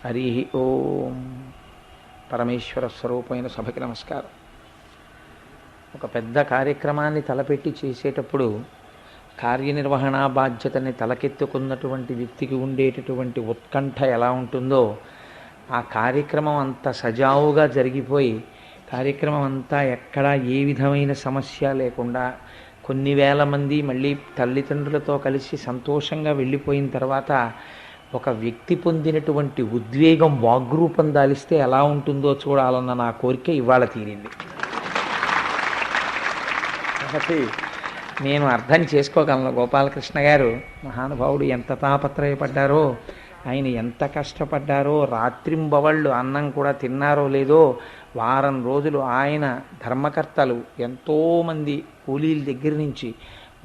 హరి ఓం. పరమేశ్వర స్వరూపమైన సభకి నమస్కారం. ఒక పెద్ద కార్యక్రమాన్ని తలపెట్టి చేసేటప్పుడు కార్యనిర్వహణ బాధ్యతని తలకెత్తుకున్నటువంటి వ్యక్తికి ఉండేటటువంటి ఉత్కంఠ ఎలా ఉంటుందో, ఆ కార్యక్రమం అంత సజావుగా జరిగిపోయి కార్యక్రమం అంతా ఎక్కడా ఏ విధమైన సమస్య లేకుండా కొన్ని వేల మంది మళ్ళీ తల్లిదండ్రులతో కలిసి సంతోషంగా వెళ్ళిపోయిన తర్వాత ఒక వ్యక్తి పొందినటువంటి ఉద్వేగం వాగ్రూపం దాలిస్తే ఎలా ఉంటుందో చూడాలన్న నా కోరిక ఇవాళ తీరింది. కాబట్టి నేను అర్థం చేసుకోగలను. గోపాలకృష్ణ గారు మహానుభావుడు ఎంత తాపత్రయపడ్డారో, ఆయన ఎంత కష్టపడ్డారో, రాత్రింబవళ్ళు అన్నం కూడా తిన్నారో లేదో, వారం రోజులు ఆయన ధర్మకర్తలు ఎంతోమంది కూలీల దగ్గర నుంచి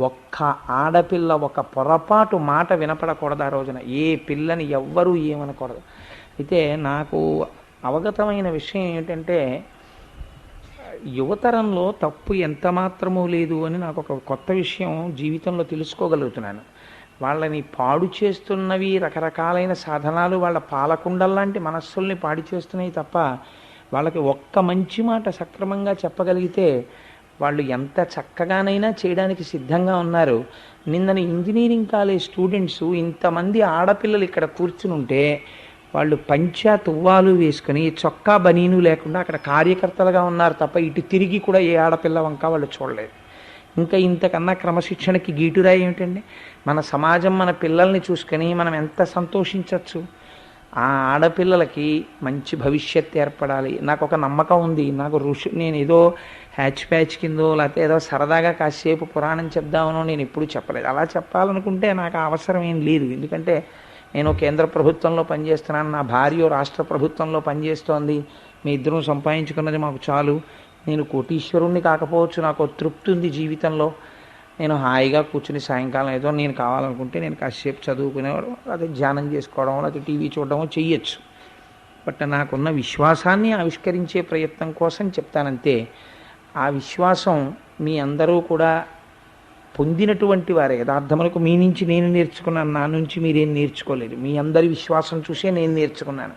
ఒక్క ఆడపిల్ల ఒక పొరపాటు మాట వినపడకూడదు. ఆ రోజున ఏ పిల్లని ఎవ్వరూ ఏమనకూడదు. అయితే నాకు అవగతమైన విషయం ఏంటంటే, యువతరంలో తప్పు ఎంత మాత్రమూ లేదు అని నాకు ఒక కొత్త విషయం జీవితంలో తెలుసుకోగలుగుతున్నాను. వాళ్ళని పాడు చేస్తున్నవి రకరకాలైన సాధనాలు, వాళ్ళ పాలకుండల్లాంటి మనస్సుల్ని పాడు చేస్తున్నాయి తప్ప వాళ్ళకి ఒక్క మంచి మాట సక్రమంగా చెప్పగలిగితే వాళ్ళు ఎంత చక్కగానైనా చేయడానికి సిద్ధంగా ఉన్నారు. నిన్నని ఇంజనీరింగ్ కాలేజ్ స్టూడెంట్స్ ఇంతమంది ఆడపిల్లలు ఇక్కడ కూర్చుని ఉంటే వాళ్ళు పంచా తువ్వాలు వేసుకుని చొక్కా బనీను లేకుండా అక్కడ కార్యకర్తలుగా ఉన్నారు తప్ప ఇటు తిరిగి కూడా ఏ ఆడపిల్ల వంక వాళ్ళు చూడలేదు. ఇంకా ఇంతకన్నా క్రమశిక్షణకి గీటురాయి ఏమిటండి? మన సమాజం మన పిల్లల్ని చూసుకొని మనం ఎంత సంతోషించవచ్చు. ఆ ఆడపిల్లలకి మంచి భవిష్యత్తు ఏర్పడాలి. నాకు ఒక నమ్మకం ఉంది. నాకు నేను ఏదో హ్యాచ్ ప్యాచ్ కిందో లేకపోతే ఏదో సరదాగా కాసేపు పురాణం చెప్దామనో నేను ఎప్పుడూ చెప్పలేదు. అలా చెప్పాలనుకుంటే నాకు అవసరం ఏం లేదు. ఎందుకంటే నేను కేంద్ర ప్రభుత్వంలో పనిచేస్తున్నాను, నా భార్య రాష్ట్ర ప్రభుత్వంలో పనిచేస్తోంది, మీ ఇద్దరం సంపాదించుకున్నది మాకు చాలు. నేను కోటీశ్వరుణ్ణి కాకపోవచ్చు, నాకు తృప్తి ఉంది జీవితంలో. నేను హాయిగా కూర్చుని సాయంకాలం ఏదో నేను కావాలనుకుంటే నేను కాసేపు చదువుకునేవాడు, అదే ధ్యానం చేసుకోవడం, లేకపోతే టీవీ చూడడమో చెయ్యొచ్చు. బట్ నాకున్న విశ్వాసాన్ని ఆవిష్కరించే ప్రయత్నం కోసం చెప్తానంతే. ఆ విశ్వాసం మీ అందరూ కూడా పొందినటువంటి వారే. యథార్థములకు మీ నుంచి నేను నేర్చుకున్నాను, నా నుంచి మీరేం నేర్చుకోలేదు. మీ అందరి విశ్వాసం చూసే నేను నేర్చుకున్నాను.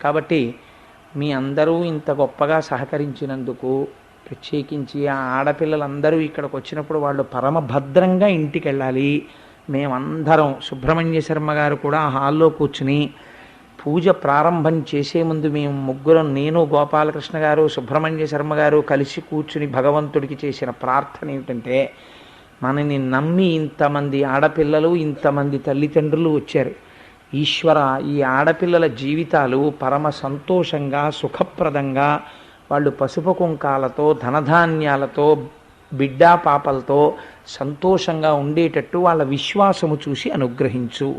కాబట్టి మీ అందరూ ఇంత గొప్పగా సహకరించినందుకు, ప్రత్యేకించి ఆ ఆడపిల్లలందరూ ఇక్కడికి వచ్చినప్పుడు వాళ్ళు పరమభద్రంగా ఇంటికి వెళ్ళాలి. మేమందరం, సుబ్రహ్మణ్య శర్మ గారు కూడా హాల్లో కూర్చుని పూజ ప్రారంభం చేసే ముందు మేము ముగ్గురం, నేను, గోపాలకృష్ణ గారు, సుబ్రహ్మణ్య శర్మ గారు కలిసి కూర్చుని భగవంతుడికి చేసిన ప్రార్థన ఏమిటంటే, మనని నమ్మి ఇంతమంది ఆడపిల్లలు, ఇంతమంది తల్లిదండ్రులు వచ్చారు. ఈశ్వర, ఈ ఆడపిల్లల జీవితాలు పరమ సంతోషంగా, సుఖప్రదంగా, వాళ్ళు పసుపు కుంకాలతో, ధనధాన్యాలతో, బిడ్డా పాపలతో సంతోషంగా ఉండేటట్టు వాళ్ళ విశ్వాసము చూసి అనుగ్రహించు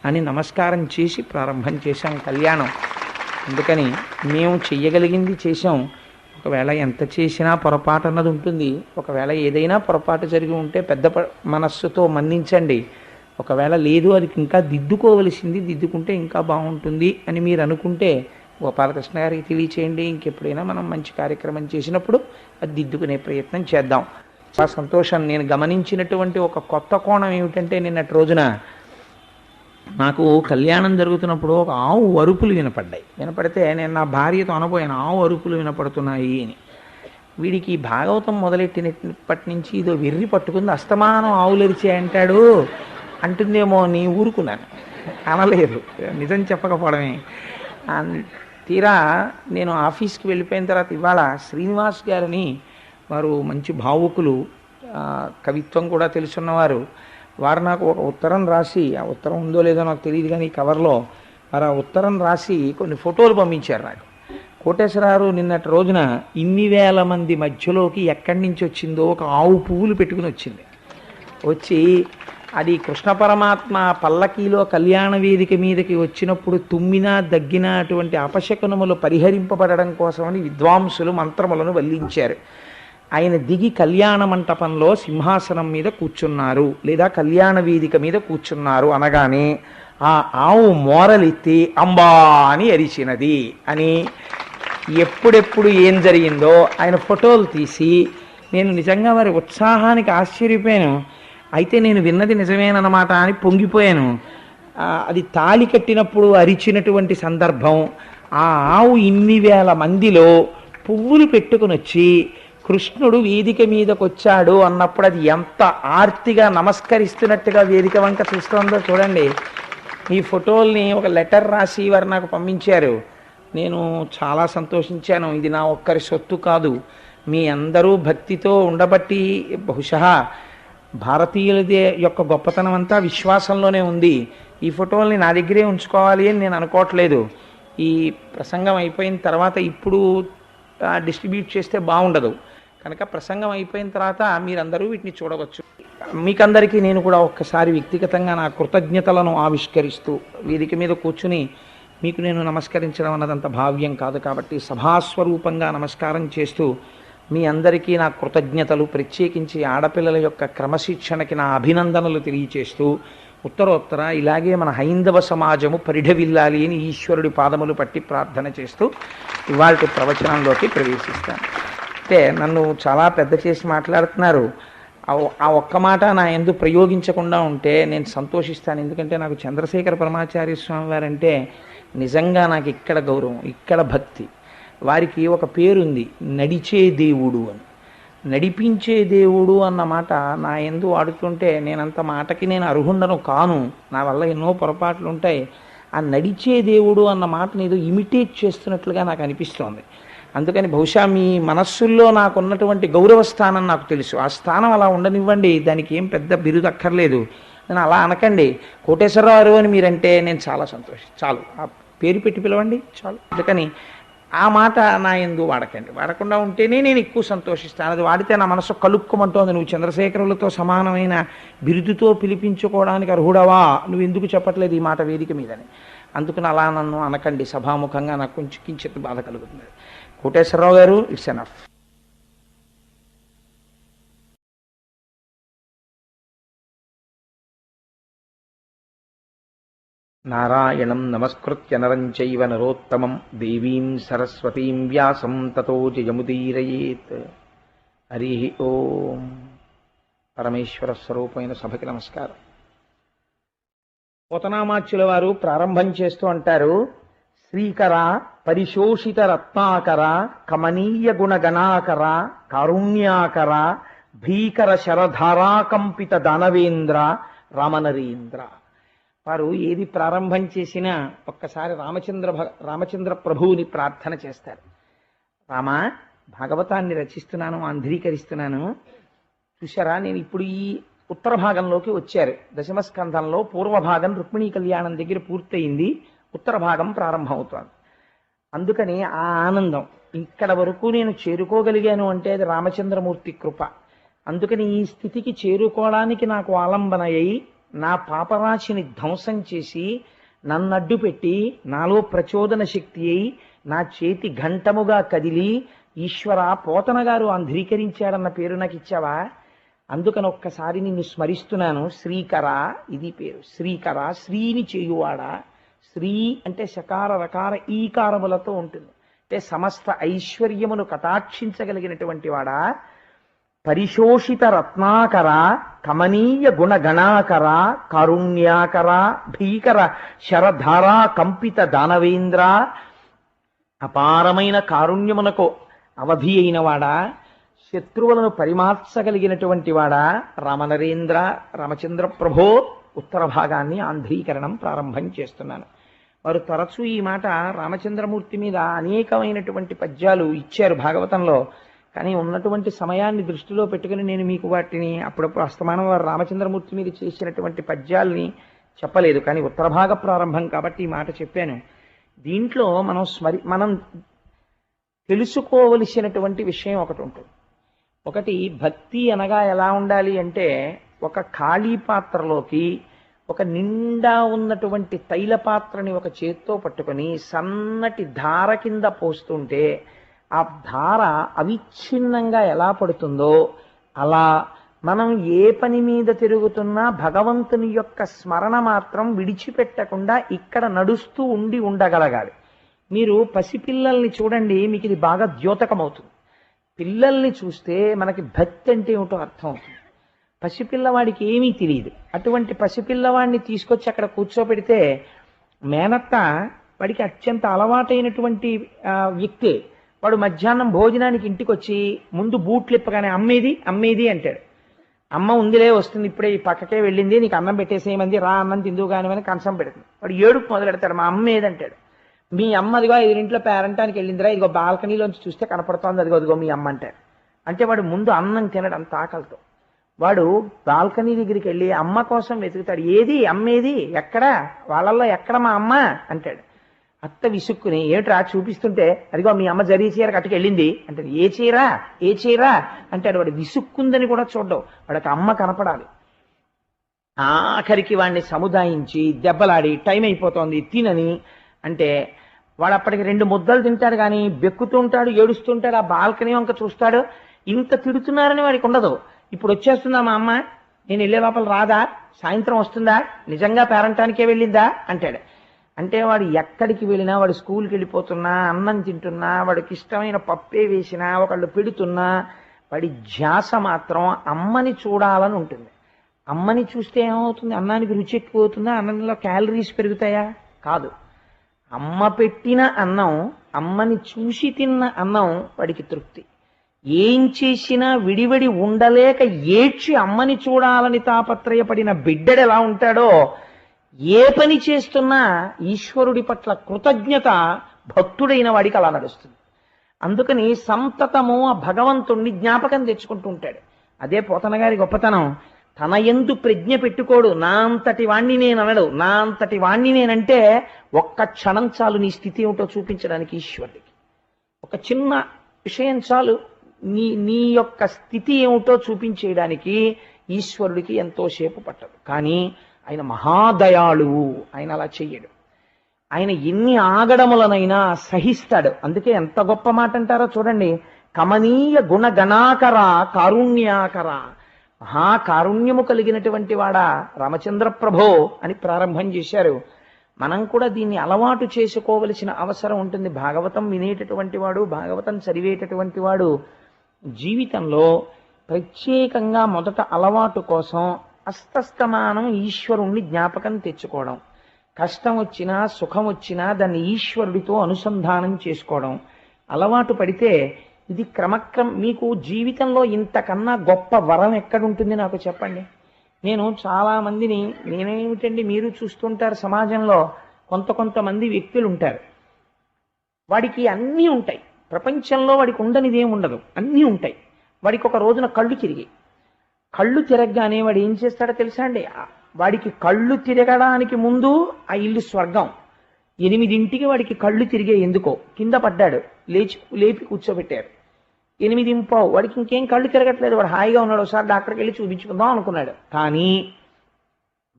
అని నమస్కారం చేసి ప్రారంభం చేశాం కళ్యాణం. అందుకని మేము చెయ్యగలిగింది చేశాం. ఒకవేళ ఎంత చేసినా పొరపాటు అన్నది ఉంటుంది. ఒకవేళ ఏదైనా పొరపాటు జరిగి ఉంటే పెద్ద మనస్సుతో మన్నించండి. ఒకవేళ లేదు, అది ఇంకా దిద్దుకోవలసింది, దిద్దుకుంటే ఇంకా బాగుంటుంది అని మీరు అనుకుంటే గోపాలకృష్ణ గారికి తెలియచేయండి. ఇంకెప్పుడైనా మనం మంచి కార్యక్రమం చేసినప్పుడు అది దిద్దుకునే ప్రయత్నం చేద్దాం. చాలా సంతోషం. నేను గమనించినటువంటి ఒక కొత్త కోణం ఏమిటంటే, నిన్నటి రోజున నాకు కళ్యాణం జరుగుతున్నప్పుడు ఒక ఆవు అరుపులు వినపడితే నేను నా భార్యతో అనబోయాను, ఆవు అరుపులు వినపడుతున్నాయి అని. వీడికి భాగవతం మొదలెట్టినప్పటి నుంచి ఇదో వెర్రి పట్టుకుంది, అస్తమానం ఆవులు ఎరిచే అంటాడు అంటుందేమో నీ ఊరుకున్నాను. అనలేదు, నిజం చెప్పకపోవడమే. తీరా నేను ఆఫీస్కి వెళ్ళిపోయిన తర్వాత ఇవాళ శ్రీనివాస్ గారిని, వారు మంచి భావుకులు, కవిత్వం కూడా తెలుసున్నవారు, వారు నాకు ఒక ఉత్తరం రాసి, ఆ ఉత్తరం ఉందో లేదో నాకు తెలియదు కానీ కవర్లో వారు ఆ ఉత్తరం రాసి కొన్ని ఫోటోలు పంపించారు నాకు. కోటేశ్వరరావు నిన్నటి రోజున ఇన్ని వేల మంది మధ్యలోకి ఎక్కడి నుంచి వచ్చిందో ఒక ఆవు పువ్వులు పెట్టుకుని వచ్చింది. వచ్చి అది కృష్ణ పరమాత్మ పల్లకీలో కళ్యాణ వేదిక మీదకి వచ్చినప్పుడు తుమ్మినా దగ్గిన అటువంటి అపశకునములు పరిహరింపబడడం కోసమని విద్వాంసులు మంత్రములను వల్లించారు. ఆయన దిగి కళ్యాణ మంటపంలో సింహాసనం మీద కూర్చున్నారు, లేదా కళ్యాణ వేదిక మీద కూర్చున్నారు అనగానే ఆ ఆవు మోరలెత్తి అంబా అని అరిచినది అని, ఎప్పుడెప్పుడు ఏం జరిగిందో ఆయన ఫోటోలు తీసి, నేను నిజంగా వారి ఉత్సాహానికి ఆశ్చర్యపోయాను. అయితే నేను విన్నది నిజమేనన్నమాట అని పొంగిపోయాను. అది తాళి కట్టినప్పుడు అరిచినటువంటి సందర్భం, ఆ ఆవు ఇన్ని వేల మందిలో పువ్వులు పెట్టుకుని వచ్చి కృష్ణుడు వేదిక మీదకి వచ్చాడు అన్నప్పుడు అది ఎంత ఆర్తిగా నమస్కరిస్తున్నట్టుగా వేదిక వంక చూస్తుందో చూడండి. ఈ ఫోటోల్ని ఒక లెటర్ రాసి వారు నాకు పంపించారు. నేను చాలా సంతోషించాను. ఇది నా ఒక్కరి సొత్తు కాదు, మీ అందరూ భక్తితో ఉండబట్టి బహుశా భారతీయులదే యొక్క గొప్పతనం అంతా విశ్వాసంలోనే ఉంది. ఈ ఫోటోల్ని నా దగ్గరే ఉంచుకోవాలి అని నేను అనుకోవట్లేదు. ఈ ప్రసంగం అయిపోయిన తర్వాత ఇప్పుడు డిస్ట్రిబ్యూట్ చేస్తే బాగుండదు కనుక ప్రసంగం అయిపోయిన తర్వాత మీరందరూ వీటిని చూడవచ్చు. మీకందరికీ నేను కూడా ఒక్కసారి వ్యక్తిగతంగా నా కృతజ్ఞతలను ఆవిష్కరిస్తూ వేదిక మీద కూర్చుని మీకు నేను నమస్కరించడం అన్నదంత భావ్యం కాదు కాబట్టి సభాస్వరూపంగా నమస్కారం చేస్తూ మీ అందరికీ నా కృతజ్ఞతలు, ప్రత్యేకించి ఆడపిల్లల యొక్క క్రమశిక్షణకి నా అభినందనలు తెలియచేస్తూ ఉత్తరోత్తర ఇలాగే మన హైందవ సమాజము పరిఢవిల్లాలి అని ఈశ్వరుడి పాదములు పట్టి ప్రార్థన చేస్తూ ఇవాళ ప్రవచనంలోకి ప్రవేశిస్తాను. అంటే నన్ను చాలా పెద్ద చేసి మాట్లాడుతున్నారు. ఆ ఒక్క మాట నా యందు ప్రయోగించకుండా ఉంటే నేను సంతోషిస్తాను. ఎందుకంటే నాకు చంద్రశేఖర పరమాచార్య స్వామి వారంటే నిజంగా నాకు ఇక్కడ గౌరవం, ఇక్కడ భక్తి. వారికి ఒక పేరుంది, నడిచే దేవుడు అని. నడిపించే దేవుడు అన్న మాట నా యందు వాడుతుంటే నేనంత మాటకి నేను అర్హుండను కాను, నా వల్ల ఎన్నో పొరపాట్లు ఉంటాయి. ఆ నడిచే దేవుడు అన్న మాటని ఏదో ఇమిటేట్ చేస్తున్నట్లుగా నాకు అనిపిస్తోంది. అందుకని బహుశా మీ మనస్సుల్లో నాకున్నటువంటి గౌరవ స్థానం నాకు తెలుసు. ఆ స్థానం అలా ఉండనివ్వండి, దానికి ఏం పెద్ద బిరుదు అక్కర్లేదు. నేను అలా అనకండి, కోటేశ్వరరావు అని మీరంటే నేను చాలా చాలు, ఆ పేరు పెట్టి పిలవండి చాలు. అందుకని ఆ మాట నా యందు వాడకండి. వాడకుండా ఉంటేనే నేను ఎక్కువ సంతోషిస్తాను. అది వాడితే నా మనసు కలుక్కుమంటోంది. నువ్వు చంద్రశేఖరులతో సమానమైన బిరుదుతో పిలిపించుకోవడానికి అర్హుడవా, నువ్వు ఎందుకు చెప్పట్లేదు ఈ మాట వేదిక మీదని. అందుకని అలా నన్ను అనకండి. సభాముఖంగా నాకు కొంచెం కించిత్ బాధ కలుగుతుంది. కోటేశ్వరరావు గారు, ఇట్స్ ఎనఫ్. నారాయణం నమస్కృత్య నరం చైవ నరోత్తమం దేవీం సరస్వతీం వ్యాసం తతో జయముదీరయేత్. హరి ఓం. పరమేశ్వర స్వరూపమైన సభకి నమస్కారం. పోతనామాచ్యుల వారు ప్రారంభం చేస్తూ అంటారు, శ్రీకర పరిశోషిత రత్నాకర కమనీయ గుణగణాకర కారుణ్యాకర భీకర శరధారాకంపిత దానవేంద్ర రామనరేంద్ర. వారు ఏది ప్రారంభం చేసినా ఒక్కసారి రామచంద్ర ప్రభువుని ప్రార్థన చేస్తారు. రామ, భాగవతాన్ని రచిస్తున్నాను, ఆంధ్రీకరిస్తున్నాను. చూశారా, నేను ఇప్పుడు ఈ ఉత్తర భాగంలోకి వచ్చారు. దశమస్కంధంలో పూర్వభాగం రుక్మిణీ కళ్యాణం దగ్గర పూర్తయింది, ఉత్తర భాగం ప్రారంభమవుతోంది. అందుకని ఆ ఆనందం ఇక్కడ వరకు నేను చేరుకోగలిగాను అంటే అది రామచంద్రమూర్తి కృప. అందుకని ఈ స్థితికి చేరుకోవడానికి నాకు ఆలంబన అయి నా పాపరాశిని ధ్వంసం చేసి నన్నడ్డు పెట్టి నాలో ప్రచోదన శక్తి అయి నా చేతి ఘంటముగా కదిలి ఈశ్వర పోతన గారు అంధ్రీకరించాడన్న పేరు నాకు ఇచ్చావా? అందుకని ఒక్కసారి నిన్ను స్మరిస్తున్నాను. శ్రీకర, ఇది పేరు. శ్రీకర, శ్రీని చేయువాడా. శ్రీ అంటే శకార రకార ఈకారములతో ఉంటుంది. అంటే సమస్త ఐశ్వర్యమును కటాక్షించగలిగినటువంటి వాడా. పరిశోషిత రత్నాకర కమనీయ గుణగణాకర కారుణ్యాకర భీకర శరధారా కంపిత దానవేంద్ర. అపారమైన కారుణ్యమునకు అవధి అయిన వాడా, శత్రువులను పరిమార్చగలిగినటువంటి వాడా రామనరేంద్ర. రామచంద్ర ప్రభో, ఉత్తర భాగాన్ని ఆంధ్రీకరణం ప్రారంభం చేస్తున్నాను. వారు తరచూ ఈ మాట రామచంద్రమూర్తి మీద అనేకమైనటువంటి పద్యాలు ఇచ్చారు భాగవతంలో. కానీ ఉన్నటువంటి సమయాన్ని దృష్టిలో పెట్టుకుని నేను మీకు వాటిని అప్పుడప్పుడు అస్తమానం వారు రామచంద్రమూర్తి మీద చేసినటువంటి పద్యాల్ని చెప్పలేదు. కానీ ఉత్తర భాగ ప్రారంభం కాబట్టి ఈ మాట చెప్పాను. దీంట్లో మనం తెలుసుకోవలసినటువంటి విషయం ఒకటి ఉంటుంది. ఒకటి, భక్తి అనగా ఎలా ఉండాలి అంటే, ఒక ఖాళీ పాత్రలోకి ఒక నిండా ఉన్నటువంటి తైల పాత్రని ఒక చేత్తో పట్టుకొని సన్నటి ధార కింద పోస్తుంటే ఆ ధార అవిచ్ఛిన్నంగా ఎలా పడుతుందో అలా మనం ఏ పని మీద తిరుగుతున్నా భగవంతుని యొక్క స్మరణ మాత్రం విడిచిపెట్టకుండా ఇక్కడ నడుస్తూ ఉండగలగాలి. మీరు పసిపిల్లల్ని చూడండి, మీకు ఇది బాగా ద్యోతకమవుతుంది. పిల్లల్ని చూస్తే మనకి భక్తి అంటే ఏమిటో అర్థం అవుతుంది. పసిపిల్లవాడికి ఏమీ తెలియదు. అటువంటి పసిపిల్లవాడిని తీసుకొచ్చి అక్కడ కూర్చోబెడితే మేనత్త వాడికి అత్యంత అలవాటైనటువంటి వ్యక్తే. వాడు మధ్యాహ్నం భోజనానికి ఇంటికి వచ్చి ముందు బూట్లు ఇప్పగానే అమ్మేది అమ్మేది అంటాడు. అమ్మ ఉందిలే వస్తుంది ఇప్పుడే ఈ పక్కకే వెళ్ళింది నీకు అన్నం పెట్టేసేయమంది రా అన్నం తిందువు కానివని కంచం పెడుతుంది. వాడు ఏడుపు మొదలెడతాడు మా అమ్మ ఏదంటాడు. మీ అమ్మ అదిగో ఎదురింట్లో పేరంటానికి వెళ్ళిందిరా ఇదిగో బాల్కనీలోంచి చూస్తే కనపడుతోంది అదిగో అదిగో మీ అమ్మ అంటాడు. అంటే వాడు ముందు అన్నం తినడు అంత ఆకలితో. వాడు బాల్కనీ దగ్గరికి వెళ్ళి అమ్మ కోసం వెతుకుతాడు. ఏది అమ్మేది ఎక్కడ వాళ్ళల్లో ఎక్కడ మా అమ్మ అంటాడు. అత్త విసుక్కుని ఏమిట్రా చూపిస్తుంటే అదిగో మీ అమ్మ జరీ చీర కట్టుకెళ్ళింది అంటే ఏ చీర ఏ చీర అంటాడు. వాడు విసుక్కుందని కూడా చూడ్డం. వాడికి అమ్మ కనపడాలి. ఆఖరికి వాడిని సముదాయించి దెబ్బలాడి టైం అయిపోతోంది తినని అంటే వాడు అప్పటికి 2 ముద్దలు తింటాడు కానీ బెక్కుతూ ఉంటాడు ఏడుస్తుంటాడు. ఆ బాల్కనీ వంక చూస్తాడు. ఇంత తిడుతున్నారని వాడికి ఉండదు. ఇప్పుడు వచ్చేస్తుందా మా అమ్మ నేను వెళ్ళే లోపల రాదా సాయంత్రం వస్తుందా నిజంగా పేరంటానికే వెళ్ళిందా అంటాడు. అంటే వాడు ఎక్కడికి వెళ్ళినా వాడు స్కూల్కి వెళ్ళిపోతున్నా అన్నం తింటున్నా వాడికి ఇష్టమైన పప్పే వేసినా ఒకళ్ళు పెడుతున్నా వాడి ధ్యాస మాత్రం అమ్మని చూడాలని ఉంటుంది. అమ్మని చూస్తే ఏమవుతుంది? అన్నానికి రుచి ఎక్కువ అవుతుందా? అన్నంలో క్యాలరీస్ పెరుగుతాయా? కాదు. అమ్మ పెట్టిన అన్నం అమ్మని చూసి తిన్న అన్నం వాడికి తృప్తి. ఏం చేసినా విడివడి ఉండలేక ఏడ్చి అమ్మని చూడాలని తాపత్రయపడిన బిడ్డడు ఎలా ఉంటాడో ఏ పని చేస్తున్నా ఈశ్వరుడి పట్ల కృతజ్ఞత భక్తుడైన వాడికి అలా నడుస్తుంది. అందుకని సంతతము ఆ భగవంతుణ్ణి జ్ఞాపకం తెచ్చుకుంటూ ఉంటాడు. అదే పోతన గారి గొప్పతనం. తన యందు ప్రజ్ఞ పెట్టుకోడు. నా అంతటి వాణ్ణి నేను అనడు. నా అంతటి వాణ్ణి నేనంటే ఒక్క క్షణం చాలు నీ స్థితి ఏమిటో చూపించడానికి ఈశ్వరుడికి. ఒక చిన్న విషయం చాలు నీ యొక్క స్థితి ఏమిటో చూపించేయడానికి ఈశ్వరుడికి ఎంతో సేపు పట్టదు. కానీ ఆయన మహాదయాళువు. ఆయన అలా చెయ్యడు. ఆయన ఎన్ని ఆగడములనైనా సహిస్తాడు. అందుకే ఎంత గొప్ప మాట అంటారో చూడండి. కమనీయ గుణగణాకర కారుణ్యాకర. మహాకారుణ్యము కలిగినటువంటి వాడా రామచంద్ర ప్రభో అని ప్రారంభం చేశారు. మనం కూడా దీన్ని అలవాటు చేసుకోవలసిన అవసరం ఉంటుంది. భాగవతం వినేటటువంటి వాడు భాగవతం చదివేటటువంటి వాడు జీవితంలో ప్రత్యేకంగా మొదట అలవాటు కోసం అస్తస్తమానం ఈశ్వరుణ్ణి జ్ఞాపకం తెచ్చుకోవడం, కష్టం వచ్చినా సుఖం వచ్చినా దాన్ని ఈశ్వరుడితో అనుసంధానం చేసుకోవడం అలవాటు పడితే ఇది మీకు జీవితంలో ఇంతకన్నా గొప్ప వరం ఎక్కడుంటుంది నాకు చెప్పండి. నేను చాలా మందిని నేనేమిటండి మీరు చూస్తుంటారు సమాజంలో కొంతమంది వ్యక్తులు ఉంటారు. వాడికి అన్నీ ఉంటాయి. ప్రపంచంలో వాడికి ఉండనిది ఏమి ఉండదు, అన్నీ ఉంటాయి. వాడికి ఒక రోజున కళ్ళు తిరగగానే వాడు ఏం చేస్తాడో తెలుసా అండి? వాడికి కళ్ళు తిరగడానికి ముందు ఆ ఇల్లు స్వర్గం. 8ంటికి వాడికి కళ్ళు తిరిగే ఎందుకో కింద పడ్డాడు, లేపి కూర్చోబెట్టారు. 8:15 వాడికి ఇంకేం కళ్ళు తిరగట్లేదు, వాడు హాయిగా ఉన్నాడు. ఒకసారి డాక్టర్కి వెళ్ళి చూపించుకుందాం అనుకున్నాడు. కానీ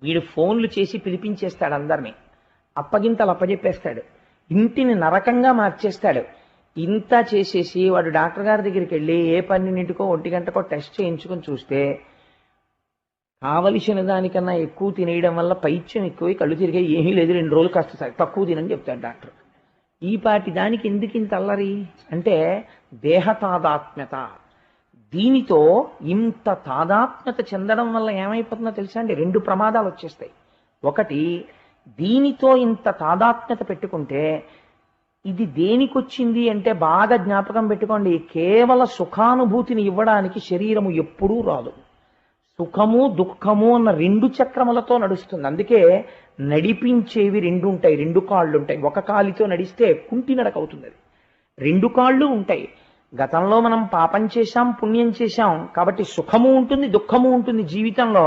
వీడు ఫోన్లు చేసి పిలిపించేస్తాడు, అందరినీ అప్పగింతలు అప్పజెప్పేస్తాడు, ఇంటిని నరకంగా మార్చేస్తాడు. ఇంత చేసేసి వాడు డాక్టర్ గారి దగ్గరికి వెళ్ళి ఏ 12కో 1 గంటకో టెస్ట్ చేయించుకొని చూస్తే కావలసిన దానికన్నా ఎక్కువ తినేయడం వల్ల పైత్యం ఎక్కువై కళ్ళు తిరిగే ఏమీ లేదు, 2 రోజులు కాస్త తక్కువ తినని చెప్తాడు డాక్టర్. ఈ పాటి దానికి ఎందుకు ఇంత అల్లరి అంటే దేహ తాదాత్మ్యత. దీనితో ఇంత తాదాత్మ్యత చెందడం వల్ల ఏమైపోతుందో తెలుసా అండి? 2 ప్రమాదాలు వచ్చేస్తాయి. ఒకటి, దీనితో ఇంత తాదాత్మ్యత పెట్టుకుంటే ఇది దేనికొచ్చింది అంటే బాగా జ్ఞాపకం పెట్టుకోండి, కేవల సుఖానుభూతిని ఇవ్వడానికి శరీరము ఎప్పుడూ రాదు. సుఖము దుఃఖము అన్న 2 చక్రములతో నడుస్తుంది. అందుకే నడిపించేవి 2 ఉంటాయి, 2 కాళ్ళు ఉంటాయి. ఒక కాలితో నడిస్తే కుంటి నడక అవుతుంది. అది 2 కాళ్ళు ఉంటాయి. గతంలో మనం పాపం చేశాం పుణ్యం చేశాం కాబట్టి సుఖము ఉంటుంది దుఃఖము ఉంటుంది. జీవితంలో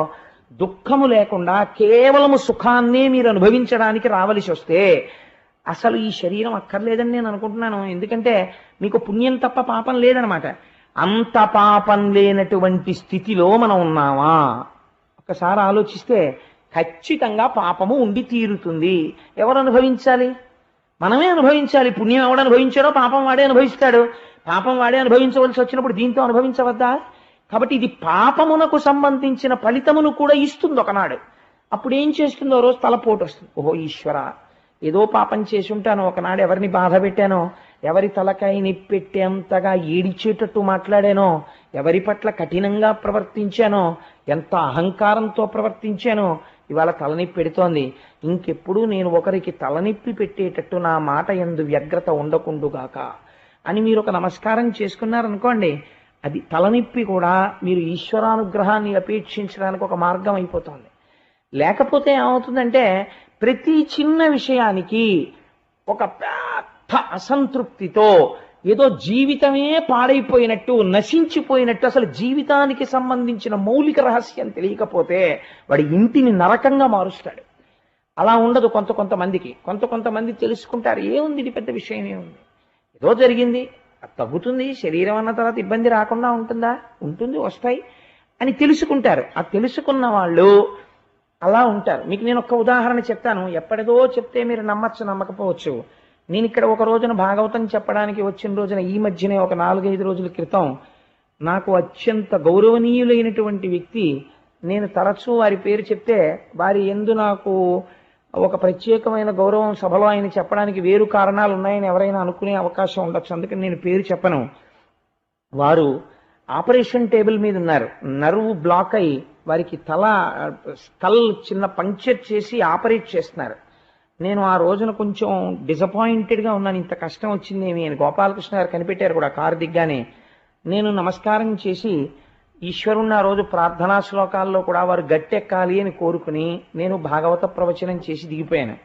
దుఃఖము లేకుండా కేవలము సుఖాన్నే మీరు అనుభవించడానికి రావలసి వస్తే అసలు ఈ శరీరం అక్కర్లేదని నేను అనుకుంటున్నాను. ఎందుకంటే మీకు పుణ్యం తప్ప పాపం లేదనమాట. అంత పాపం లేనటువంటి స్థితిలో మనం ఉన్నామా? ఒకసారి ఆలోచిస్తే ఖచ్చితంగా పాపము ఉండి తీరుతుంది. ఎవరు అనుభవించాలి? మనమే అనుభవించాలి. పుణ్యం ఎవడు అనుభవించాడో పాపం వాడే అనుభవిస్తాడు. పాపం వాడే అనుభవించవలసి వచ్చినప్పుడు దీంతో అనుభవించవద్దా? కాబట్టి ఇది పాపమునకు సంబంధించిన ఫలితమును కూడా ఇస్తుంది ఒకనాడు. అప్పుడు ఏం చేస్తుందో రోజు తలపోటు వస్తుంది. ఓహో ఈశ్వర, ఏదో పాపం చేసి ఉంటాను, ఒకనాడు ఎవరిని బాధ పెట్టానో, ఎవరి తలకాయ నిప్పెట్టేంతగా ఏడిచేటట్టు మాట్లాడానో, ఎవరి పట్ల కఠినంగా ప్రవర్తించానో, ఎంత అహంకారంతో ప్రవర్తించానో ఇవాళ తలనొప్పి పెడుతోంది. ఇంకెప్పుడు నేను ఒకరికి తలనొప్పి పెట్టేటట్టు నా మాట యందు వ్యగ్రత ఉండకుండుగాక అని మీరు ఒక నమస్కారం చేసుకున్నారనుకోండి, అది తలనొప్పి కూడా మీరు ఈశ్వరానుగ్రహాన్ని అపేక్షించడానికి ఒక మార్గం అయిపోతుంది. లేకపోతే ఏమవుతుందంటే ప్రతి చిన్న విషయానికి ఒక పెద్ద అసంతృప్తితో ఏదో జీవితమే పాడైపోయినట్టు, నశించిపోయినట్టు, అసలు జీవితానికి సంబంధించిన మౌలిక రహస్యం తెలియకపోతే వాడి ఇంటిని నరకంగా మారుస్తాడు. అలా ఉండదు కొంతమందికి. కొంతమంది తెలుసుకుంటారు, ఏముంది ఇది పెద్ద విషయం ఏముంది, ఏదో జరిగింది, అది తగ్గుతుంది, శరీరం అన్న తర్వాత ఇబ్బంది రాకుండా ఉంటుందా, ఉంటుంది, వస్తాయి అని తెలుసుకుంటారు. ఆ తెలుసుకున్న వాళ్ళు అలా ఉంటారు. మీకు నేను ఒక ఉదాహరణ చెప్తాను. ఎప్పటిదో చెప్తే మీరు నమ్మచ్చు, నమ్మకపోవచ్చు. నేను ఇక్కడ ఒక రోజున భాగవతం చెప్పడానికి వచ్చిన రోజున ఈ మధ్యనే ఒక 4-5 రోజుల క్రితం నాకు అత్యంత గౌరవనీయులైనటువంటి వ్యక్తి, నేను తరచూ వారి పేరు చెప్తే వారి యందు నాకు ఒక ప్రత్యేకమైన గౌరవం సభలో ఆయన చెప్పడానికి వేరు కారణాలు ఉన్నాయని ఎవరైనా అనుకునే అవకాశం ఉండొచ్చు, అందుకని నేను పేరు చెప్పను. వారు ఆపరేషన్ టేబుల్ మీద ఉన్నారు. నర్వ్ బ్లాక్ అయి వారికి స్కల్ చిన్న పంక్చర్ చేసి ఆపరేట్ చేస్తున్నారు. నేను ఆ రోజున కొంచెం డిసప్పాయింటెడ్గా ఉన్నాను, ఇంత కష్టం వచ్చిందేమి అని. గోపాలకృష్ణ గారు కనిపెట్టారు కూడా కారు దిగ్గానే. నేను నమస్కారం చేసి ఈశ్వరుణ్ణి ఆ రోజు ప్రార్థనా శ్లోకాల్లో కూడా వారు గట్టెక్కాలి అని కోరుకుని నేను భాగవత ప్రవచనం చేసి దిగిపోయాను.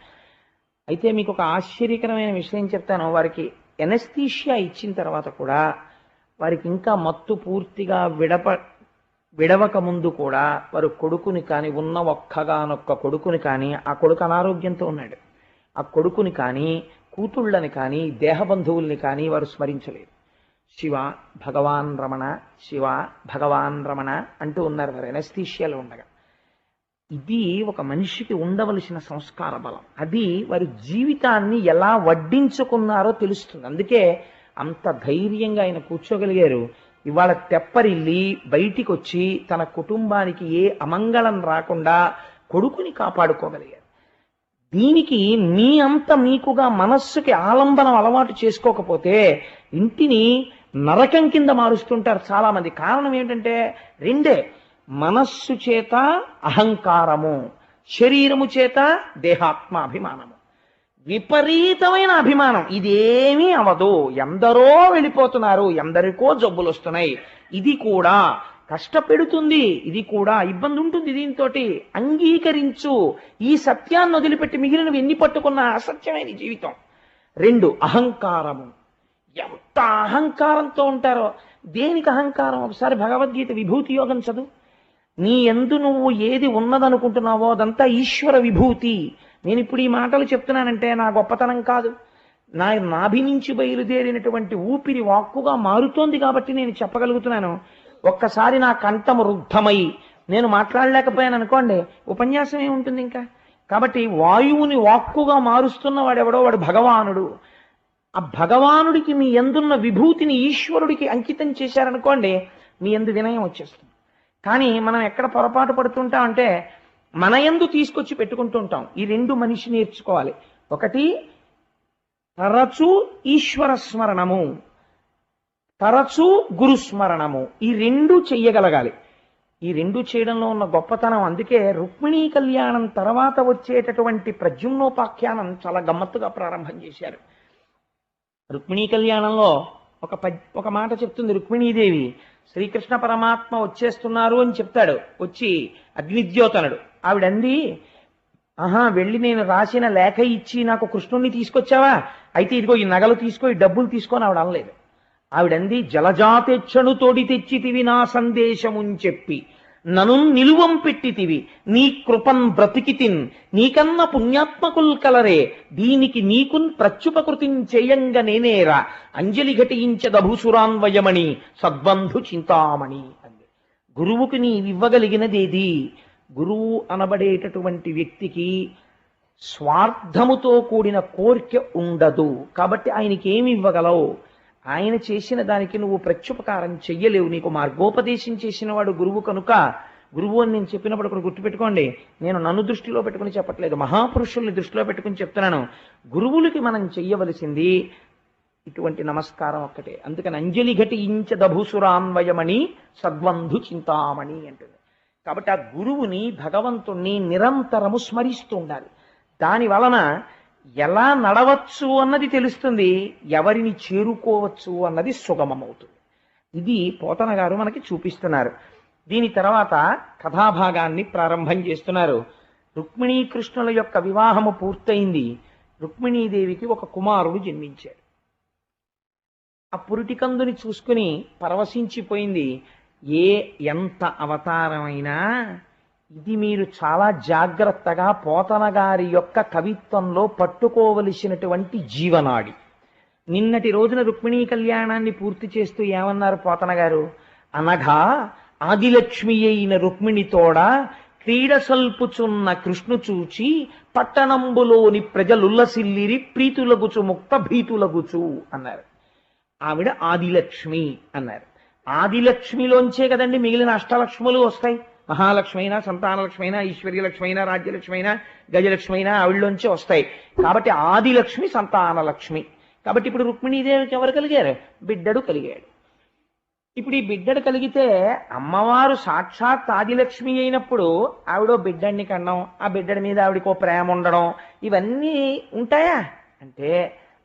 అయితే మీకు ఒక ఆశ్చర్యకరమైన విషయం చెప్తాను. వారికి ఎనస్థీషియా ఇచ్చిన తర్వాత కూడా వారికి ఇంకా మత్తు పూర్తిగా విడవక ముందు కూడా వారు కొడుకుని కానీ, ఉన్న ఒక్కగానొక్క కొడుకుని కానీ, ఆ కొడుకు అనారోగ్యంతో ఉన్నాడు, ఆ కొడుకుని కానీ, కూతుళ్ళని కానీ, దేహబంధువుల్ని కానీ వారు స్మరించలేదు. శివ భగవాన్ రమణ, శివ భగవాన్ రమణ అంటూ ఉన్నారు వారు ఎనస్థీషియాలో ఉండగా. ఇది ఒక మనిషికి ఉండవలసిన సంస్కార బలం. అది వారి జీవితాన్ని ఎలా వడ్డించుకున్నారో తెలుస్తుంది. అందుకే అంత ధైర్యంగా ఆయన కూర్చోగలిగారు. ఇవాళ తెప్పరిల్లి బయటికి వచ్చి తన కుటుంబానికి ఏ అమంగళం రాకుండా కొడుకుని కాపాడుకోగలిగారు. దీనికి మీ అంత మీకుగా మనస్సుకి ఆలంబనం అలవాటు చేసుకోకపోతే ఇంటిని నరకం కింద మారుస్తుంటారు చాలా మంది. కారణం ఏంటంటే రెండే, మనస్సు చేత అహంకారము, శరీరము చేత దేహాత్మ అభిమానము. విపరీతమైన అభిమానం. ఇదేమీ అవదు, ఎందరో వెళ్ళిపోతున్నారు, ఎందరికో జబ్బులు వస్తున్నాయి, ఇది కూడా కష్టపెడుతుంది, ఇది కూడా ఇబ్బంది ఉంటుంది, దీంతో అంగీకరించు. ఈ సత్యాన్ని వదిలిపెట్టి మిగిలినవి ఎన్ని పట్టుకున్న అసత్యమైన జీవితం. 2 అహంకారము. ఎంత అహంకారంతో ఉంటారో. దేనికి అహంకారం? ఒకసారి భగవద్గీత విభూతి యోగం చదువు. నీ యందు నువ్వు ఏది ఉన్నదనుకుంటున్నావో అదంతా ఈశ్వర విభూతి. నేను ఇప్పుడు ఈ మాటలు చెప్తున్నానంటే నా గొప్పతనం కాదు, నా నాభి నుంచి బయలుదేరినటువంటి ఊపిరి వాక్కుగా మారుతోంది కాబట్టి నేను చెప్పగలుగుతున్నాను. ఒక్కసారి నా కంఠం రుద్ధమై నేను మాట్లాడలేకపోయాను అనుకోండి, ఉపన్యాసం ఏముంటుంది ఇంకా? కాబట్టి వాయువుని వాక్కుగా మారుస్తున్న వాడెవడో వాడు భగవానుడు. ఆ భగవానుడికి మీ యందున్న విభూతిని ఈశ్వరుడికి అంకితం చేశారనుకోండి, మీ యందు వినయం వచ్చేస్తుంది. కానీ మనం ఎక్కడ పొరపాటు పడుతుంటాం అంటే మన యందు తీసుకొచ్చి పెట్టుకుంటూ ఉంటాం. ఈ 2 మనిషి నేర్చుకోవాలి. ఒకటి తరచూ ఈశ్వర స్మరణము, తరచూ గురుస్మరణము. ఈ 2 చెయ్యగలగాలి. ఈ 2 చేయడంలో ఉన్న గొప్పతనం. అందుకే రుక్మిణీ కళ్యాణం తర్వాత వచ్చేటటువంటి ప్రద్యుమ్నోపాఖ్యానం చాలా గమ్మత్తుగా ప్రారంభం చేశారు. రుక్మిణీ కళ్యాణంలో ఒక మాట చెప్తుంది రుక్మిణీదేవి. శ్రీకృష్ణ పరమాత్మ వచ్చేస్తున్నారు అని చెప్తాడు. వచ్చి అగ్నిద్యోతనుడు ఆవిడంది, వెళ్ళి నేను రాసిన లేఖ ఇచ్చి నాకు కృష్ణుణ్ణి తీసుకొచ్చావా, అయితే ఇదిగో ఈ నగలు తీసుకో, ఈ డబ్బులు తీసుకొని ఆవిడ అనలేదు. ఆవిడంది, జలజాతెచ్చను తోడి తెచ్చితివి నా సందేశముని చెప్పి నను నిలువం పెట్టితివి నీ కృపన్ బ్రతికితిన్ నీకన్న పుణ్యాత్మకుల్ కలరే దీనికి నీకున్ ప్రత్యుపకృతిం చేయంగ నేనేరా అంజలి ఘటించదభూసురాన్వయమణి సద్బంధు చింతామణి అంది. గురువుకి నీవివ్వగలిగినదేది? గురువు అనబడేటటువంటి వ్యక్తికి స్వార్థముతో కూడిన కోరిక ఉండదు. కాబట్టి ఆయనకి ఏమి ఇవ్వగలవు? ఆయన చేసిన దానికి నువ్వు ప్రత్యుపకారం చెయ్యలేవు. నీకు మార్గోపదేశం చేసిన వాడు గురువు కనుక, గురువు అని నేను చెప్పినప్పుడు ఒకటి గుర్తుపెట్టుకోండి, నేను నన్ను దృష్టిలో పెట్టుకుని చెప్పట్లేదు, మహాపురుషుల్ని దృష్టిలో పెట్టుకుని చెప్తున్నాను. గురువులకి మనం చెయ్యవలసింది ఇటువంటి నమస్కారం ఒక్కటే. అందుకని అంజలి ఘటించదభూసురాన్వయమణి సద్వంధు చింతామణి అంటుంది. కాబట్టి ఆ గురువుని భగవంతుణ్ణి నిరంతరము స్మరిస్తూ ఉండాలి. దాని వలన ఎలా నడవచ్చు అన్నది తెలుస్తుంది, ఎవరిని చేరుకోవచ్చు అన్నది సుగమమవుతుంది. ఇది పోతన గారు మనకి చూపిస్తున్నారు. దీని తర్వాత కథాభాగాన్ని ప్రారంభం చేస్తున్నారు. రుక్మిణీకృష్ణుల యొక్క వివాహము పూర్తయింది. రుక్మిణీదేవికి ఒక కుమారుడు జన్మించాడు. ఆ పురిటికందుని చూసుకుని పరవశించిపోయింది. ఎంత అవతారమైనా ఇది మీరు చాలా జాగ్రత్తగా పోతన గారి యొక్క కవిత్వంలో పట్టుకోవలసినటువంటి జీవనాడి. నిన్నటి రోజున రుక్మిణీ కళ్యాణాన్ని పూర్తి చేస్తూ ఏమన్నారు పోతన గారు? అనగా ఆదిలక్ష్మి అయిన రుక్మిణితోడ క్రీడ సల్పుచున్న కృష్ణు చూచి పట్టణంబులోని ప్రజలుల్లసిల్లిరి ప్రీతులగుచు ముక్త భీతులగుచు అన్నారు. ఆవిడ ఆదిలక్ష్మి అన్నారు. ఆదిలక్ష్మిలోంచే కదండి మిగిలిన అష్టలక్ష్ములు వస్తాయి. మహాలక్ష్మి అయినా, సంతానలక్ష్మి అయినా, ఐశ్వర్యలక్ష్మి అయినా, రాజ్యలక్ష్మి అయినా, గజలక్ష్మి అయినా ఆవిడలోంచే వస్తాయి. కాబట్టి ఆదిలక్ష్మి, సంతానలక్ష్మి. కాబట్టి ఇప్పుడు రుక్మిణీదేవికి ఎవరు కలిగారు? బిడ్డడు కలిగాడు. ఇప్పుడు ఈ బిడ్డడు కలిగితే అమ్మవారు సాక్షాత్ ఆదిలక్ష్మి అయినప్పుడు ఆవిడ బిడ్డడిని కనడం, ఆ బిడ్డడి మీద ఆవిడకో ప్రేమ ఉండడం, ఇవన్నీ ఉంటాయా అంటే,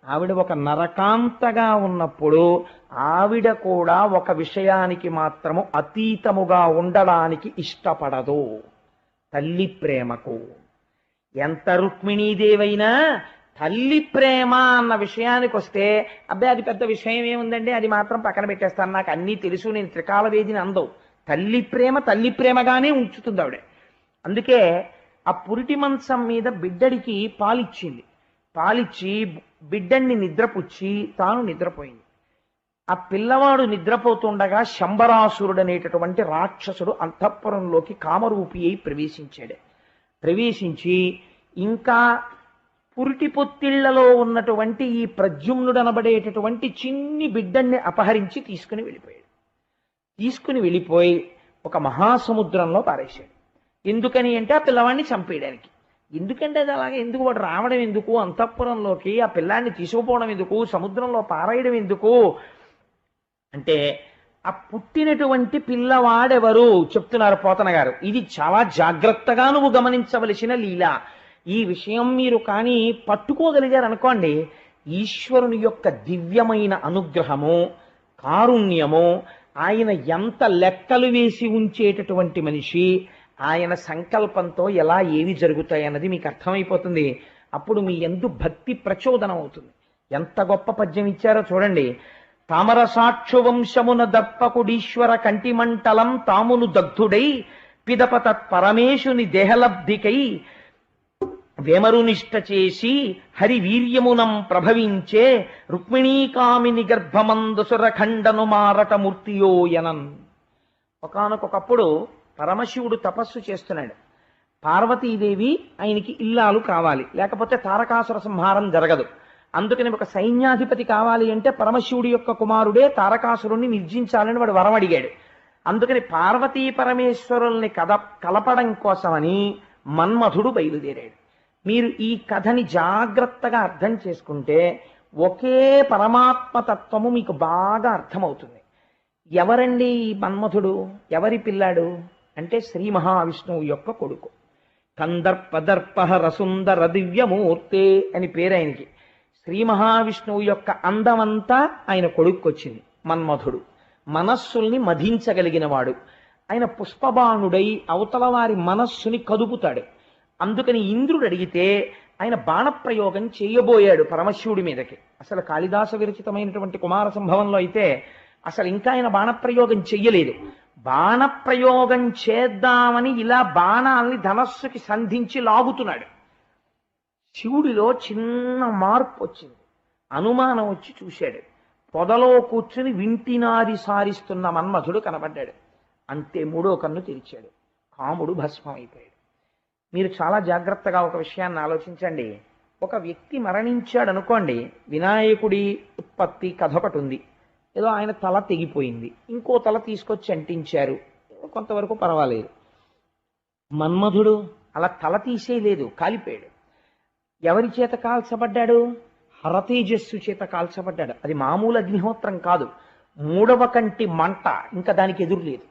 ఆవిడ ఒక నరకాంతగా ఉన్నప్పుడు ఆవిడ కూడా ఒక విషయానికి మాత్రము అతీతముగా ఉండడానికి ఇష్టపడదు, తల్లి ప్రేమకు. ఎంత రుక్మిణీదేవైనా తల్లి ప్రేమ అన్న విషయానికి వస్తే, అబ్బాయి అది పెద్ద విషయం ఏముందండి, అది మాత్రం పక్కన పెట్టేస్తాను, నాకు అన్నీ తెలుసు, నేను త్రికాల వేదిని అందవు. తల్లి ప్రేమ తల్లి ప్రేమగానే ఉంచుతుంది ఆవిడ. అందుకే ఆ పురిటి మంచం మీద బిడ్డడికి పాలిచ్చింది. పాలిచ్చి బిడ్డన్ని నిద్రపుచ్చి తాను నిద్రపోయింది. ఆ పిల్లవాడు నిద్రపోతుండగా శంబరాసురుడు అనేటటువంటి రాక్షసుడు అంతఃపురంలోకి కామరూపి అయి ప్రవేశించాడు. ప్రవేశించి ఇంకా పురిటి పొత్తిళ్లలో ఉన్నటువంటి ఈ ప్రద్యుమ్నుడు అనబడేటటువంటి చిన్ని బిడ్డన్ని అపహరించి తీసుకుని వెళ్ళిపోయాడు. తీసుకుని వెళ్ళిపోయి ఒక మహాసముద్రంలో పారేశాడు. ఎందుకని అంటే ఆ పిల్లవాడిని చంపేయడానికి. ఎందుకంటే అది అలాగే, ఎందుకు వాడు రావడం ఎందుకు అంతఃపురంలోకి, ఆ పిల్లాన్ని తీసుకుపోవడం ఎందుకు, సముద్రంలో పారేయడం ఎందుకు అంటే, ఆ పుట్టినటువంటి పిల్లవాడెవరు చెప్తున్నారు పోతన గారు. ఇది చాలా జాగ్రత్తగా నువ్వు గమనించవలసిన లీల. ఈ విషయం మీరు కానీ పట్టుకోగలిగారనుకోండి, ఈశ్వరుని యొక్క దివ్యమైన అనుగ్రహము, కారుణ్యము, ఆయన ఎంత లెక్కలు వేసి ఉంచేటటువంటి మనిషి, ఆయన సంకల్పంతో ఎలా ఏవి జరుగుతాయన్నది మీకు అర్థమైపోతుంది. అప్పుడు మీ యందు భక్తి ప్రచోదనం అవుతుంది. ఎంత గొప్ప పద్యం ఇచ్చారో చూడండి. తామర సాక్షు వంశమున దర్పకుడీశ్వర కంటిమంటలం తామును దగ్ధుడై పిదప తత్పరమేశుని దేహలబ్ధికై వేమరునిష్ట చేసి హరి వీర్యమునం ప్రభవించే రుక్మిణీకామిని గర్భమందుసుర ఖండను మారట మూర్తియోయనన్. ఒకానొకప్పుడు పరమశివుడు తపస్సు చేస్తున్నాడు. పార్వతీదేవి ఆయనకి ఇల్లాలు కావాలి, లేకపోతే తారకాసుర సంహారం జరగదు. అందుకని ఒక సైన్యాధిపతి కావాలి అంటే పరమశివుడి యొక్క కుమారుడే తారకాసురుణ్ణి నిర్జించాలని వాడు వరం అడిగాడు. అందుకని పార్వతీ పరమేశ్వరుల్ని కలపడం కోసమని మన్మథుడు బయలుదేరాడు. మీరు ఈ కథని జాగ్రత్తగా అర్థం చేసుకుంటే ఒకే పరమాత్మతత్వము మీకు బాగా అర్థమవుతుంది. ఎవరండి ఈ మన్మథుడు? ఎవరి పిల్లాడు అంటే శ్రీ మహావిష్ణువు యొక్క కొడుకు. కందర్పదర్పహర సుందర దివ్యమూర్తే అని పేరు ఆయనకి. శ్రీ మహావిష్ణువు యొక్క అందమంతా ఆయన కొడుక్కొచ్చింది. మన్మథుడు మనస్సుల్ని మధించగలిగిన వాడు. ఆయన పుష్పబాణుడై అవతల వారి మనస్సుని కదుపుతాడు. అందుకని ఇంద్రుడు అడిగితే ఆయన బాణప్రయోగం చేయబోయాడు పరమశివుడి మీదకి. అసలు కాళిదాస విరచితమైనటువంటి కుమార సంభవంలో అయితే అసలు ఇంకా ఆయన బాణప్రయోగం చెయ్యలేదు. బాణప్రయోగం చేద్దామని ఇలా బాణాల్ని ధనస్సుకి సంధించి లాగుతున్నాడు. శివుడిలో చిన్న మార్పు వచ్చింది. అనుమానం వచ్చి చూశాడు. పొదలో కూర్చుని వింటినారి సారిస్తున్న మన్మథుడు కనబడ్డాడు. అంతే మూడో కన్ను తెరిచాడు. కాముడు భస్మం అయిపోయాడు. మీరు చాలా జాగ్రత్తగా ఒక విషయాన్ని ఆలోచించండి. ఒక వ్యక్తి మరణించాడు అనుకోండి, వినాయకుడి ఉత్పత్తి కథ ఒకటి ఉంది. ఏదో ఆయన తల తెగిపోయింది, ఇంకో తల తీసుకొచ్చి అంటించారు, కొంతవరకు పర్వాలేదు. మన్మధుడు అలా తల తీసేయలేదు, కాలిపోయాడు. ఎవరి చేత కాల్చబడ్డాడు? హరతేజస్సు చేత కాల్చబడ్డాడు. అది మామూలు అగ్నిహోత్రం కాదు, 3వ కంటి మంట, ఇంకా దానికి ఎదురు లేదు.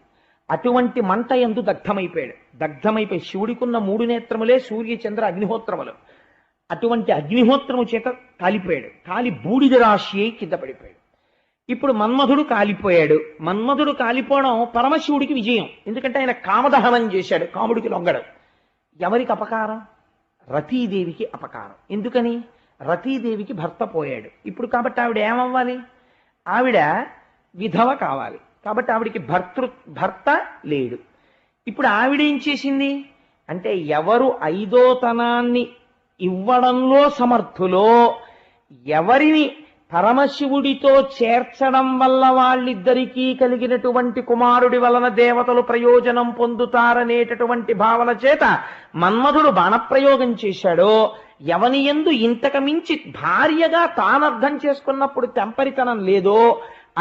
అటువంటి మంట యందు దగ్ధమైపోయాడు. దగ్ధమైపోయి శివుడికున్న 3 నేత్రములే సూర్య చంద్ర అగ్నిహోత్రములు. అటువంటి అగ్నిహోత్రము చేత కాలిపోయాడు. కాలి బూడిద రాశి అయి కింద పడిపోయాడు. ఇప్పుడు మన్మధుడు కాలిపోయాడు. మన్మధుడు కాలిపోవడం పరమశివుడికి విజయం. ఎందుకంటే ఆయన కామదహనం చేశాడు, కాముడికి లొంగడం. ఎవరికి అపకారం? రతీదేవికి అపకారం. ఎందుకని? రతీదేవికి భర్త పోయాడు ఇప్పుడు. కాబట్టి ఆవిడ ఏమవ్వాలి? ఆవిడ విధవ కావాలి. కాబట్టి ఆవిడికి భర్త లేడు. ఇప్పుడు ఆవిడేం చేసింది అంటే, ఎవరు 5వ తనాన్ని ఇవ్వడంలో సమర్థులో, ఎవరిని పరమశివుడితో చేర్చడం వల్ల వాళ్ళిద్దరికీ కలిగినటువంటి కుమారుడి వలన దేవతలు ప్రయోజనం పొందుతారనేటటువంటి భావన చేత మన్మధుడు బాణప్రయోగం చేశాడో, ఎవని యందు ఇంతకు మించి భార్యగా తానర్థం చేసుకున్నప్పుడు తెంపరితనం లేదో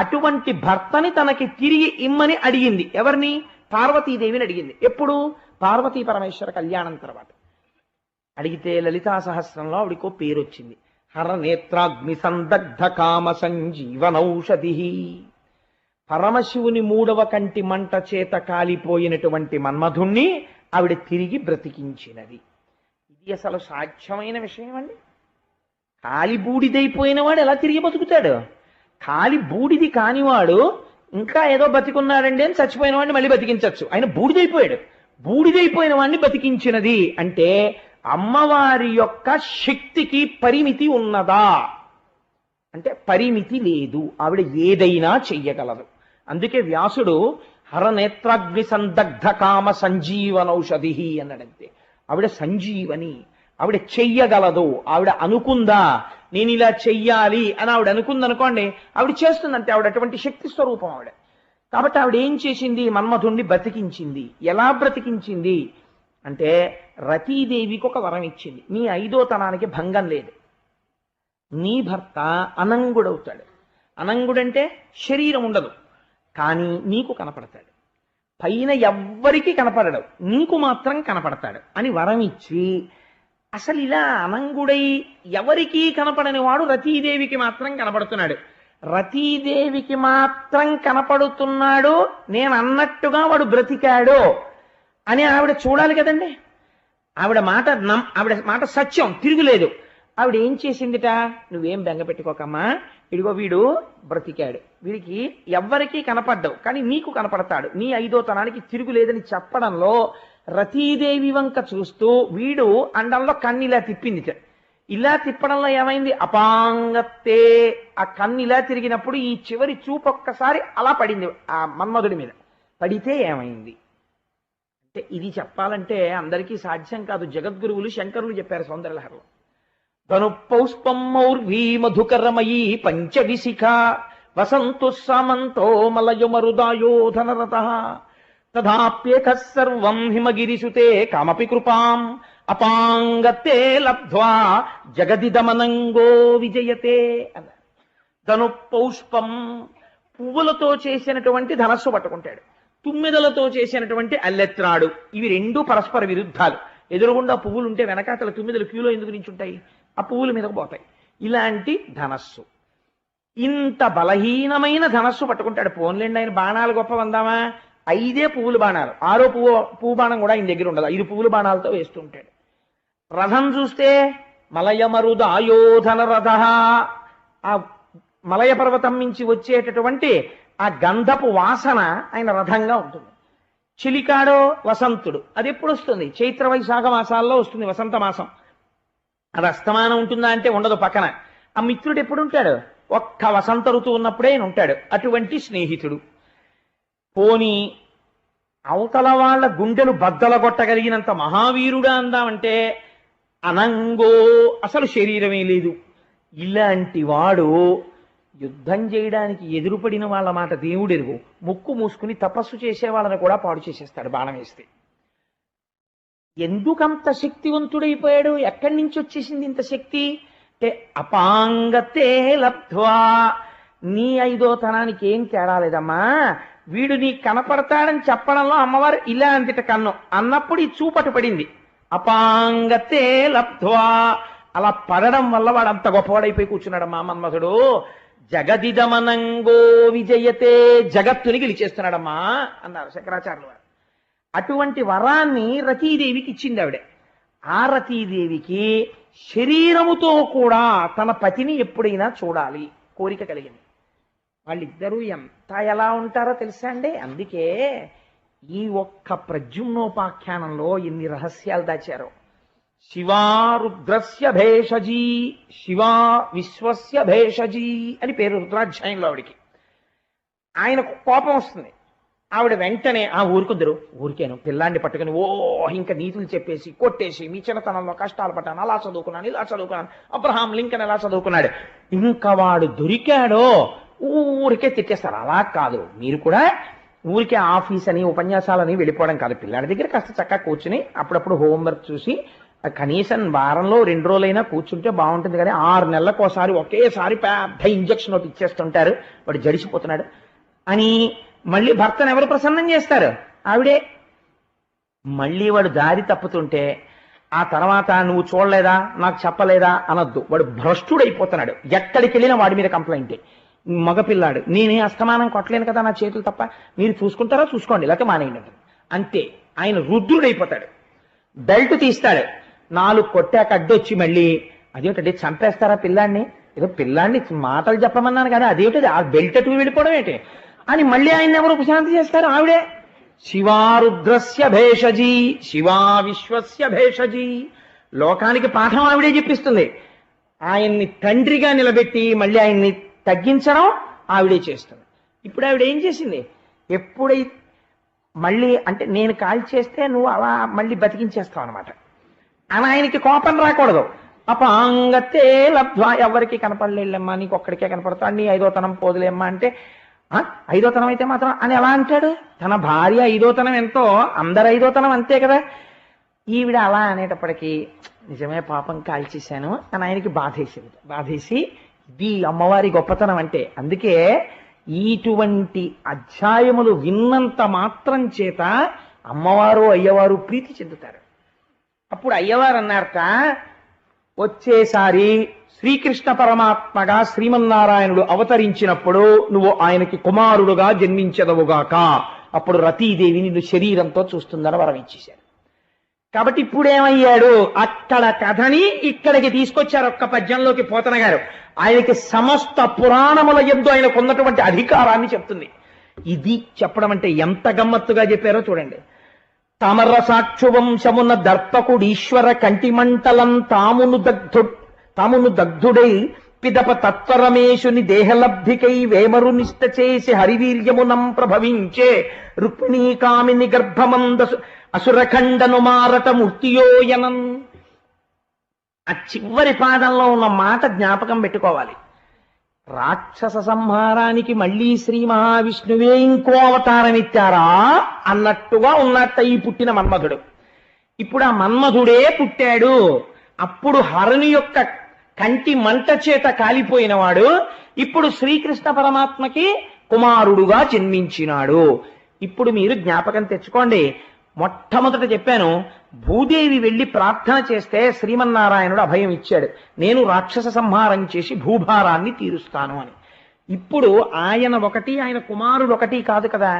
అటువంటి భర్తని తనకి తిరిగి ఇమ్మని అడిగింది. ఎవరిని? పార్వతీదేవిని అడిగింది. ఎప్పుడు? పార్వతీ పరమేశ్వర కళ్యాణం తర్వాత అడిగితే లలితా సహస్రంలో ఆవిడికో పేరు వచ్చింది, హరనేత్రాగ్ని సందగ్ధ కామ సంజీవనౌషధి. పరమశివుని 3వ కంటి మంట చేత కాలిపోయినటువంటి మన్మధుణ్ణి ఆవిడ తిరిగి బ్రతికించినది. ఇది అసలు సాధ్యమైన విషయం అండి. కాలి బూడిదైపోయిన వాడు ఎలా తిరిగి బతుకుతాడు? కాలి బూడిది కానివాడు ఇంకా ఏదో బతికున్నాడండి అని చచ్చిపోయిన వాడిని మళ్ళీ బతికించవచ్చు. ఆయన బూడిదైపోయాడు. బూడిదైపోయిన వాడిని బతికించినది అంటే అమ్మవారి యొక్క శక్తికి పరిమితి ఉన్నదా అంటే పరిమితి లేదు. ఆవిడ ఏదైనా చెయ్యగలదు. అందుకే వ్యాసుడు హరనేత్రాగ్ని సందగ్ధ కామ సంజీవనౌషధి అన్నాడంతే. ఆవిడ సంజీవని, ఆవిడ చెయ్యగలదు. ఆవిడ అనుకుందా నేను ఇలా చెయ్యాలి అని ఆవిడ అనుకుందనుకోండి, ఆవిడ చేస్తుందంటే. ఆవిడ అటువంటి శక్తి స్వరూపం ఆవిడ. కాబట్టి ఆవిడ ఏం చేసింది? మన్మధుణ్ణి బ్రతికించింది. ఎలా బ్రతికించింది అంటే, రతీదేవికి ఒక వరం ఇచ్చింది. నీ 5వ తనానికి భంగం లేదు. నీ భర్త అనంగుడవుతాడు. అనంగుడంటే శరీరం ఉండదు, కానీ నీకు కనపడతాడు. పైన ఎవ్వరికీ కనపడడు, నీకు మాత్రం కనపడతాడు అని వరం ఇచ్చి, అసలు ఇలా అనంగుడై ఎవరికీ కనపడని వాడు రతీదేవికి మాత్రం కనపడుతున్నాడు. రతీదేవికి మాత్రం కనపడుతున్నాడు, నేను అన్నట్టుగా వాడు బ్రతికాడు అని ఆవిడ చూడాలి కదండి. ఆవిడ మాట సత్యం, తిరుగులేదు. ఆవిడ ఏం చేసిందిట? నువ్వేం బెంగ పెట్టుకోకమ్మా, ఇదిగో వీడు బ్రతికాడు, వీడికి ఎవ్వరికీ కనపడ్డావు కానీ నీకు కనపడతాడు, నీ 5వ తనానికి తిరుగులేదని చెప్పడంలో రతీదేవి వంక చూస్తూ వీడు అండంలో కన్ను ఇలా తిప్పిందిట. ఇలా తిప్పడంలో ఏమైంది? అపాంగత్తే. ఆ కన్ను ఇలా తిరిగినప్పుడు ఈ చివరి చూపు ఒక్కసారి అలా పడింది ఆ మన్మధుడి మీద. పడితే ఏమైంది అంటే, ఇది చెప్పాలంటే అందరికీ సాధ్యం కాదు. జగద్గురువులు శంకరులు చెప్పారు సౌందర్యలహరిలో. ధను పౌష్పం మౌర్వీ మధుకరమయీ పంచవిశిఖ వసంతు సామంతో మలయుమరుదాయోధనరత తథాప్యేక సర్వం హిమగిరిసుతే కామపి కృపాం అపాంగతే లబ్ధ్వా జగదిదమనంగో విజయతే అన్నారు. ధను పౌష్పం, పువ్వులతో చేసినటువంటి ధనస్సు పట్టుకుంటాడు. తుమ్మెదలతో చేసినటువంటి అల్లెత్రాడు. ఇవి 2 పరస్పర విరుద్ధాలు. ఎదురుగుండా పువ్వులు ఉంటే వెనకాతల తుమ్మెదలు క్యూలో ఎందుకు నించుంటాయి? ఆ పువ్వుల మీదకు పోతాయి. ఇలాంటి ధనస్సు, ఇంత బలహీనమైన ధనస్సు పట్టుకుంటాడు. పోన్లేండి ఆయన బాణాలు గొప్పవందామా, 5 పువ్వుల బాణాలు, 6వ పువ్వు బాణం కూడా ఆయన దగ్గర ఉండదు. 5 పువ్వుల బాణాలతో వేస్తూ ఉంటాడు. రథం చూస్తే మలయమరుదాయోధన రథ, ఆ మలయ పర్వతం నుంచి వచ్చేటటువంటి ఆ గంధపు వాసన ఆయన రథంగా ఉంటుంది. చిలికాడో వసంతుడు, అది ఎప్పుడు వస్తుంది? చైత్ర వైశాఖ మాసాల్లో వస్తుంది. వసంత మాసం అది అస్తమానం ఉంటుందా అంటే ఉండదు. పక్కన ఆ మిత్రుడు ఎప్పుడు ఉంటాడు? ఒక్క వసంత ఋతువు ఉన్నప్పుడే ఆయన ఉంటాడు. అటువంటి స్నేహితుడు. పోని అవతల వాళ్ళ గుండెలు బద్దలగొట్టగలిగినంత మహావీరుడా అందామంటే అనంగో, అసలు శరీరమే లేదు. ఇలాంటి వాడు యుద్ధం చేయడానికి ఎదురుపడిన వాళ్ళ మాట దేవుడెరుగు, ముక్కు మూసుకుని తపస్సు చేసే వాళ్ళని కూడా పాడు చేసేస్తాడు బాణం వేస్తే. ఎందుకంత శక్తివంతుడైపోయాడు? ఎక్కడి నుంచి వచ్చేసింది ఇంత శక్తి అంటే, అపాంగతే లబ్ధ్వా. నీ 5వ తనానికి ఏం తేడా లేదమ్మా, వీడు నీకు కనపడతాడని చెప్పడంలో అమ్మవారు ఇలా అంతట కన్ను అన్నప్పుడు ఈ చూపటు పడింది. అపాంగతే లబ్ధ్వా, అలా పడడం వల్ల వాడు అంత గొప్పవాడైపోయి కూర్చున్నాడు మా మన్మథుడు. జగదిదమనంగో విజయతే, జగత్తుని గెలిచేస్తున్నాడమ్మా అన్నారు శంకరాచార్యులు వారు. అటువంటి వరాన్ని రతీదేవికి ఇచ్చింది ఆవిడ. ఆ రతీదేవికి శరీరముతో కూడా తన పతిని ఎప్పుడైనా చూడాలి కోరిక కలిగింది. వాళ్ళిద్దరూ ఎంత ఎలా ఉంటారో తెలుసా అండి. అందుకే ఈ ఒక్క ప్రద్యుమ్నోపాఖ్యానంలో ఎన్ని రహస్యాలు దాచారో. శివా రుద్రస్య భేషజీ, శివా విశ్వస్య భేషజీ అని పేరు రుద్రాధ్యాయంలో ఆవిడికి. ఆయనకు కోపం వస్తుంది. ఆవిడ వెంటనే ఆ ఊరుకుందరు, ఊరికేను పిల్లాన్ని పట్టుకుని ఇంకా నీతులు చెప్పేసి కొట్టేసి, మీ చిన్నతనంలో కష్టాలు పడ్డాను, అలా చదువుకున్నాను, ఇలా చదువుకున్నాను, అబ్రహాం లింకన్ ఎలా చదువుకున్నాడు, ఇంకా వాడు దొరికాడో ఊరికే తిట్టేస్తారు. అలా కాదు, మీరు కూడా ఊరికే ఆఫీస్ అని ఉపన్యాసాలని వెళ్ళిపోవడం కాదు. పిల్లాడి దగ్గర కాస్త చక్కగా కూర్చుని అప్పుడప్పుడు హోంవర్క్ చూసి కనీసం వారంలో 2 రోజులైనా కూర్చుంటే బాగుంటుంది. కానీ 6 నెలలకు ఒకసారి ఒకేసారి పెద్ద ఇంజక్షన్ ఒకటి ఇచ్చేస్తుంటారు, వాడు జడిసిపోతున్నాడు అని మళ్ళీ భర్తను ఎవరు ప్రసన్నం చేస్తారు? ఆవిడే. మళ్ళీ వాడు దారి తప్పుతుంటే ఆ తర్వాత నువ్వు చూడలేదా, నాకు చెప్పలేదా అనొద్దు. వాడు భ్రష్టుడైపోతున్నాడు. ఎక్కడికి వెళ్ళినా వాడి మీద కంప్లైంటే. మగపిల్లాడు, నేనే అస్తమానం కొట్టలేను కదా, నా చేతులు తప్ప, మీరు చూసుకుంటారా చూసుకోండి, లేకపోతే మానేయండి అంతే. ఆయన రుద్రుడైపోతాడు. బెల్ట్ తీస్తాడు, 4 కొట్టాక అడ్డొచ్చి మళ్ళీ అదేమిటండి చంపేస్తారా పిల్లాన్ని, ఏదో పిల్లాన్ని మాటలు చెప్పమన్నాను కదా, అదేమిటది ఆ బెల్ట్ అటు వెళ్ళిపోవడం ఏంటి అని మళ్ళీ ఆయన ఎవరు ఉపశాంతి చేస్తారు? ఆవిడే. శివారుద్రస్య భేషజీ, శివా విశ్వస్య భేషజీ. లోకానికి పాఠం ఆవిడే చెప్పిస్తుంది. ఆయన్ని తండ్రిగా నిలబెట్టి మళ్ళీ ఆయన్ని తగ్గించడం ఆవిడే చేస్తుంది. ఇప్పుడు ఆవిడ ఏం చేసింది? ఎప్పుడైతే మళ్ళీ అంటే నేను కాల్ చేస్తే నువ్వు అలా మళ్ళీ బతికించేస్తావు అనమాట అని ఆయనకి కోపం రాకూడదు. అపాంగతే లబ్ధ్వా, ఎవరికి కనపడలేమ్మా, నీకు ఒక్కడికే కనపడతాడు, నీ 5వ తనం పోదులేమ్మా అంటే 5వ తనం అయితే మాత్రం అని ఎలా అంటాడు? తన భార్య 5వ తనం ఎంతో అందరు 5వ తనం అంతే కదా. ఈవిడ అలా అనేటప్పటికీ నిజమే పాపం కాల్చేశాను అని ఆయనకి బాధేసింది. బాధేసి ఇది అమ్మవారి గొప్పతనం అంటే. అందుకే ఇటువంటి అధ్యాయములు విన్నంత మాత్రం చేత అమ్మవారు అయ్యవారు ప్రీతి చెందుతారు. అప్పుడు అయ్యవారు అన్నారట, వచ్చేసారి శ్రీకృష్ణ పరమాత్మగా శ్రీమన్నారాయణుడు అవతరించినప్పుడు నువ్వు ఆయనకి కుమారుడుగా జన్మించదవుగాక, అప్పుడు రతీదేవి నిన్ను శరీరంతో చూస్తుందని వరం ఇచ్చేశారు. కాబట్టి ఇప్పుడేమయ్యాడు? అక్కడ కథని ఇక్కడికి తీసుకొచ్చారు ఒక్క పద్యంలోకి పోతన గారు. ఆయనకి సమస్త పురాణముల యందు ఆయనకు ఉన్నటువంటి అధికారాన్ని చెప్తుంది. ఇది చెప్పడం అంటే ఎంత గమ్మత్తుగా చెప్పారో చూడండి. తమర సాక్షు వంశమున దర్పకుడీశ్వర కంటిమంటలం తామును దగ్ధుడై పిదప తత్వరమేశుని దేహలబ్ధికై వేమరు నిష్ట చేసి హరివీర్యమునం ప్రభవించే రుక్మిణీ కామిని గర్భమందసు అసురఖండను మారట మూర్తియోయనం. ఆ చివరి పాదంలో ఉన్న మాట జ్ఞాపకం పెట్టుకోవాలి. రాక్షస సంహారానికి మళ్ళీ శ్రీ మహావిష్ణువే ఇంకో అవతారం ఇచ్చారా అన్నట్టుగా ఉన్నట్ట ఈ పుట్టిన మన్మధుడు. ఇప్పుడు ఆ మన్మధుడే పుట్టాడు. అప్పుడు హరుని యొక్క కంటి మంట చేత కాలిపోయినవాడు ఇప్పుడు శ్రీకృష్ణ పరమాత్మకి కుమారుడుగా జన్మించినాడు. ఇప్పుడు మీరు జ్ఞాపకం తెచ్చుకోండి. మొట్టమొదట చెప్పాను, భూదేవి వెళ్లి ప్రార్థన చేస్తే శ్రీమన్నారాయణుడు అభయం ఇచ్చాడు, నేను రాక్షస సంహారం చేసి భూభారాన్ని తీరుస్తాను అని. ఇప్పుడు ఆయన ఒకటి, ఆయన కుమారుడు ఒకటి కాదు కదా,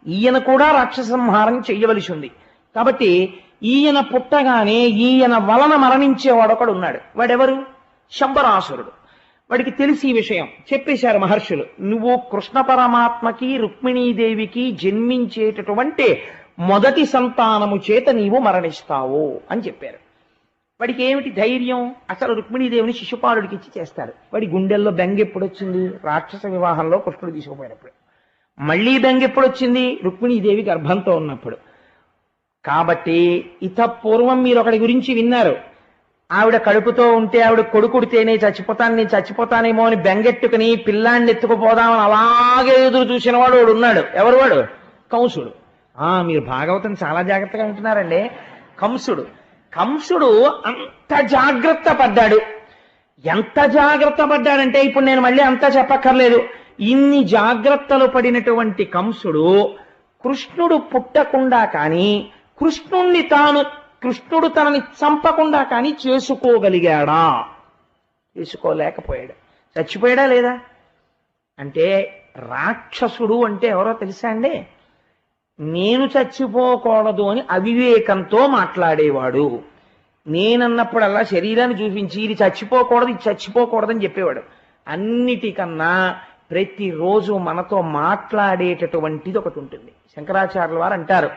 ఈయన కూడా రాక్షస సంహారం చెయ్యవలసి ఉంది. కాబట్టి ఈయన పుట్టగానే ఈయన వలన మరణించేవాడొకడు ఉన్నాడు. వాడెవరు? శంబరాసురుడు. వాడికి తెలిసి ఈ విషయం చెప్పేశారు మహర్షులు, నువ్వు కృష్ణ పరమాత్మకి రుక్మిణీదేవికి జన్మించేటటువంటి మొదటి సంతానము చేత నీవు మరణిస్తావు అని చెప్పారు. వాడికి ఏమిటి ధైర్యం? అసలు రుక్మిణీదేవిని శిశుపాలుడికి ఇచ్చి చేస్తారు. వాడి గుండెల్లో బెంగ ఎప్పుడు వచ్చింది? రాక్షస వివాహంలో కృష్ణుడు తీసుకుపోయినప్పుడు. మళ్ళీ బెంగ ఎప్పుడు వచ్చింది? రుక్మిణీదేవి గర్భంతో ఉన్నప్పుడు. కాబట్టి ఇత పూర్వం మీరు ఒకటి గురించి విన్నారు, ఆవిడ కడుపుతో ఉంటే ఆవిడ కొడుకుడితేనే నేను చచ్చిపోతానేమో అని బెంగెట్టుకుని పిల్లాన్ని ఎత్తుకుపోదామని అలాగే ఎదురు చూసిన వాడు వాడు ఉన్నాడు. ఎవరు వాడు? కంసుడు. మీరు భాగవతం చాలా జాగ్రత్తగా వింటున్నారండి. కంసుడు అంత జాగ్రత్త పడ్డాడు. ఎంత జాగ్రత్త పడ్డాడంటే ఇప్పుడు నేను మళ్ళీ అంతా చెప్పక్కర్లేదు. ఇన్ని జాగ్రత్తలు పడినటువంటి కంసుడు కృష్ణుడు పుట్టకుండా కానీ కృష్ణుణ్ణి తాను కృష్ణుడు తనని చంపకుండా కానీ చేసుకోగలిగాడా? చేసుకోలేకపోయాడు. చచ్చిపోయాడా లేదా? అంటే రాక్షసుడు అంటే ఎవరో తెలుసా అండి? నేను చచ్చిపోకూడదు అని అవివేకంతో మాట్లాడేవాడు. నేనన్నప్పుడల్లా శరీరాన్ని చూపించి ఇది చచ్చిపోకూడదు, ఇది చచ్చిపోకూడదని చెప్పేవాడు. అన్నిటికన్నా ప్రతిరోజు మనతో మాట్లాడేటటువంటిది ఒకటి ఉంటుంది. శంకరాచార్యుల వారు అంటారు,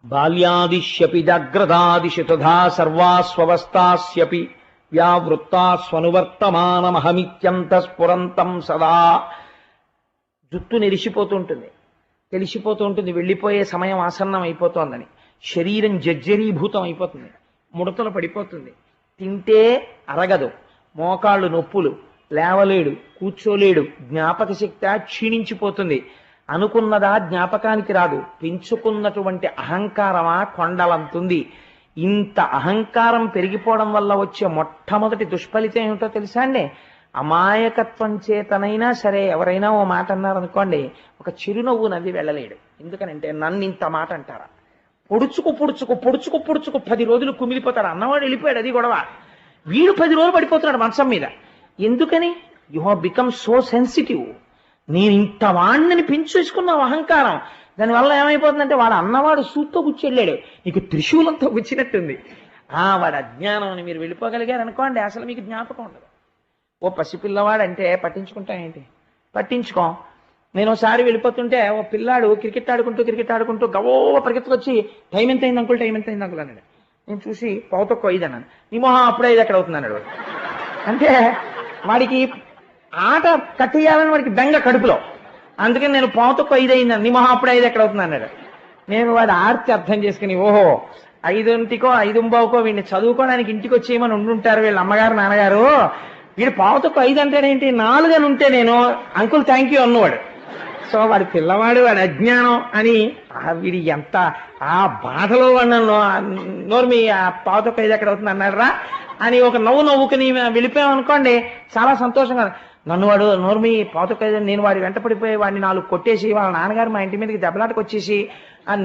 బాల్యాదిశ్యపి జాగ్రదాదిశు తథా సర్వాస్వవస్థాస్యపి వ్యావృత్తా స్వనువర్తమానమహమిత్యంత స్ఫురంతం సదా. జుట్టు నెరిసిపోతూ ఉంటుంది, తెలిసిపోతూ ఉంటుంది వెళ్ళిపోయే సమయం ఆసన్నం అయిపోతోందని. శరీరం జర్జరీభూతం అయిపోతుంది, ముడతలు పడిపోతుంది, తింటే అరగదు, మోకాళ్ళు నొప్పులు, లేవలేడు, కూర్చోలేడు, జ్ఞాపక శక్తి క్షీణించిపోతుంది. అనుకున్నదా జ్ఞాపకానికి రాదు. పెంచుకున్నటువంటి అహంకారమా కొండలంతుంది. ఇంత అహంకారం పెరిగిపోవడం వల్ల వచ్చే మొట్టమొదటి దుష్ఫలితం ఏమిటో తెలుసా అండి? అమాయకత్వం చేతనైనా సరే ఎవరైనా ఓ మాట అన్నారనుకోండి, ఒక చిరునవ్వు నవ్వి వెళ్ళలేడు. ఎందుకనంటే నన్ను ఇంత మాట అంటారా? పొడుచుకు పొడుచుకు పొడుచుకు పొడుచుకు 10 రోజులు కుమిలిపోతాడు. అన్నవాడు వెళ్ళిపోయాడు, అది గొడవ. వీడు 10 రోజులు పడిపోతున్నాడు మంచం మీద. ఎందుకని? You have become so sensitive. నేను ఇంత వాణ్ణిని పెంచేసుకున్నావు అహంకారం. దానివల్ల ఏమైపోతుందంటే వాడు అన్నవాడు సూత్తో కూర్చెళ్ళాడు, నీకు త్రిశూలంతో కూర్చున్నట్టుంది. వాడు అజ్ఞానం అని మీరు వెళ్ళిపోగలిగారు అనుకోండి, అసలు మీకు జ్ఞాపకం ఉండదు. ఓ పసిపిల్లవాడు అంటే పట్టించుకుంటా ఏంటి? పట్టించుకో. నేను ఒకసారి వెళ్ళిపోతుంటే ఓ పిల్లాడు క్రికెట్ ఆడుకుంటూ గవో పరిగెత్తుకొచ్చి టైం ఎంత అయింది అంకుల్, టైం ఎంత అయింది అంకుల్ అన్నాడు. నేను చూసి 5:05 అన్నాను. నీ మొహం అప్పుడే 5 ఎక్కడ అవుతుంది అన్నాడు. అంటే వాడికి ఆట కట్టేయాలని వాడికి బెంగ కడుపులో. అందుకని నేను 5:05 అయిందని, నీ మొహం అప్పుడే 5 ఎక్కడ అవుతుంది అన్నాడు. నేను వాడు ఆర్తి అర్థం చేసుకుని, ఓహో 5:00కో 5:15కో వీడిని చదువుకోవడానికి ఇంటికి వచ్చేయమని ఉండుంటారు వీళ్ళ అమ్మగారు నాన్నగారు. వీడు 5:05 అంటేనేంటి, 4 అని ఉంటే నేను అంకుల్ థ్యాంక్ యూ అన్నవాడు. సో వాడి పిల్లవాడు, వాడి అజ్ఞానం అని వీడి ఎంత ఆ బాధలో నన్ను నోర్మి 5:05 ఎక్కడ అవుతుంది అన్నారా అని ఒక నవ్వుకుని వెళ్ళిపోయామనుకోండి, చాలా సంతోషంగా. నన్ను వాడు నోర్మి 5:05 నేను వాడి వెంట పడిపోయి వాడిని 4 కొట్టేసి వాళ్ళ నాన్నగారు మా ఇంటి మీదకి దెబ్బలాటకు వచ్చేసి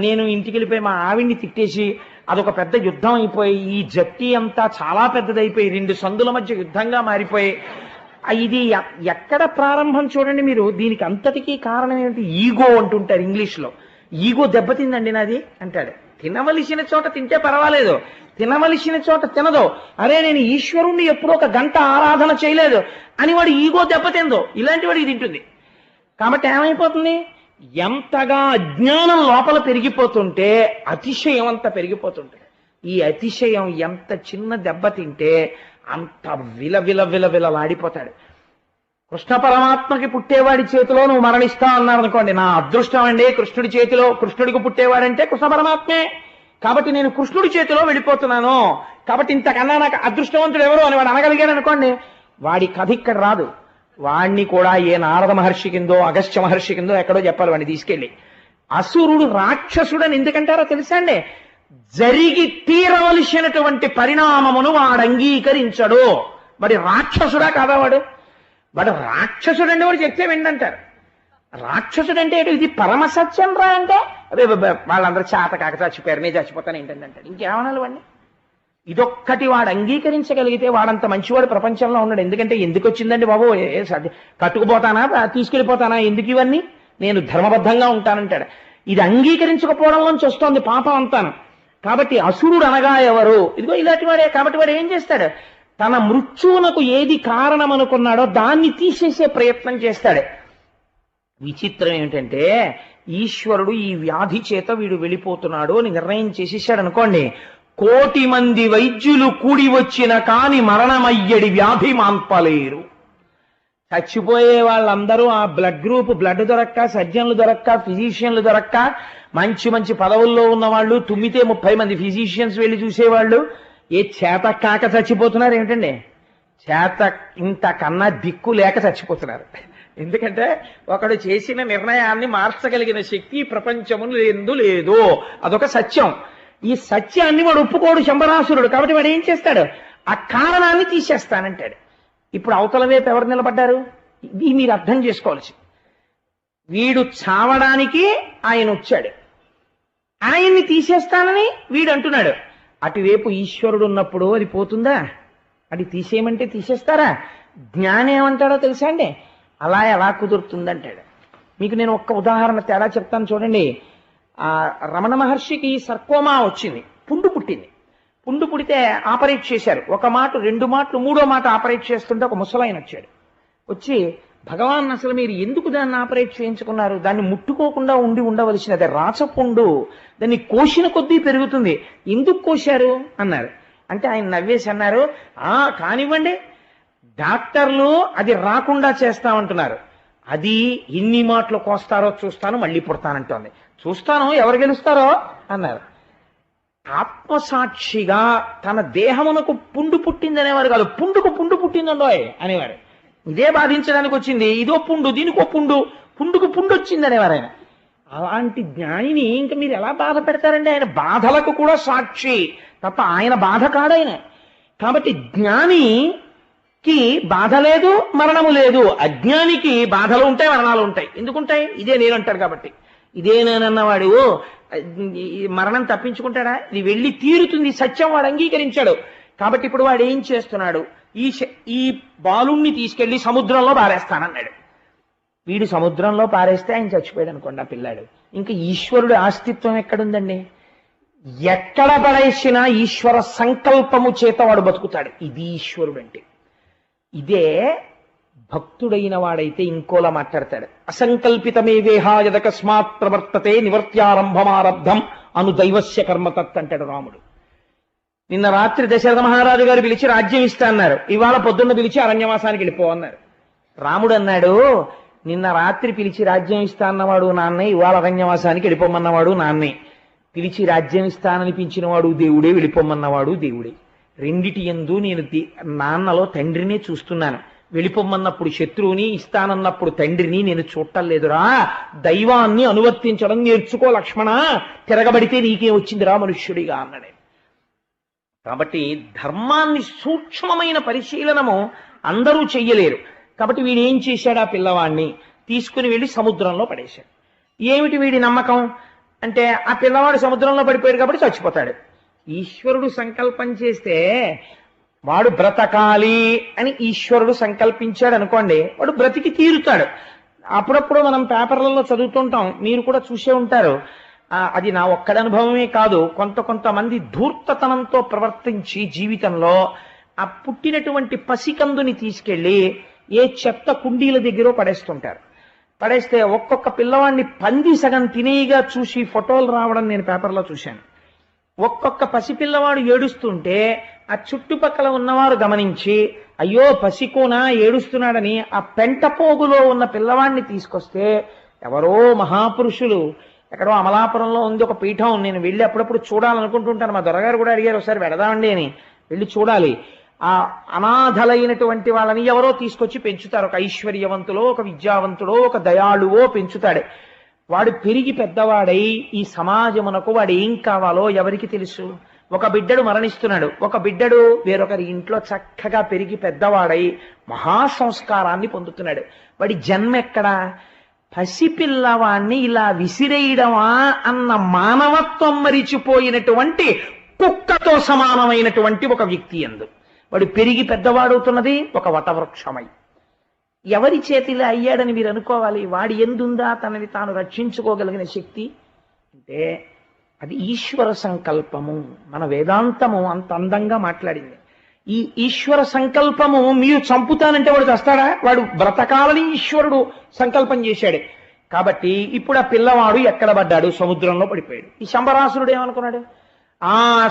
నేను ఇంటికి వెళ్ళిపోయి మా ఆవిడ్ని తిట్టేసి అదొక పెద్ద యుద్ధం అయిపోయి ఈ జట్టి అంతా చాలా పెద్దదైపోయి 2 సందుల మధ్య యుద్ధంగా మారిపోయి ఇది ఎక్కడ ప్రారంభం చూడండి మీరు. దీనికి అంతటికీ కారణం ఏమిటి? ఈగో అంటుంటారు ఇంగ్లీష్లో. ఈగో దెబ్బతిందండి నాది అంటాడు. తినవలసిన చోట తింటే పర్వాలేదు, తినవలసిన చోట తినదు. అరే నేను ఈశ్వరుణ్ణి ఎప్పుడో 1 గంట ఆరాధన చేయలేదు అని వాడు ఈగో దెబ్బతిందో, ఇలాంటి వాడికి తింటుంది. కాబట్టి ఏమైపోతుంది? ఎంతగా అజ్ఞానం లోపల పెరిగిపోతుంటే అతిశయం అంత పెరిగిపోతుంటుంది. ఈ అతిశయం ఎంత చిన్న దెబ్బ తింటే అంత విలవిలలాడిపోతాడు. కృష్ణ పరమాత్మకి పుట్టేవాడి చేతిలో నువ్వు మరణిస్తా అన్నారు అనుకోండి, నా అదృష్టం అండి కృష్ణుడి చేతిలో, కృష్ణుడికి పుట్టేవాడంటే కృష్ణ పరమాత్మే, కాబట్టి నేను కృష్ణుడి చేతిలో వెళ్ళిపోతున్నాను, కాబట్టి ఇంతకన్నా నాకు అదృష్టవంతుడు ఎవరు అని వాడు అనగలిగాడు అనుకోండి, వాడి కథ ఇక్కడ రాదు. వాణ్ణి కూడా ఏ నారద మహర్షి కిందో అగస్త్య మహర్షి కిందో ఎక్కడో చెప్పాలి వాడిని తీసుకెళ్ళి. అసురుడు రాక్షసుడని ఎందుకంటారో తెలుసా అండి? జరిగి తీరవలసినటువంటి పరిణామమును వాడు అంగీకరించడు. వాడి రాక్షసుడా కాదా వాడు? వాడు రాక్షసుడు అంటే వాడు చెప్తే విండంటారు. రాక్షసుడు అంటే ఇది పరమసత్యం రా అంటే అదే వాళ్ళందరూ చేత కాక చచ్చిపోయారు, నేను చచ్చిపోతాను ఏంటంటే అంటాడు. ఇంకేమనాలి వాడిని? ఇదొక్కటి వాడు అంగీకరించగలిగితే వాడంత మంచివాడు ప్రపంచంలో ఉన్నాడు. ఎందుకంటే ఎందుకు వచ్చిందండి బాబు, కట్టుకుపోతానా తీసుకెళ్ళిపోతానా, ఎందుకు ఇవన్నీ, నేను ధర్మబద్ధంగా ఉంటానంటాడు. ఇది అంగీకరించకపోవడంలోంచి వస్తోంది పాపం అంతాను. కాబట్టి అసురుడు అనగా ఎవరు? ఇదిగో ఇలాంటి వాడే. కాబట్టి వాడు ఏం చేస్తాడు? తన మృత్యువునకు ఏది కారణం అనుకున్నాడో దాన్ని తీసేసే ప్రయత్నం చేస్తాడు. విచిత్రం ఏమిటంటే ఈశ్వరుడు ఈ వ్యాధి చేత వీడు వెళ్ళిపోతున్నాడు అని నిర్ణయం చేసేసాడు అనుకోండి, 1,000,000 మంది వైద్యులు కూడి వచ్చిన కాని మరణమయ్యడి వ్యాధి మాన్పలేరు. చచ్చిపోయే వాళ్ళందరూ ఆ బ్లడ్ గ్రూప్ బ్లడ్ దొరక్క, సర్జన్లు దొరక్క, ఫిజిషియన్లు దొరక్క, మంచి మంచి పదవుల్లో ఉన్న వాళ్ళు, తుమ్మితే 30 మంది ఫిజిషియన్స్ వెళ్ళి చూసేవాళ్ళు, ఏ చేత కాక చచ్చిపోతున్నారు ఏమిటండి? చేత ఇంతకన్నా దిక్కు లేక చచ్చిపోతున్నారు. ఎందుకంటే ఒకడు చేసిన నిర్ణయాన్ని మార్చగలిగిన శక్తి ప్రపంచమును ఎందు లేదు. అదొక సత్యం. ఈ సత్యాన్ని వాడు ఒప్పుకోడు శంబరాసురుడు. కాబట్టి వాడు ఏం చేస్తాడు? ఆ కారణాన్ని తీసేస్తానంటాడు. ఇప్పుడు అవతల వైపు ఎవరు నిలబడ్డారు? ఇది మీరు అర్థం చేసుకోవాల్సి. వీడు చావడానికి ఆయన వచ్చాడు, ఆయన్ని తీసేస్తానని వీడు అంటున్నాడు. అటువైపు ఈశ్వరుడు ఉన్నప్పుడు అది పోతుందా? అది తీసేయమంటే తీసేస్తారా? జ్ఞానం ఏమంటాడో తెలుసా అండి? అలా ఎలా కుదురుతుందంటాడు. మీకు నేను ఒక్క ఉదాహరణ తేడా చెప్తాను చూడండి. రమణ మహర్షికి సర్కోమా వచ్చింది, పుండు పుట్టింది. పుండు పుడితే ఆపరేట్ చేశారు. ఒక మాట, రెండు మాటలు, మూడో మాట ఆపరేట్ చేస్తుంటే ఒక ముసలాయన వచ్చాడు. వచ్చి, భగవాన్ అసలు మీరు ఎందుకు దాన్ని ఆపరేట్ చేయించుకున్నారు? దాన్ని ముట్టుకోకుండా ఉండవలసినది, రాచపుండు, దాన్ని కోసిన కొద్దీ పెరుగుతుంది, ఎందుకు కోశారు అన్నారు. అంటే ఆయన నవ్వేసి అన్నారు, కానివ్వండి, డాక్టర్లు అది రాకుండా చేస్తామంటున్నారు, అది ఎన్ని మాటలు కోస్తారో చూస్తాను, మళ్ళీ పుడతానంటోంది, చూస్తాను ఎవరు గెలుస్తారో అన్నారు. ఆత్మసాక్షిగా తన దేహమునకు పుండు పుట్టిందనేవారు కాదు, పుండుకు పుండు పుట్టిందండోయ్ అనేవారు. ఇదే బాధించడానికి వచ్చింది, ఇదో పుండు, దీనికో పుండు, పుండుకు పుండు వచ్చిందనేవారు ఆయన. అలాంటి జ్ఞానిని ఇంకా మీరు ఎలా బాధ పెడతారండి? ఆయన బాధలకు కూడా సాక్షి తప్ప ఆయన బాధ కాడాయన. కాబట్టి జ్ఞానికి బాధ లేదు, మరణము లేదు. అజ్ఞానికి బాధలు ఉంటాయి, మరణాలు ఉంటాయి. ఎందుకుంటాయి? ఇదే నేనంటాడు కాబట్టి. ఇదే నేనన్నవాడు మరణం తప్పించుకుంటాడా? ఇది వెళ్ళి తీరుతుంది, సత్యం వాడు అంగీకరించాడు. కాబట్టి ఇప్పుడు వాడు ఏం చేస్తున్నాడు? ఈ బాలుణ్ణి తీసుకెళ్లి సముద్రంలో పారేస్తానన్నాడు. వీడు సముద్రంలో పారేస్తే ఆయన చచ్చిపోయాడు అనుకోండి ఆ పిల్లాడు. ఇంకా ఈశ్వరుడు అస్తిత్వం ఎక్కడుందండి? ఎక్కడ పడేసినా ఈశ్వర సంకల్పము చేత వాడు బతుకుతాడు. ఇది ఈశ్వరుడు అంటే. ఇదే భక్తుడైన వాడైతే ఇంకోలా మాట్లాడతాడు. అసంకల్పితమే వేహాయదకస్మాత్ ప్రవర్తతే నివర్త్యారంభమారబ్ధం అను దైవస్య కర్మతత్ అంటాడు రాముడు. నిన్న రాత్రి దశరథ మహారాజు గారు పిలిచి రాజ్యం ఇస్తా అన్నారు, ఇవాళ పొద్దున్న పిలిచి అరణ్యవాసానికి వెళ్ళిపో అన్నారు. రాముడు అన్నాడు, నిన్న రాత్రి పిలిచి రాజ్యం ఇస్తా అన్నవాడు నాన్నే, ఇవాళ అరణ్యవాసానికి వెళ్ళిపోమన్నవాడు నాన్నే. పిలిచి రాజ్యం ఇస్తాననిపించిన వాడు దేవుడే, వెళ్ళిపోమన్నవాడు దేవుడే. రెండిటి యందు నేను నాన్నలో తండ్రినే చూస్తున్నాను. వెళ్ళిపోమన్నప్పుడు శత్రువుని, ఇస్తానన్నప్పుడు తండ్రిని నేను చూడటం లేదురా. దైవాన్ని అనువర్తించడం నేర్చుకో లక్ష్మణ, తిరగబడితే నీకే వచ్చిందిరా మనుష్యుడిగా అన్నాడు. కాబట్టి ధర్మాన్ని సూక్ష్మమైన పరిశీలనము అందరూ చెయ్యలేరు. కాబట్టి వీడు ఏం చేశాడు? ఆ పిల్లవాడిని తీసుకుని వెళ్ళి సముద్రంలో పడేశాడు. ఏమిటి వీడి నమ్మకం అంటే, ఆ పిల్లవాడు సముద్రంలో పడిపోయాడు కాబట్టి చచ్చిపోతాడు. ఈశ్వరుడు సంకల్పం చేస్తే వాడు బ్రతకాలి అని ఈశ్వరుడు సంకల్పించాడు అనుకోండి, వాడు బ్రతికి తీరుతాడు. అప్పుడప్పుడు మనం పేపర్లలో చదువుతుంటాం, మీరు కూడా చూసే ఉంటారు. అది నా ఒక్కడి అనుభవమే కాదు, కొంతమంది ధూర్తతనంతో ప్రవర్తించి జీవితంలో ఆ పుట్టినటువంటి పసికందుని తీసుకెళ్లి ఏ చెత్త కుండీల దగ్గర పడేస్తుంటారు. పడేస్తే ఒక్కొక్క పిల్లవాడిని పంది సగం తినేయిగా చూసి ఫోటోలు రావడం నేను పేపర్లో చూశాను. ఒక్కొక్క పసిపిల్లవాడు ఏడుస్తుంటే ఆ చుట్టుపక్కల ఉన్నవారు గమనించి, అయ్యో పసికోనా ఏడుస్తున్నాడని ఆ పెంటపోగులో ఉన్న పిల్లవాడిని తీసుకొస్తే, ఎవరో మహాపురుషులు, ఎక్కడో అమలాపురంలో ఉంది ఒక పీఠం, నేను వెళ్ళి అప్పుడప్పుడు చూడాలనుకుంటుంటాను. మా దొరగారు కూడా అడిగారు ఒకసారి వెడదామండి అని. వెళ్ళి చూడాలి. ఆ అనాథలైనటువంటి వాళ్ళని ఎవరో తీసుకొచ్చి పెంచుతారు. ఒక ఐశ్వర్యవంతులో, ఒక విద్యావంతుడో, ఒక దయాళువో పెంచుతాడు. వాడు పెరిగి పెద్దవాడై ఈ సమాజమునకు వాడు ఏం కావాలో ఎవరికి తెలుసు? ఒక బిడ్డడు మరణిస్తున్నాడు, ఒక బిడ్డడు వేరొకరి ఇంట్లో చక్కగా పెరిగి పెద్దవాడై మహాసంస్కారాన్ని పొందుతున్నాడు. వాడి జన్మ ఎక్కడా? పసిపిల్లవాణ్ణి ఇలా విసిరేయడమా అన్న మానవత్వం మరిచిపోయినటువంటి కుక్కతో సమానమైనటువంటి ఒక వ్యక్తి యందు వాడు పెరిగి పెద్దవాడవుతున్నది ఒక వటవృక్షమై. ఎవరి చేతిలో అయ్యాడని మీరు అనుకోవాలి? వాడి ఎందుందా తనని తాను రక్షించుకోగలిగిన శక్తి అంటే అది ఈశ్వర సంకల్పము. మన వేదాంతము అంత అందంగా మాట్లాడింది. ఈ ఈశ్వర సంకల్పము మీరు చంపుతానంటే వాడు చస్తాడా? వాడు బ్రతకాలని ఈశ్వరుడు సంకల్పం చేశాడు. కాబట్టి ఇప్పుడు ఆ పిల్లవాడు ఎక్కడ పడ్డాడు? సముద్రంలో పడిపోయాడు. ఈ శంబరాసురుడు ఏమనుకున్నాడు?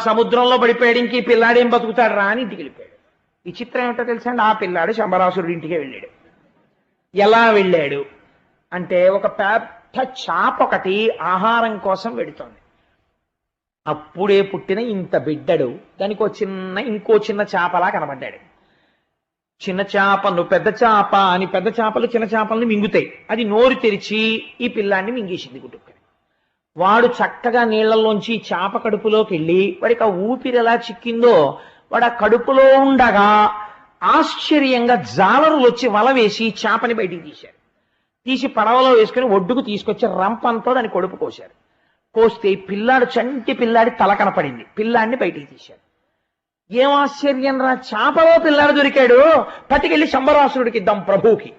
సముద్రంలో పడిపోయాడు, ఇంక ఈ పిల్లాడేం బతుకుతాడు రా అని ఇంటికి వెళ్ళిపోయాడు. ఈ చిత్రం ఏమిటో తెలుసా అండి? ఆ పిల్లాడు శంబరాసురుడి ఇంటికే వెళ్ళాడు. ఎలా వెళ్ళాడు అంటే, ఒక పెద్ద చాప ఒకటి ఆహారం కోసం వెడుతోంది. అప్పుడే పుట్టిన ఇంత బిడ్డడు దానికి ఇంకో చిన్న చేపలా కనబడ్డాడు. చిన్న చేపను పెద్ద చేప అని, పెద్ద చేపలు చిన్న చేపలను మింగుతాయి. అది నోరు తెరిచి ఈ పిల్లాన్ని మింగేసింది గుట్టుకొని. వాడు చక్కగా నీళ్లలోంచి చేప కడుపులోకి వెళ్ళి, వాడికి ఆ ఊపిరి ఎలా చిక్కిందో, వాడు ఆ కడుపులో ఉండగా ఆశ్చర్యంగా జాలరులు వచ్చి వల వేసి చేపని బయటికి తీశారు. తీసి పడవలో వేసుకుని ఒడ్డుకు తీసుకొచ్చి రంపంతో దాన్ని కొడుపు కోశారు. కోస్తే పిల్లాడు చంటి పిల్లాడి తల కనపడింది. పిల్లాడిని బయటికి తీశాడు. ఏం ఆశ్చర్యం రా, చాపలో పిల్లాడు దొరికాడు, పట్టుకెళ్ళి శంబరాసురుడికి ఇద్దాం ప్రభువుకి.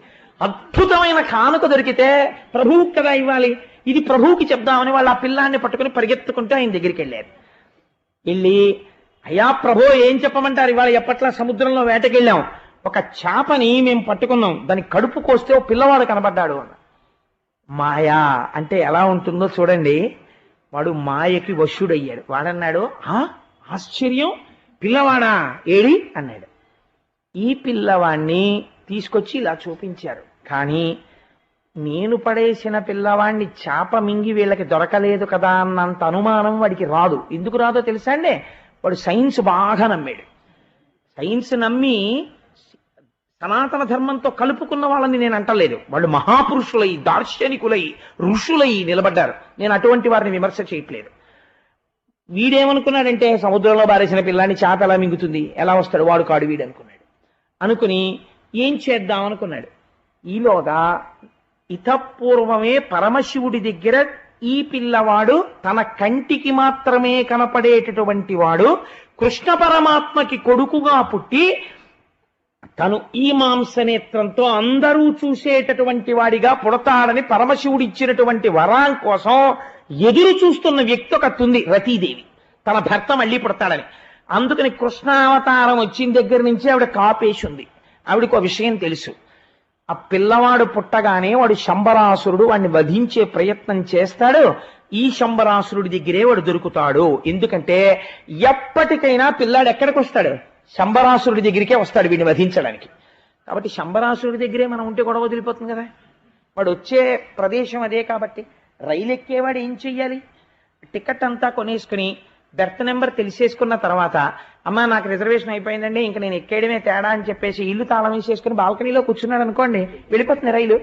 అద్భుతమైన కానుక దొరికితే ప్రభువుకి కదా ఇవ్వాలి, ఇది ప్రభువుకి చెప్దామని వాళ్ళు ఆ పిల్లాన్ని పట్టుకుని పరిగెత్తుకుంటూ ఆయన దగ్గరికి వెళ్ళారు. వెళ్ళి, అయ్యా ప్రభు ఏం చెప్పమంటారు, ఇవాళ ఎప్పట్లా సముద్రంలో వేటకెళ్ళాం, ఒక చేపని మేము పట్టుకున్నాం, దాని కడుపు కోస్తే ఓ పిల్లవాడు కనబడ్డాడు అన్న. మాయా అంటే ఎలా ఉంటుందో చూడండి. వాడు మాయకి వశుడయ్యాడు. వాడన్నాడు, ఆశ్చర్యం, పిల్లవాడా ఏడి అన్నాడు. ఈ పిల్లవాణ్ణి తీసుకొచ్చి ఇలా చూపించారు. కానీ నేను పడేసిన పిల్లవాణ్ణి చేప మింగి వీళ్ళకి దొరకలేదు కదా అన్నంత అనుమానం వాడికి రాదు. ఎందుకు రాదో తెలుసా అండి? వాడు సైన్స్ బాగా నమ్మాడు. సైన్స్ నమ్మి సనాతన ధర్మంతో కలుపుకున్న వాళ్ళని నేను అంటలేదు. వాళ్ళు మహాపురుషులై, దార్శనికులై, ఋషులై నిలబడ్డారు. నేను అటువంటి వారిని విమర్శ చేయట్లేదు. వీడేమనుకున్నాడంటే, సముద్రంలో బారేసిన పిల్లాన్ని చేప ఎలా మింగుతుంది, ఎలా వస్తాడు, వాడు కాడు వీడు అనుకున్నాడు. అనుకుని ఏం చేద్దాం అనుకున్నాడు. ఈలోగా ఇతపూర్వమే పరమశివుడి దగ్గర ఈ పిల్లవాడు తన కంటికి మాత్రమే కనపడేటటువంటి వాడు కృష్ణ పరమాత్మకి కొడుకుగా పుట్టి తను ఈ మాంసనేత్రంతో అందరూ చూసేటటువంటి వాడిగా పుడతాడని పరమశివుడు ఇచ్చినటువంటి వరం కోసం ఎదురు చూస్తున్న వ్యక్తి ఒకటి ఉంది, రతీదేవి. తన భర్త మళ్ళీ పుడతాడని. అందుకని కృష్ణావతారం వచ్చిన దగ్గర నుంచి ఆవిడ కాపేసి ఉంది. ఆవిడకు ఒక విషయం తెలుసు. ఆ పిల్లవాడు పుట్టగానే వాడు శంబరాసురుడు వాడిని వధించే ప్రయత్నం చేస్తాడు. ఈ శంబరాసురుడి దగ్గరే వాడు దొరుకుతాడు. ఎందుకంటే ఎప్పటికైనా పిల్లాడు ఎక్కడికి వస్తాడు, శంబరాసురుడి దగ్గరికే వస్తాడు వీడిని వధించడానికి. కాబట్టి శంబరాసురుడి దగ్గరే మనం ఉంటే గొడవ వదిలిపోతుంది కదా. వాడు వచ్చే ప్రదేశం అదే. కాబట్టి రైలు ఎక్కేవాడు ఏం చెయ్యాలి, టికెట్ అంతా కొనేసుకుని బెర్త్ నెంబర్ తెలిసేసుకున్న తర్వాత, అమ్మా నాకు రిజర్వేషన్ అయిపోయిందండి, ఇంకా నేను ఎక్కేయడమే తేడా అని చెప్పేసి ఇల్లు తాళం వేసేసుకుని బాల్కనీలో కూర్చున్నాడు అనుకోండి, వెళ్ళిపోతుంది రైలు.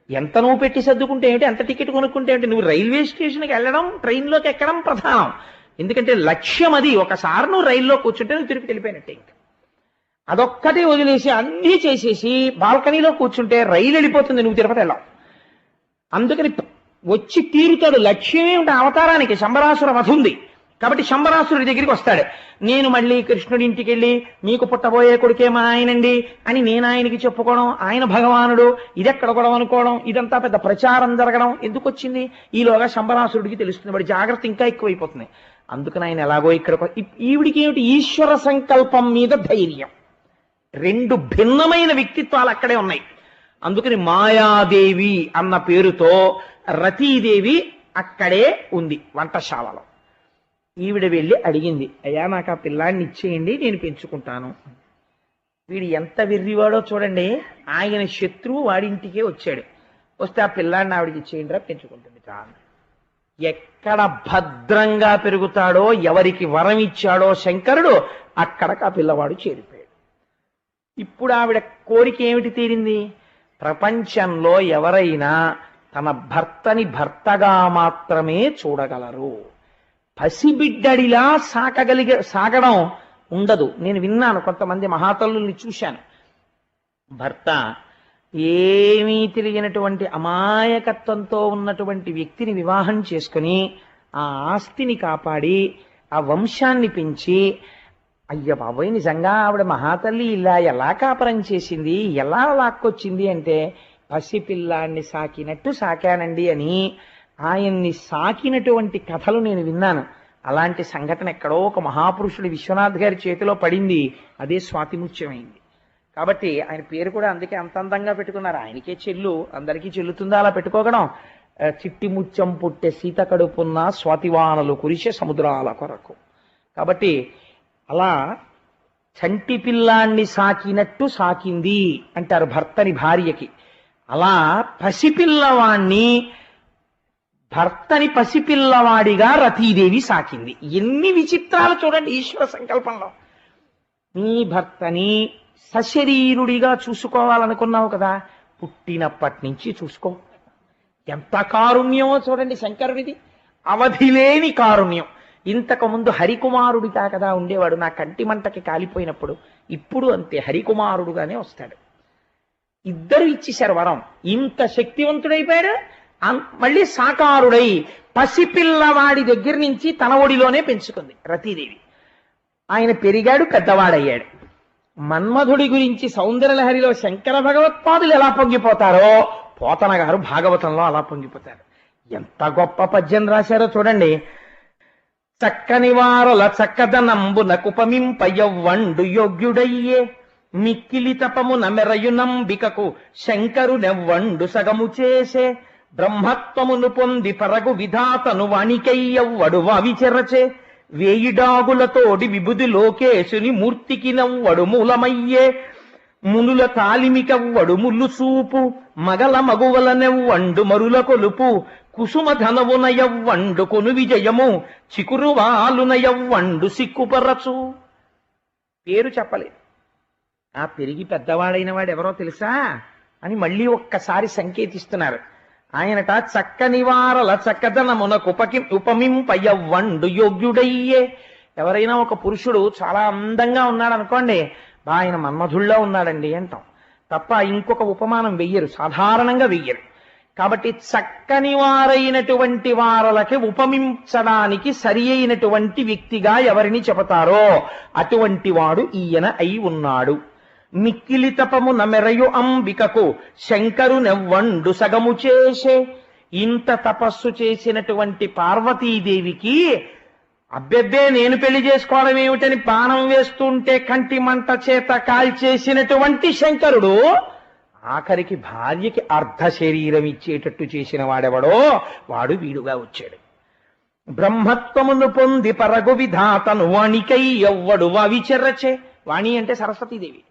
ఎంత నువ్వు పెట్టి సర్దుకుంటే ఏమిటి, ఎంత టికెట్ కొనుక్కుంటే ఏమిటి, నువ్వు రైల్వే స్టేషన్కి వెళ్ళడం, ట్రైన్లోకి ఎక్కడం ప్రధానం. ఎందుకంటే లక్ష్యం అది. ఒకసారి నువ్వు రైల్లో కూర్చుంటే నువ్వు తిరుపతి వెళ్ళిపోయినట్టే. ఇంకా అదొక్కటే వదిలేసి అన్నీ చేసేసి బాల్కనీలో కూర్చుంటే రైలు వెళ్ళిపోతుంది, నువ్వు తిరుపతి వెళ్ళావు. అందుకని వచ్చి తీరుతాడు. లక్ష్యం ఏమిటి అవతారానికి, శంబరాసుర వధ ఉంది. కాబట్టి శంబరాసురుడి దగ్గరికి వస్తాడు. నేను మళ్ళీ కృష్ణుడి ఇంటికి వెళ్ళి మీకు పుట్టబోయే కొడుకే మా ఆయనండి అని నేను ఆయనకి చెప్పుకోవడం, ఆయన భగవానుడు, ఇదెక్కడ గొడవ అనుకోవడం, ఇదంతా పెద్ద ప్రచారం జరగడం ఎందుకు వచ్చింది? ఈలోగా శంబరాసురుడికి తెలుస్తుంది, వాడి జాగ్రత్త ఇంకా ఎక్కువైపోతుంది. అందుకని ఆయన ఎలాగో ఇక్కడ ఈవిడికి ఏమిటి, ఈశ్వర సంకల్పం మీద ధైర్యం. రెండు భిన్నమైన వ్యక్తిత్వాలు అక్కడే ఉన్నాయి. అందుకని మాయాదేవి అన్న పేరుతో రతీదేవి అక్కడే ఉంది వంటశాలలో. ఈవిడ వెళ్ళి అడిగింది, అయ్యా నాకు ఆ పిల్లాన్ని ఇచ్చేయండి, నేను పెంచుకుంటాను. వీడు ఎంత వెర్రివాడో చూడండి. ఆయన శత్రువు వాడింటికే వచ్చాడు. వస్తే ఆ పిల్లాన్ని ఆవిడికి ఇచ్చేయండి రా, పెంచుకుంటుంది చాలు. ఎక్కడ భద్రంగా పెరుగుతాడో, ఎవరికి వరం ఇచ్చాడో శంకరుడు, అక్కడికి ఆ పిల్లవాడు చేరిపోయాడు. ఇప్పుడు ఆవిడ కోరిక ఏమిటి తీరింది? ప్రపంచంలో ఎవరైనా తన భర్తని భర్తగా మాత్రమే చూడగలరు. పసిబిడ్డడిలా సాగడం ఉండదు. నేను విన్నాను, కొంతమంది మహాతల్లుల్ని చూశాను. భర్త ఏమీ తెలియనటువంటి అమాయకత్వంతో ఉన్నటువంటి వ్యక్తిని వివాహం చేసుకుని ఆ ఆస్తిని కాపాడి ఆ వంశాన్ని పెంచి, అయ్య బాబోయ్ నిజంగా ఆవిడ మహాతల్లి ఇలా ఎలా కాపరం చేసింది, ఎలా లాక్కొచ్చింది అంటే, పసిపిల్లాన్ని సాకినట్టు సాకానండి అని ఆయన్ని సాకినటువంటి కథలు నేను విన్నాను. అలాంటి సంఘటన ఎక్కడో ఒక మహాపురుషుడు విశ్వనాథ్ గారి చేతిలో పడింది. అదే స్వాతిముత్యమైంది. కాబట్టి ఆయన పేరు కూడా అందుకే అంత అందంగా పెట్టుకున్నారు. ఆయనకే చెల్లు, అందరికీ చెల్లుతుందా అలా పెట్టుకోగడం? చిట్టి ముత్యం పుట్టే సీత కడుపున్న స్వాతివానలు కురిసే సముద్రాల కొరకు. కాబట్టి అలా చంటి పిల్లాన్ని సాకినట్టు సాకింది అంటారు భర్తని భార్యకి. అలా పసిపిల్లవాణ్ణి భర్తని పసిపిల్లవాడిగా రతీదేవి సాకింది. ఎన్ని విచిత్రాలు చూడండి ఈశ్వర సంకల్పంలో. నీ భర్తని సశరీరుడిగా చూసుకోవాలనుకున్నావు కదా, పుట్టినప్పటి నుంచి చూసుకో. ఎంత కారుణ్యమో చూడండి శంకరుడిది, అవధిలేని కారుణ్యం. ఇంతకుముందు హరికుమారుడిగా కదా ఉండేవాడు, నా కంటి మంటకి కాలిపోయినప్పుడు. ఇప్పుడు అంతే, హరికుమారుడుగానే వస్తాడు. ఇద్దరు ఇచ్చేశారు వరం. ఇంత శక్తివంతుడైపోయాడు. మళ్ళీ సాకారుడై పసిపిల్లవాడి దగ్గర నుంచి తన ఒడిలోనే పెంచుకుంది రతీదేవి. ఆయన పెరిగాడు, పెద్దవాడయ్యాడు. మన్మధుడి గురించి సౌందర్యలహరిలో శంకర భగవత్పాదులు ఎలా పొంగిపోతారో పోతన గారు భాగవతంలో అలా పొంగిపోతారు. ఎంత గొప్ప పద్యం రాశారో చూడండి. చక్కని వారల చక్కదనంబునకుపమింపయవ్వండు యోగ్యుడయ్యే మిక్కిలి తపమున మెరయునంబికకు శంకరునెవ్వండు సగము చేసే బ్రహ్మత్వమును పొంది పరగు విధాతను వాణికయ్యవ్వడు వావిచెరచే వేయిడాగులతోడి విభుది లోకేశుని మూర్తికి నవ్వడు మూలమయ్యే మునుల తాలిమికవ్వడు ముల్లు చూపు మగల మగువలనెవ్వండు మరుల కొలుపు కుసుమ ధనవునయవ్వండు కొను విజయము చికురువాలునయవ్వండు సిక్కుపరచు. పేరు చెప్పలేదు. ఆ పెరిగి పెద్దవాడైన వాడు ఎవరో తెలుసా అని మళ్ళీ ఒక్కసారి సంకేతిస్తున్నారు. ఆయనట చక్కని వారల చక్కదనమునకు ఉపమింపయవ్వండు యోగ్యుడయ్యే. ఎవరైనా ఒక పురుషుడు చాలా అందంగా ఉన్నాడు అనుకోండి, ఆయన మన్మధుల్లో ఉన్నాడండి అంటాం తప్ప ఇంకొక ఉపమానం వెయ్యరు, సాధారణంగా వెయ్యరు. కాబట్టి చక్కని వారైనటువంటి వారలకి ఉపమించడానికి సరి అయినటువంటి వ్యక్తిగా ఎవరిని చెబుతారో అటువంటి వాడు ఈయన అయి ఉన్నాడు. మిక్కిలి తపము నమెరయు అంబికకు శంకరునెవ్వండు సగము చేసే. ఇంత తపస్సు చేసినటువంటి పార్వతీదేవికి అబ్బెబ్బే నేను పెళ్లి చేసుకోవడం ఏమిటని బాణం వేస్తుంటే కంటి మంట చేత కాల్చేసినటువంటి శంకరుడు ఆఖరికి భార్యకి అర్ధ శరీరం ఇచ్చేటట్టు చేసిన వాడెవడో వాడు వీడుగా వచ్చాడు. బ్రహ్మత్వమును పొంది పరగు విధాతను వాణికై ఎవ్వడు వావిచెరచే. వాణి అంటే సరస్వతీదేవి.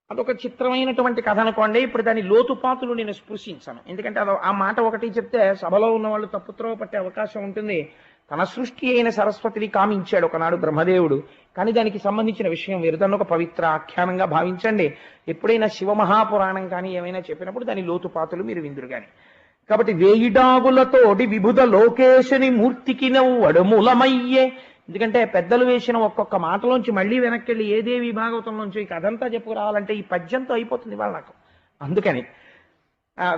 అదొక చిత్రమైనటువంటి కథ అనుకోండి. ఇప్పుడు దాని లోతుపాతులు నేను స్పృశించను, ఎందుకంటే ఆ మాట ఒకటి చెప్తే సభలో ఉన్న వాళ్ళు తప్పుత్రోవ పట్టే అవకాశం ఉంటుంది. తన సృష్టి అయిన సరస్వతిని కామించాడు ఒకనాడు బ్రహ్మదేవుడు, కానీ దానికి సంబంధించిన విషయం వేరు. దాన్ని ఒక పవిత్ర ఆఖ్యానంగా భావించండి. ఎప్పుడైనా శివమహాపురాణం కానీ ఏమైనా చెప్పినప్పుడు దాని లోతుపాతులు మీరు విందురు గాని. కాబట్టి వేయిడాగులతోటి విభుద లోకేశుని మూర్తికి నవ్వడు మూలమయ్యే. ఎందుకంటే పెద్దలు వేసిన ఒక్కొక్క మాటలోంచి మళ్ళీ వెనక్కి ఏ దేవి భాగవతంలోంచి ఈ కథంతా చెప్పుకురావాలంటే ఈ పద్యంతో అయిపోతుంది వాళ్ళ నాకు. అందుకని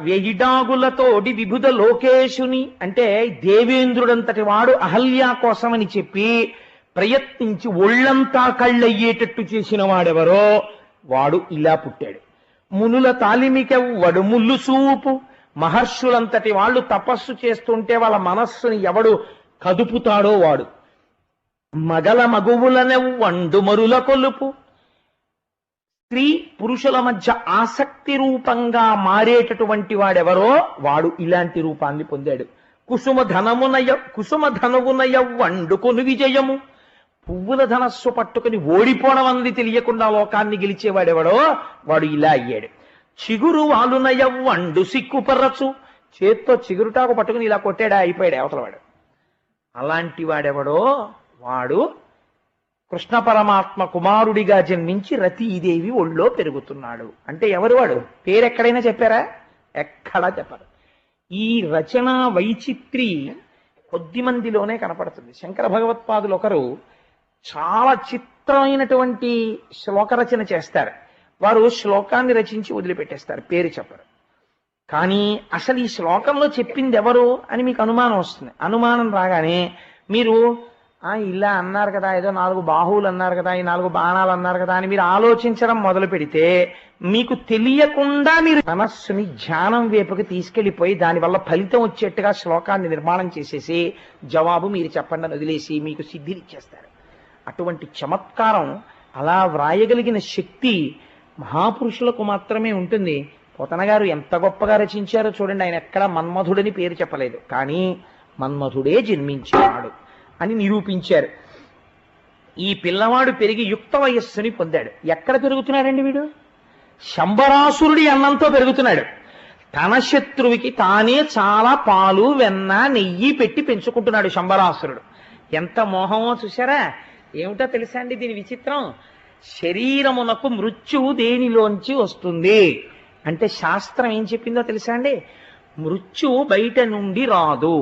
వేయిడాగులతోటి విభుద లోకేశుని అంటే దేవేంద్రుడంతటి వాడు అహల్య కోసమని చెప్పి ప్రయత్నించి ఒళ్ళంతా కళ్ళయ్యేటట్టు చేసిన వాడెవరో వాడు ఇలా పుట్టాడు. మునుల తాలిమికెవ్వడు ముల్లు చూపు. మహర్షులంతటి వాళ్ళు తపస్సు చేస్తుంటే వాళ్ళ మనస్సుని ఎవడు కదుపుతాడో వాడు. మగల మగువులనెవ్వండు మరుల కొలుపు. స్త్రీ పురుషుల మధ్య ఆసక్తి రూపంగా మారేటటువంటి వాడెవరో వాడు ఇలాంటి రూపాన్ని పొందాడు. కుసుమ ధనవునయవ్వండు కొను విజయము. పువ్వుల ధనస్సు పట్టుకుని ఓడిపోవడం అన్నది తెలియకుండా లోకాన్ని గెలిచేవాడెవడో వాడు ఇలా అయ్యాడు. చిగురు వాలునయవ్వండు సిక్కుపరచు. చేత్తో చిగురుటాకు పట్టుకుని ఇలా కొట్టాడా అయిపోయాడు అవతలవాడు. అలాంటి వాడెవడో వాడు కృష్ణ పరమాత్మ కుమారుడిగా జన్మించి రతీదేవి ఒళ్ళో పెరుగుతున్నాడు. అంటే ఎవరు వాడు? పేరెక్కడైనా చెప్పారా? ఎక్కడా చెప్పరు. ఈ రచన వైచిత్రి కొద్ది మందిలోనే కనపడుతుంది. శంకర భగవత్పాదులు ఒకరు చాలా చిత్రమైనటువంటి శ్లోక రచన చేస్తారు. వారు శ్లోకాన్ని రచించి వదిలిపెట్టేస్తారు, పేరు చెప్పరు. కానీ అసలు ఈ శ్లోకంలో చెప్పింది ఎవరు అని మీకు అనుమానం వస్తుంది. అనుమానం రాగానే మీరు ఇలా అన్నారు కదా, ఏదో 4 బాహువులు అన్నారు కదా, ఈ 4 బాణాలు అన్నారు కదా అని మీరు ఆలోచించడం మొదలు పెడితే మీకు తెలియకుండా మీరు మనస్సుని ధ్యానం వైపుకి తీసుకెళ్లిపోయి దానివల్ల ఫలితం వచ్చేట్టుగా శ్లోకాన్ని నిర్మాణం చేసేసి జవాబు మీరు చెప్పండి అని వదిలేసి మీకు సిద్ధినిచ్చేస్తారు. అటువంటి చమత్కారం, అలా వ్రాయగలిగిన శక్తి మహాపురుషులకు మాత్రమే ఉంటుంది. పోతన గారు ఎంత గొప్పగా రచించారో చూడండి. ఆయన ఎక్కడ మన్మధుడని పేరు చెప్పలేదు, కానీ మన్మధుడే జన్మించాడు అని నిరూపించారు. ఈ పిల్లవాడు పెరిగి యుక్త వయస్సుని పొందాడు. ఎక్కడ పెరుగుతున్నాడండి వీడు? శంబరాసురుడి అన్నంతో పెరుగుతున్నాడు. తన శత్రువుకి తానే చాలా పాలు వెన్న నెయ్యి పెట్టి పెంచుకుంటున్నాడు శంబరాసురుడు. ఎంత మోహమో చూసారా? ఏమిటో తెలుసా అండి దీని విచిత్రం? శరీరమునకు మృత్యువు దేనిలోంచి వస్తుంది అంటే శాస్త్రం ఏం చెప్పిందో తెలుసా అండి? మృత్యువు బయట నుండి రాదు.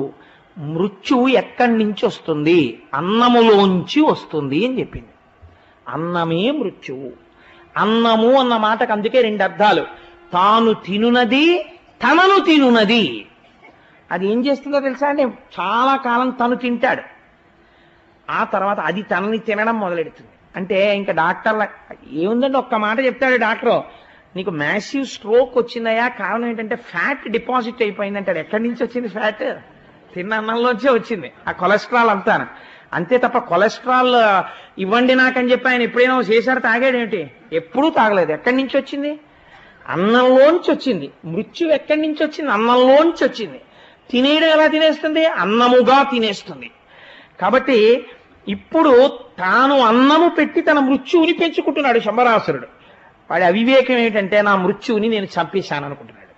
మృత్యువు ఎక్కడి నుంచి వస్తుంది? అన్నములోంచి వస్తుంది అని చెప్పింది. అన్నమే మృత్యువు. అన్నము అన్న మాటకు అందుకే 2 అర్థాలు. తాను తినునది, తనను తినునది. అది ఏం చేస్తుందో తెలుసా అండి, చాలా కాలం తను తింటాడు, ఆ తర్వాత అది తనని తినడం మొదలెడుతుంది. అంటే ఇంకా డాక్టర్ల ఏముందండి, ఒక్క మాట చెప్తాడు డాక్టర్, నీకు మ్యాసివ్ స్ట్రోక్ వచ్చిందయా, కారణం ఏంటంటే ఫ్యాట్ డిపాజిట్ అయిపోయింది అంటాడు. ఎక్కడి నుంచి వచ్చింది ఫ్యాట్? తిన్న అన్నంలోంచే వచ్చింది ఆ కొలెస్ట్రాల్ అంతా. అంతే తప్ప కొలెస్ట్రాల్ ఇవ్వండి నాకని చెప్పి ఆయన ఎప్పుడైనా చేశారు తాగాడేమిటి? ఎప్పుడూ తాగలేదు. ఎక్కడి నుంచి వచ్చింది? అన్నంలోంచి వచ్చింది. మృత్యు ఎక్కడి నుంచి వచ్చింది? అన్నంలోంచి వచ్చింది. తినేయడం ఎలా తినేస్తుంది? అన్నముగా తినేస్తుంది. కాబట్టి ఇప్పుడు తాను అన్నము పెట్టి తన మృత్యువుని పెంచుకుంటున్నాడు శంబరాసురుడు. వాడి అవివేకం ఏమిటంటే నా మృత్యువుని నేను చంపేశాను అనుకుంటున్నాడు.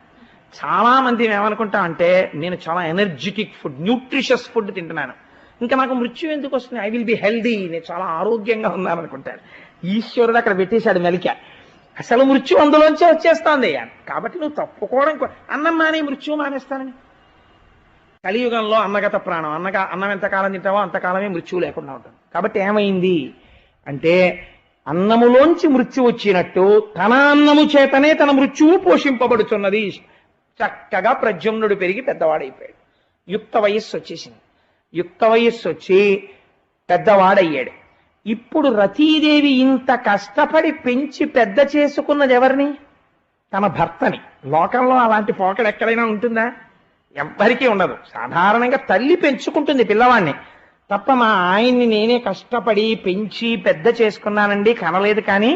చాలా మంది ఏమనుకుంటామంటే నేను చాలా ఎనర్జెటిక్ ఫుడ్, న్యూట్రిషియస్ ఫుడ్ తింటున్నాను, ఇంకా నాకు మృత్యు ఎందుకు వస్తుంది, ఐ విల్ బి హెల్దీ, నేను చాలా ఆరోగ్యంగా ఉన్నాను అనుకుంటాడు. ఈశ్వరుడు అక్కడ పెట్టేశాడు మెలిక. అసలు మృత్యు అందులోంచే వచ్చేస్తోంది. కాబట్టి నువ్వు తప్పుకోవడం, అన్నం మానే మృత్యువు మానేస్తానని. కలియుగంలో అన్నగత ప్రాణం, అన్నం ఎంతకాలం తింటావో అంతకాలమే మృత్యువు లేకుండా ఉంటుంది. కాబట్టి ఏమైంది అంటే అన్నములోంచి మృత్యు వచ్చినట్టు తన అన్నము చేతనే తన మృత్యువు పోషింపబడుతున్నది. చక్కగా ప్రద్యుమ్నుడు పెరిగి పెద్దవాడైపోయాడు. యుక్త వయస్సు వచ్చేసింది. యుక్త వయస్సు వచ్చి పెద్దవాడయ్యాడు. ఇప్పుడు రతీదేవి ఇంత కష్టపడి పెంచి పెద్ద చేసుకున్నది ఎవరిని? తన భర్తని. లోకంలో అలాంటి పోకడ ఎక్కడైనా ఉంటుందా? ఎవ్వరికీ ఉండదు. సాధారణంగా తల్లి పెంచుకుంటుంది పిల్లవాడిని తప్ప, మా ఆయన్ని నేనే కష్టపడి పెంచి పెద్ద చేసుకున్నానండి, కనలేదు కానీ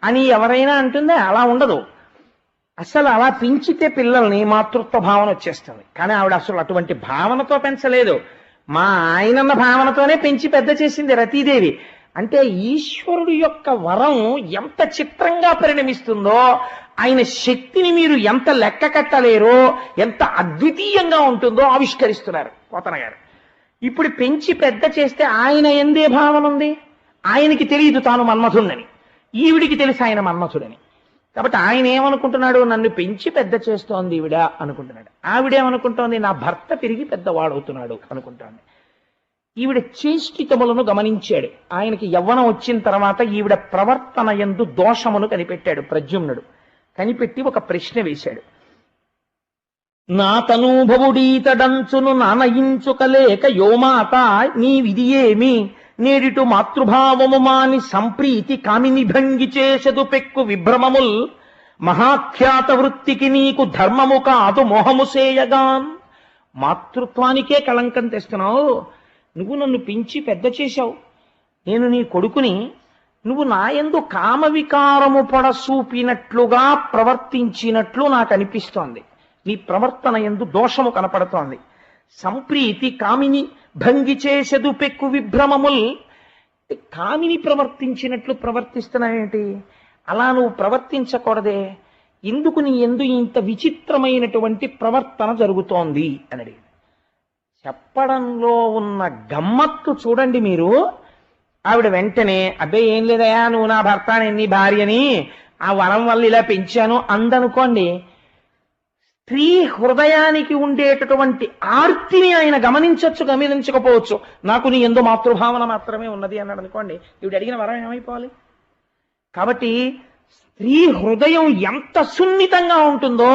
అని ఎవరైనా అంటుందా? అలా ఉండదు. అసలు అలా పెంచితే పిల్లల్ని మాతృత్వ భావన వచ్చేస్తుంది. కానీ ఆవిడ అసలు అటువంటి భావనతో పెంచలేదు, మా ఆయనన్న భావనతోనే పెంచి పెద్ద చేసింది రతీదేవి. అంటే ఈశ్వరుడు యొక్క వరం ఎంత చిత్రంగా పరిణమిస్తుందో, ఆయన శక్తిని మీరు ఎంత లెక్క కట్టలేరో, ఎంత అద్వితీయంగా ఉంటుందో ఆవిష్కరిస్తున్నారు పోతన గారు. ఇప్పుడు పెంచి పెద్ద చేస్తే ఆయన ఎందే భావన ఉంది? ఆయనకి తెలియదు తాను మన్మథుడని, ఈవిడికి తెలుసు ఆయన మన్మథుడని. కాబట్టి ఆయన ఏమనుకుంటున్నాడు? నన్ను పెంచి పెద్ద చేస్తోంది ఈవిడ అనుకుంటున్నాడు. ఆవిడేమనుకుంటోంది? నా భర్త పెరిగి పెద్దవాడవుతున్నాడు అనుకుంటోంది. ఈవిడ చేష్టితములను గమనించాడు. ఆయనకి యవ్వనం వచ్చిన తర్వాత ఈవిడ ప్రవర్తన యందు దోషమును కనిపెట్టాడు ప్రద్యుమ్నుడు. కనిపెట్టి ఒక ప్రశ్న వేశాడు. నా తనూభవుడీతడంచును నానయించుకలేక యోమాత నీ విధి ఏమి, నేడిటు మాతృభావము మాని సంప్రీతి కామిని భంగి చేసెదు పెక్కు విభ్రమముల్, మహాఖ్యాత వృత్తికి నీకు ధర్మము కాదు మోహము సేయగాన్. మాతృత్వానికే కళంకం తెస్తున్నావు. నువ్వు నన్ను పెంచి పెద్ద చేశావు, నేను నీ కొడుకుని, నువ్వు నాయందు కామవికారము పొడసూపినట్లుగా ప్రవర్తించినట్లు నాకు అనిపిస్తోంది. నీ ప్రవర్తన యందు దోషము కనపడుతోంది. సంప్రీతి కామిని భంగి చేసెదు పెక్కు విభ్రమముల్, కామిని ప్రవర్తించినట్లు ప్రవర్తిస్తున్నావేంటి? అలా నువ్వు ప్రవర్తించకూడదే, ఎందుకు నీ ఎందు ఇంత విచిత్రమైనటువంటి ప్రవర్తన జరుగుతోంది అని అడిగింది. చెప్పడంలో ఉన్న గమ్మత్తు చూడండి మీరు. ఆవిడ వెంటనే అబ్బే ఏం లేదయా, నువ్వు నా భర్త నీ భార్యని ఆ వరం వల్ల ఇలా పెంచాను అందనుకోండి. స్త్రీ హృదయానికి ఉండేటటువంటి ఆర్తిని ఆయన గమనించకపోవచ్చు. నాకు నీ ఎందు మాతృభావన మాత్రమే ఉన్నది అన్నాడు అనుకోండి, ఈవిడ అడిగిన వరం ఏమైపోవాలి? కాబట్టి స్త్రీ హృదయం ఎంత సున్నితంగా ఉంటుందో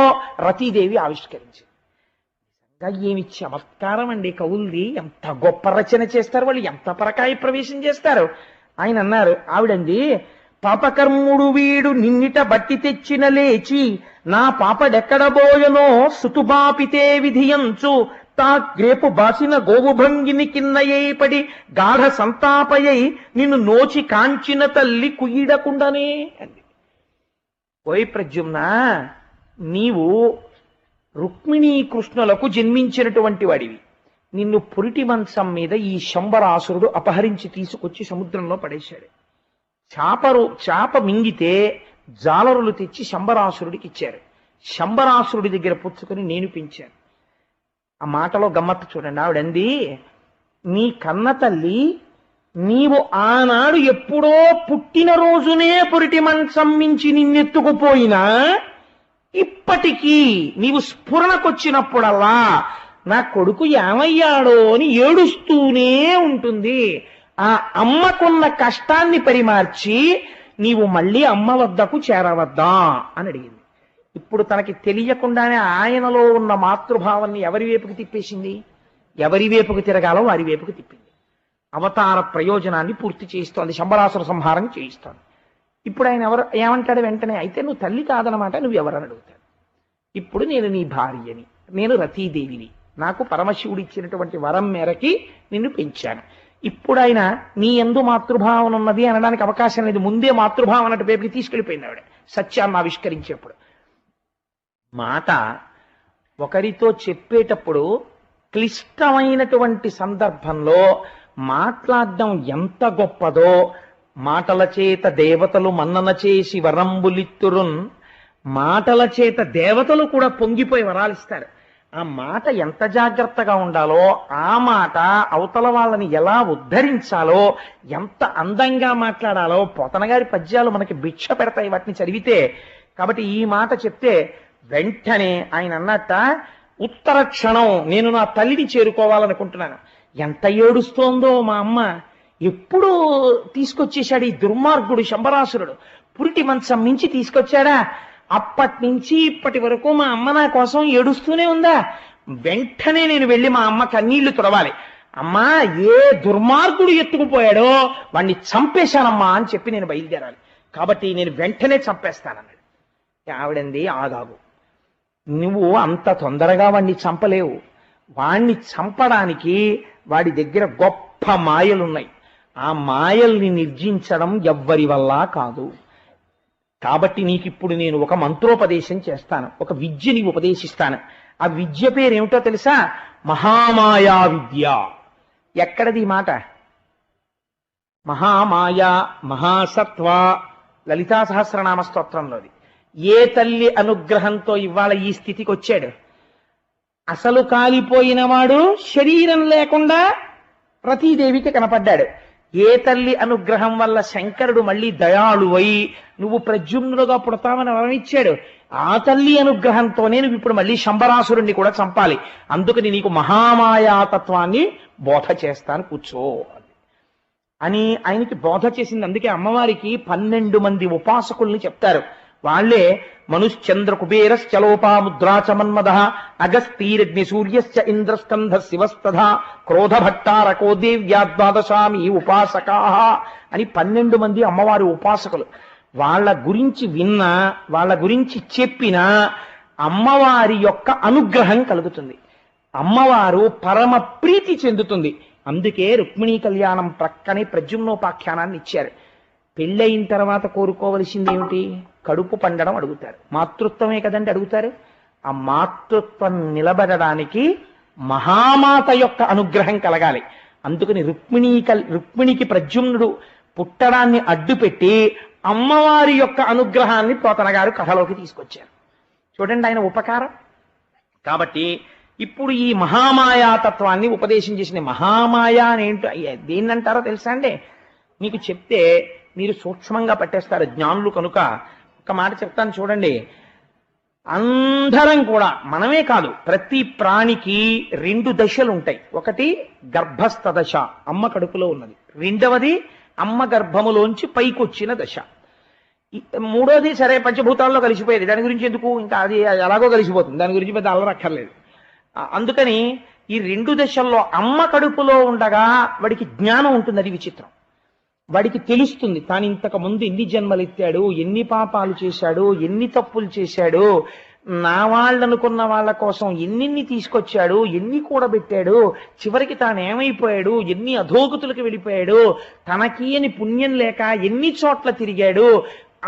రతీదేవి ఆవిష్కరించింది. ఏమి చమత్కారం అండి కవుల్ది, ఎంత గొప్ప రచన చేస్తారు వాళ్ళు, ఎంత పరకాయ ప్రవేశం చేస్తారు. ఆయన అన్నారు, ఆవిడంది, పాపకర్ముడు వీడు నిన్నిట బట్టి తెచ్చిన లేచి, నా పాపడెక్కడబోయనో సుతుబాపితే విధియంచు, తా గ్రేపు బాసిన గోవుభంగిని కిన్నయ్యై పడి గాఢ సంతాపయ్యై నిన్ను నోచి కాంచిన తల్లి కుయ్యిడకుండానే అంది. ఓయ్ ప్రద్యుమ్న, నీవు రుక్మిణీ కృష్ణులకు జన్మించినటువంటి వాడివి. నిన్ను పురిటి మంచం మీద ఈ శంబరాసురుడు అపహరించి తీసుకొచ్చి సముద్రంలో పడేశాడు. చాప మింగితే జాలరులు తెచ్చి శంబరాసురుడికి ఇచ్చారు. శంబరాసురుడి దగ్గర పుచ్చుకొని నేను పెంచాను. ఆ మాటలో గమ్మత్తు చూడండి. ఆవిడంది, నీ కన్న తల్లి నీవు ఆనాడు ఎప్పుడో పుట్టినరోజునే పురిటి మంచం మించి నిన్నెత్తుకుపోయినా ఇప్పటికీ నీవు స్ఫురణకొచ్చినప్పుడల్లా నా కొడుకు ఏమయ్యాడో అని ఏడుస్తూనే ఉంటుంది. ఆ అమ్మకున్న కష్టాన్ని పరిమార్చి నీవు మళ్ళీ అమ్మ వద్దకు చేరవద్దా అని అడిగింది. ఇప్పుడు తనకి తెలియకుండానే ఆయనలో ఉన్న మాతృభావాన్ని ఎవరి వైపుకి తిప్పేసింది? ఎవరి వైపుకి తిరగాలో వారి వైపుకి తిప్పింది. అవతార ప్రయోజనాన్ని పూర్తి చేస్తోంది, శంబరాసుర సంహారం చేయిస్తోంది. ఇప్పుడు ఆయన ఏమంటాడు వెంటనే? అయితే నువ్వు తల్లి కాదనమాట, నువ్వు ఎవరని అడుగుతాడు. ఇప్పుడు నేను నీ భార్యని, నేను రతీదేవిని, నాకు పరమశివుడు ఇచ్చినటువంటి వరం మేరకి నిన్ను పెంచాను. ఇప్పుడు ఆయన నీ యందు మాతృభావం ఉన్నది అనడానికి అవకాశం లేదు. ముందే మాతృభావం అన్నట్టు వైపుకి తీసుకెళ్ళిపోయింది ఆవిడ సత్యాన్ని ఆవిష్కరించేప్పుడు. మాట ఒకరితో చెప్పేటప్పుడు క్లిష్టమైనటువంటి సందర్భంలో మాట్లాడడం ఎంత గొప్పదో, మాటల చేత దేవతలు మన్నన చేసి వరంబులిత్తురున్, మాటల చేత దేవతలు కూడా పొంగిపోయి వరాలిస్తారు. ఆ మాట ఎంత జాగ్రత్తగా ఉండాలో, ఆ మాట అవతల వాళ్ళని ఎలా ఉద్ధరించాలో, ఎంత అందంగా మాట్లాడాలో పోతన గారి పద్యాలు మనకి భిక్ష పెడతాయి వాటిని చదివితే. కాబట్టి ఈ మాట చెప్తే వెంటనే ఆయన అన్నట్ట, ఉత్తర క్షణం నేను నా తల్లిని చేరుకోవాలనుకుంటున్నాను. ఎంత ఏడుస్తోందో మా అమ్మ, ఎప్పుడు తీసుకొచ్చేశాడు ఈ దుర్మార్గుడు శంబరాసురుడు, పురిటి మంచం మించి తీసుకొచ్చాడా, అప్పటి నుంచి ఇప్పటి వరకు మా అమ్మ నా కోసం ఏడుస్తూనే ఉందా, వెంటనే నేను వెళ్ళి మా అమ్మ కన్నీళ్లు తుడవాలి. అమ్మా, ఏ దుర్మార్గుడు ఎత్తుకుపోయాడో వాణ్ణి చంపేశానమ్మా అని చెప్పి నేను బయలుదేరాలి, కాబట్టి నేను వెంటనే చంపేస్తానన్నాడు. ఆవిడంది, ఆగాగు, నువ్వు అంత తొందరగా వాణ్ణి చంపలేవు. వాణ్ణి చంపడానికి వాడి దగ్గర గొప్ప మాయలున్నాయి. ఆ మాయల్ని నిర్జించడం ఎవ్వరి వల్ల కాదు. కాబట్టి నీకిప్పుడు నేను ఒక మంత్రోపదేశం చేస్తాను, ఒక విద్యని ఉపదేశిస్తాను. ఆ విద్య పేరేమిటో తెలుసా? మహామాయా విద్య. ఎక్కడది ఈ మాట? మహామాయ, మహాసత్వ, లలితా సహస్రనామ స్తోత్రంలోది. ఏ తల్లి అనుగ్రహంతో ఇవాళ ఈ స్థితికి వచ్చాడు? అసలు కాలిపోయిన వాడు శరీరం లేకుండా రతీదేవికి కనపడ్డాడు. ఏ తల్లి అనుగ్రహం వల్ల శంకరుడు మళ్ళీ దయాళువై నువ్వు ప్రద్యుమ్నుడుగా పుడతామని వరమిచ్చాడు? ఆ తల్లి అనుగ్రహంతోనే నువ్వు ఇప్పుడు మళ్ళీ శంబరాసురుణ్ణి కూడా చంపాలి. అందుకని నీకు మహామాయాతత్వాన్ని బోధ చేస్తాను, కూర్చో అని ఆయనకి బోధ చేసింది. అందుకే అమ్మవారికి 12 మంది ఉపాసకుల్ని చెప్తారు. వాళ్లే మనుశ్చంద్ర కుబేరశ్చలోపాముద్రాచ మన్మద అగస్తీరగ్ని సూర్యశ్చ ఇంద్రస్కంధ శివస్తథ క్రోధభట్టారకో దేవ్యాద్వాదశామి ఉపాసకా అని 12 మంది అమ్మవారి ఉపాసకులు. వాళ్ళ గురించి విన్నా, వాళ్ళ గురించి చెప్పినా అమ్మవారి యొక్క అనుగ్రహం కలుగుతుంది, అమ్మవారు పరమ ప్రీతి చెందుతుంది. అందుకే రుక్మిణీ కళ్యాణం ప్రక్కనే ప్రద్యుమ్నోపాఖ్యానాన్ని ఇచ్చారు. పెళ్ళయిన తర్వాత కోరుకోవలసింది ఏమిటి? కడుపు పండడం అడుగుతారు. మాతృత్వమే కదండి అడుగుతారు. ఆ మాతృత్వం నిలబడడానికి మహామాత యొక్క అనుగ్రహం కలగాలి. అందుకని రుక్మిణికి ప్రద్యుమ్నుడు పుట్టడాన్ని అడ్డుపెట్టి అమ్మవారి యొక్క అనుగ్రహాన్ని పోతన గారు కథలోకి తీసుకొచ్చారు. చూడండి ఆయన ఉపకారం. కాబట్టి ఇప్పుడు ఈ మహామాయాతత్వాన్ని ఉపదేశం చేసిన మహామాయ అని ఏంటో దేన్నంటారో తెలుసా అండి? మీకు చెప్తే మీరు సూక్ష్మంగా పట్టేస్తారు జ్ఞానులు కనుక. ఒక మాట చెప్తాను చూడండి. అందరం కూడా, మనమే కాదు, ప్రతి ప్రాణికి 2 దశలు ఉంటాయి. ఒకటి గర్భస్థ దశ, అమ్మ కడుపులో ఉన్నది. రెండవది అమ్మ గర్భములోంచి పైకొచ్చిన దశ. మూడోది సరే పంచభూతాల్లో కలిసిపోయేది, దాని గురించి ఎందుకు, ఇంకా అది ఎలాగో కలిసిపోతుంది, దాని గురించి పెద్ద అల్లరక్కర్లేదు. అందుకని ఈ 2 దశల్లో అమ్మ కడుపులో ఉండగా వాడికి జ్ఞానం ఉంటుంది. అది విచిత్రం. వాడికి తెలుస్తుంది తాను ఇంతకు ముందు ఎన్ని జన్మలు ఎత్తాడు, ఎన్ని పాపాలు చేశాడు, ఎన్ని తప్పులు చేశాడు, నా వాళ్ళనుకున్న వాళ్ళ కోసం ఎన్నిన్ని తీసుకొచ్చాడు, ఎన్ని కూడబెట్టాడు, చివరికి తాను ఏమైపోయాడు, ఎన్ని అధోగతులకు వెళ్ళిపోయాడు, తనకి అని పుణ్యం లేక ఎన్ని చోట్ల తిరిగాడు.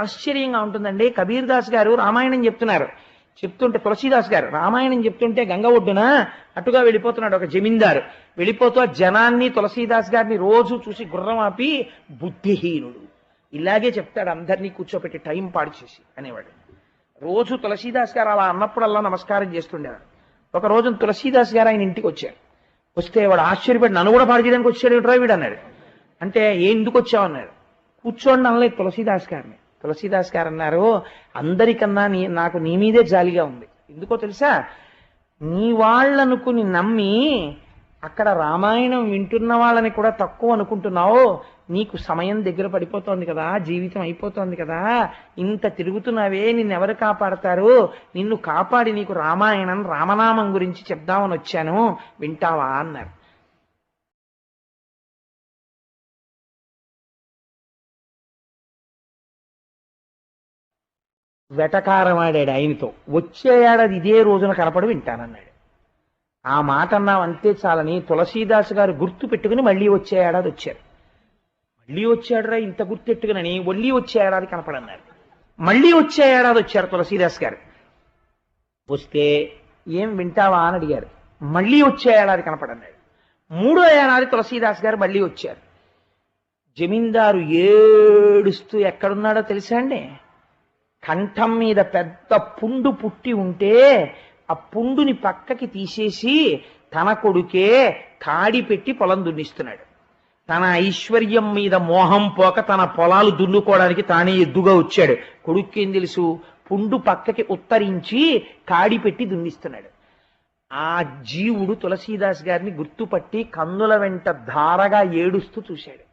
ఆశ్చర్యంగా ఉంటుందండి. కబీర్ దాస్ గారు రామాయణం చెప్తుంటే తులసీదాస్ గారు రామాయణం చెప్తుంటే గంగ ఒడ్డున అటుగా వెళ్ళిపోతున్నాడు ఒక జమీందారు. వెళ్ళిపోతూ జనాన్ని తులసీదాస్ గారిని రోజు చూసి గుర్రం ఆపి, బుద్ధిహీనుడు, ఇలాగే చెప్తాడు అందరినీ కూర్చోపెట్టి టైం పాడు చేసి అనేవాడు. రోజు తులసీదాస్ గారు అలా అన్నప్పుడల్లా నమస్కారం చేస్తుండేవాడు. ఒక రోజు తులసీదాస్ గారు ఆయన ఇంటికి వచ్చారు. వస్తే వాడు ఆశ్చర్యపడి, నన్ను కూడా పాడు చేయడానికి వచ్చాడు వీడు అన్నాడు. అంటే ఎందుకు వచ్చావు అన్నాడు. కూర్చోండి అనలేదు తులసీదాస్ గారిని. తులసీదాస్ గారు అన్నారు, అందరికన్నా నాకు నీ మీదే జాలిగా ఉంది. ఎందుకో తెలుసా? నీ వాళ్ళనుకుని నమ్మి అక్కడ రామాయణం వింటున్న వాళ్ళని కూడా తక్కువ అనుకుంటున్నావు. నీకు సమయం దగ్గర పడిపోతోంది కదా, జీవితం అయిపోతోంది కదా, ఇంత తిరుగుతున్నావే, నిన్నెవరు కాపాడతారు? నిన్ను కాపాడి నీకు రామాయణం రామనామం గురించి చెప్దామని వచ్చాను, వింటావా అన్నారు. వెటకారమాడాడు ఆయనతో. వచ్చే ఏడాది ఇదే రోజున కనపడి వింటానన్నాడు. ఆ మాట అన్నావు అంతే చాలని తులసీదాసు గారు గుర్తు పెట్టుకుని మళ్ళీ వచ్చే ఏడాది వచ్చారు. మళ్ళీ వచ్చాడురా ఇంత గుర్తెట్టుకునని మళ్ళీ వచ్చే ఏడాది కనపడన్నారు. మళ్ళీ వచ్చే ఏడాది వచ్చారు తులసీదాస్ గారు. వస్తే ఏం వింటావా అని అడిగారు. మళ్ళీ వచ్చే ఏడాది కనపడన్నాడు. మూడో ఏడాది తులసీదాస్ గారు మళ్ళీ వచ్చారు. జమీందారు ఏడుస్తూ ఎక్కడున్నాడో తెలుసా అండి? కంఠం మీద పెద్ద పుండు పుట్టి ఉంటే ఆ పుండుని పక్కకి తీసేసి తన కొడుకే కాడి పెట్టి పొలం దున్నిస్తున్నాడు. తన ఐశ్వర్యం మీద మోహం పోక తన పొలాలు దున్నుకోవడానికి తానే ఎద్దుగా వచ్చాడు. కొడుకేం తెలుసు? పుండు పక్కకి ఉత్తరించి కాడి పెట్టి దున్నిస్తున్నాడు. ఆ జీవుడు తులసీదాస్ గారిని గుర్తుపట్టి కన్నుల వెంట ధారగా ఏడుస్తూ చూశాడు.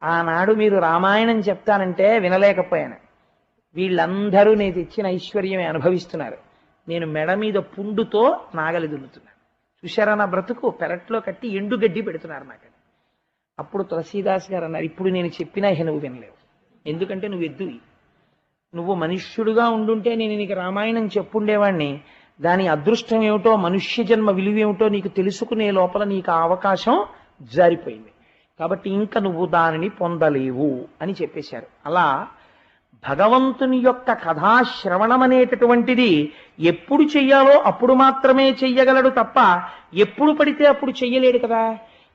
ఆనాడు మీరు రామాయణం చెప్తానంటే వినలేకపోయాను. వీళ్ళందరూ నేను తెచ్చిన ఐశ్వర్యమే అనుభవిస్తున్నారు. నేను మెడ మీద పుండుతో నాగలి దున్నుతున్నాను. చూశారా నా బ్రతుకు? పెరట్లో కట్టి ఎండుగడ్డి పెడుతున్నారు నాకు. అప్పుడు తులసీదాస్ గారు అన్నారు, ఇప్పుడు నేను చెప్పినా నువ్వు వినలేవు, ఎందుకంటే నువ్వు ఎద్దువి. నువ్వు మనుష్యుడుగా ఉండుంటే నేను నీకు రామాయణం చెప్పుండేవాణ్ణి. దాని అదృష్టం ఏమిటో, మనుష్య జన్మ విలువేమిటో నీకు తెలుసుకునే లోపల నీకు ఆ అవకాశం జారిపోయింది. కాబట్టి ఇంకా నువ్వు దానిని పొందలేవు అని చెప్పేశారు. అలా భగవంతుని యొక్క కథాశ్రవణం అనేటటువంటిది ఎప్పుడు చెయ్యాలో అప్పుడు మాత్రమే చెయ్యగలడు తప్ప ఎప్పుడు పడితే అప్పుడు చెయ్యలేడు కదా.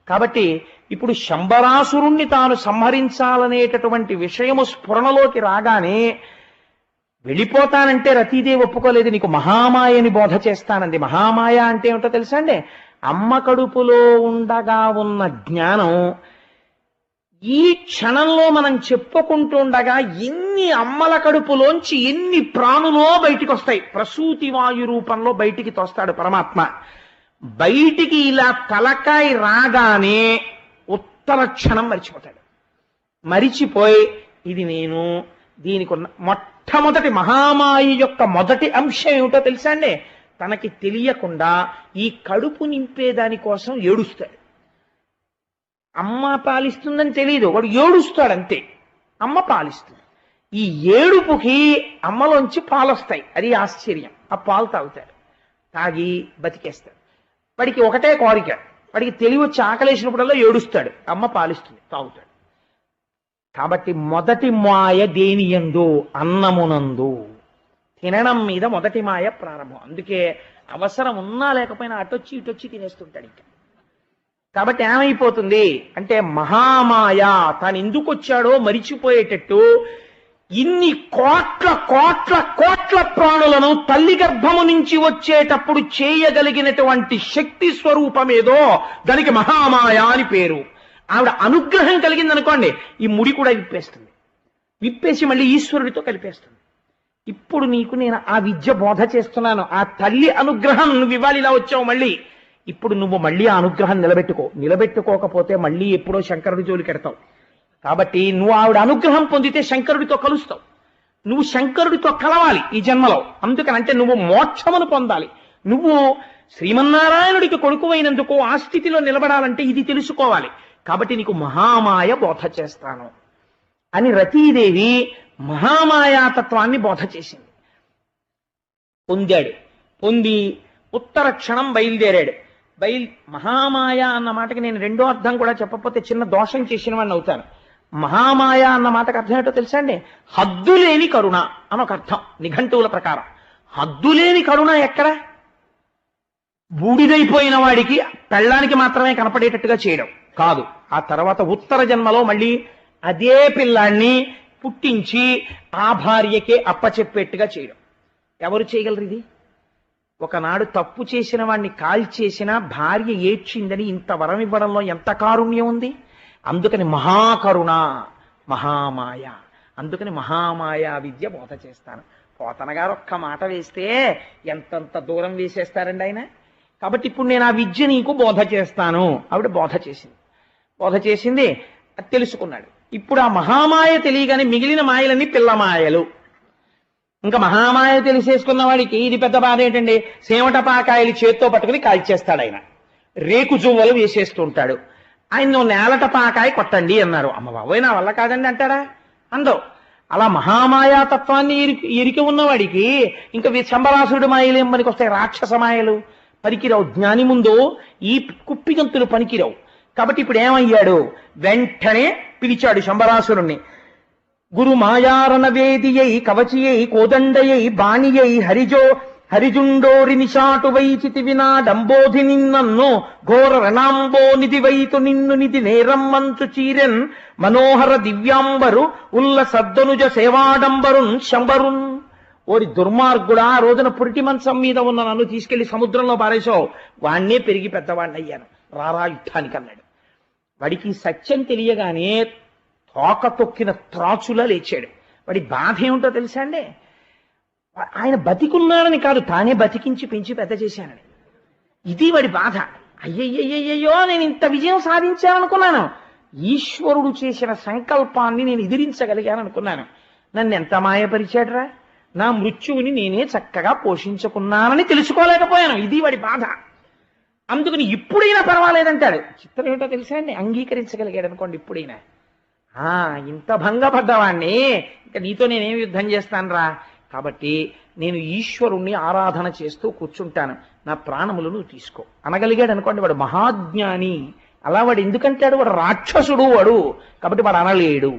కాబట్టి ఇప్పుడు శంబరాసురుణ్ణి తాను సంహరించాలనేటటువంటి విషయము స్ఫురణలోకి రాగానే వెళ్ళిపోతానంటే రతీదేవి ఒప్పుకోలేదు. నీకు మహామాయని బోధ చేస్తానంది. మహామాయ అంటే ఏమిటో తెలుసా అండి? అమ్మ కడుపులో ఉండగా ఉన్న జ్ఞానం ఈ క్షణంలో మనం చెప్పుకుంటుండగా ఎన్ని అమ్మల కడుపులోంచి ఎన్ని ప్రాణులో బయటికి వస్తాయి. ప్రసూతి వాయు రూపంలో బయటికి తోస్తాడు పరమాత్మ. బయటికి ఇలా తలకాయ రాగానే ఉత్తర క్షణం మరిచిపోతాడు. మరిచిపోయి ఇది నేను, దీనికి ఉన్న మొట్టమొదటి మహామాయ యొక్క మొదటి అంశం ఏమిటో తెలుసా అండి? తనకి తెలియకుండా ఈ కడుపు నింపేదాని కోసం ఏడుస్తాడు. అమ్మ పాలిస్తుందని తెలియదు, వాడు ఏడుస్తాడు అంతే. అమ్మ పాలిస్తుంది. ఈ ఏడుపుకి అమ్మలోంచి పాలొస్తాయి. అది ఆశ్చర్యం. ఆ పాలు తాగుతాడు. తాగి బతికేస్తాడు. వాడికి ఒకటే కోరిక, వాడికి తెలివి వచ్చి ఆకలేసినప్పుడల్లా ఏడుస్తాడు. అమ్మ పాలిస్తుంది, తాగుతాడు. కాబట్టి మొదటి మాయ దేనియందు? అన్నమునందు. తినడం మీద మొదటి మాయ ప్రారంభం. అందుకే అవసరం ఉన్నా లేకపోయినా అటొచ్చి ఇటొచ్చి తినేస్తుంటాడు. ఇంకా కాబట్టి ఏమైపోతుంది అంటే మహామాయ తాను ఎందుకు వచ్చాడో మరిచిపోయేటట్టు ఇన్ని కోట్ల కోట్ల కోట్ల ప్రాణులను తల్లి గర్భము నుంచి వచ్చేటప్పుడు చేయగలిగినటువంటి శక్తి స్వరూపమేదో దానికి మహామాయ అని పేరు. ఆవిడ అనుగ్రహం కలిగిందనుకోండి, ఈ ముడి కూడా విప్పేస్తుంది. విప్పేసి మళ్ళీ ఈశ్వరుడితో కలిపేస్తుంది. ఇప్పుడు నీకు నేను ఆ విద్య బోధ చేస్తున్నాను. ఆ తల్లి అనుగ్రహం నువ్వు ఇవాళ ఇలా వచ్చావు. మళ్ళీ ఇప్పుడు నువ్వు మళ్ళీ ఆ అనుగ్రహం నిలబెట్టుకోకపోతే మళ్ళీ ఎప్పుడో శంకరుడి జోలికి ఎడతావు. కాబట్టి నువ్వు ఆవిడ అనుగ్రహం పొందితే శంకరుడితో కలుస్తావు. నువ్వు శంకరుడితో కలవాలి ఈ జన్మలో. అందుకనంటే నువ్వు మోక్షమును పొందాలి. నువ్వు శ్రీమన్నారాయణుడికి కొడుకువైనందుకు ఆ స్థితిలో నిలబడాలంటే ఇది తెలుసుకోవాలి. కాబట్టి నీకు మహామాయ బోధ చేస్తాను అని రతీదేవి మహామాయాతత్వాన్ని బోధ చేసింది. పొందాడు. పొంది ఉత్తర క్షణం బయలుదేరాడు. మహామాయ అన్న మాటకి నేను రెండో అర్థం కూడా చెప్పకపోతే చిన్న దోషం చేసిన వాడిని అవుతాను. మహామాయ అన్న మాటకు అర్థం ఏంటో తెలుసా అండి? హద్దులేని కరుణ అని ఒక అర్థం నిఘంటువుల ప్రకారం. హద్దులేని కరుణ ఎక్కడ? బూడిదైపోయిన వాడికి పెళ్ళానికి మాత్రమే కనపడేటట్టుగా చేయడం కాదు. ఆ తర్వాత ఉత్తర జన్మలో మళ్ళీ అదే పిల్లాన్ని పుట్టించి ఆ భార్యకే అప్పచెప్పేట్టుగా చేయడం. ఎవరు చేయగలరు ఇది? ఒకనాడు తప్పు చేసిన వాడిని కాల్చేసిన భార్య ఏడ్చిందని ఇంత వరం ఇవ్వడంలో ఎంత కారుణ్యం ఉంది. అందుకని మహాకరుణ, మహామాయ. అందుకని మహామాయా విద్య బోధ చేస్తాను. పోతన గారు ఒక్క మాట వేస్తే ఎంతంత దూరం వేసేస్తారండి ఆయన. కాబట్టి ఇప్పుడు నేను ఆ విద్య నీకు బోధ చేస్తాను. ఆవిడ బోధ చేసింది, అది తెలుసుకున్నాడు. ఇప్పుడు ఆ మహామాయ తెలియగానే మిగిలిన మాయలన్నీ పిల్లమాయలు. ఇంకా మహామాయ తెలిసేసుకున్న వాడికి ఇది పెద్ద బాధ ఏంటండి, సేమటపాకాయలు చేత్తో పట్టుకుని కాల్చేస్తాడు ఆయన, రేకు జువ్వలు వేసేస్తుంటాడు. ఆయన నేలటపాకాయ కొట్టండి అన్నారు. అమ్మ బాబోయ్ నా వల్ల కాదండి అంటారా? అందరూ అలా మహామాయాతత్వాన్ని ఎరిక ఉన్నవాడికి ఇంకా శంబరాసురుడు మాయలు ఏం పనికి వస్తాయి? రాక్షస మాయలు పనికిరావు. జ్ఞాని ముందు ఈ కుప్పిగంతులు పనికిరావు. కాబట్టి ఇప్పుడు ఏమయ్యాడు, వెంటనే పిలిచాడు శంబరాసురుణ్ణి. గురు మాయారణ వేదియై కవచియై కోదండయై బాణియై హరిజుండోరి నిశాటు వైచితి వినా డంబోధి నిన్నన్ను ఘోర రణాంబో నిధి వైతు నిన్ను నిధి నేరమ్మంచు చీరెన్ మనోహర దివ్యాంబరు ఉల్ల సద్దనుజ సేవాడంబరున్ శంబరున్. ఓరి దుర్మార్గుడా, ఆ రోజున పురిటి మంచం మీద ఉన్న నన్ను తీసుకెళ్లి సముద్రంలో పారేశావు, వాణ్ణే పెరిగి పెద్దవాడిని అయ్యాను, రారా యుద్ధానికి అన్నాడు. వాడికి సత్యం తెలియగానే తోక తొక్కిన త్రాచులా లేచాడు. వాడి బాధ ఏమిటో తెలుసా అండి, ఆయన బతికున్నాడని కాదు, తానే బతికించి పెంచి పెద్ద చేశానని. ఇది వాడి బాధ. అయ్యయ్యయ్యో నేను ఇంత విజయం సాధించాననుకున్నాను, ఈశ్వరుడు చేసిన సంకల్పాన్ని నేను ఎదిరించగలిగాను అనుకున్నాను, నన్ను ఎంత మాయపరిచాడురా, నా మృత్యువుని నేనే చక్కగా పోషించుకున్నానని తెలుసుకోలేకపోయాను. ఇది వాడి బాధ. అందుకని ఇప్పుడైనా పర్వాలేదంటాడు. చిత్రం ఏమిటో తెలుసా అండి, అంగీకరించగలిగాడు అనుకోండి. ఇప్పుడైనా ఇంత భంగపడ్డవాణ్ణి ఇంకా నీతో నేనేం యుద్ధం చేస్తాను రా, కాబట్టి నేను ఈశ్వరుణ్ణి ఆరాధన చేస్తూ కూర్చుంటాను, నా ప్రాణములు నువ్వు తీసుకో అనగలిగాడు అనుకోండి. వాడు మహాజ్ఞాని. అలా వాడు ఎందుకంటాడు, వాడు రాక్షసుడు వాడు, కాబట్టి వాడు అనలేడు.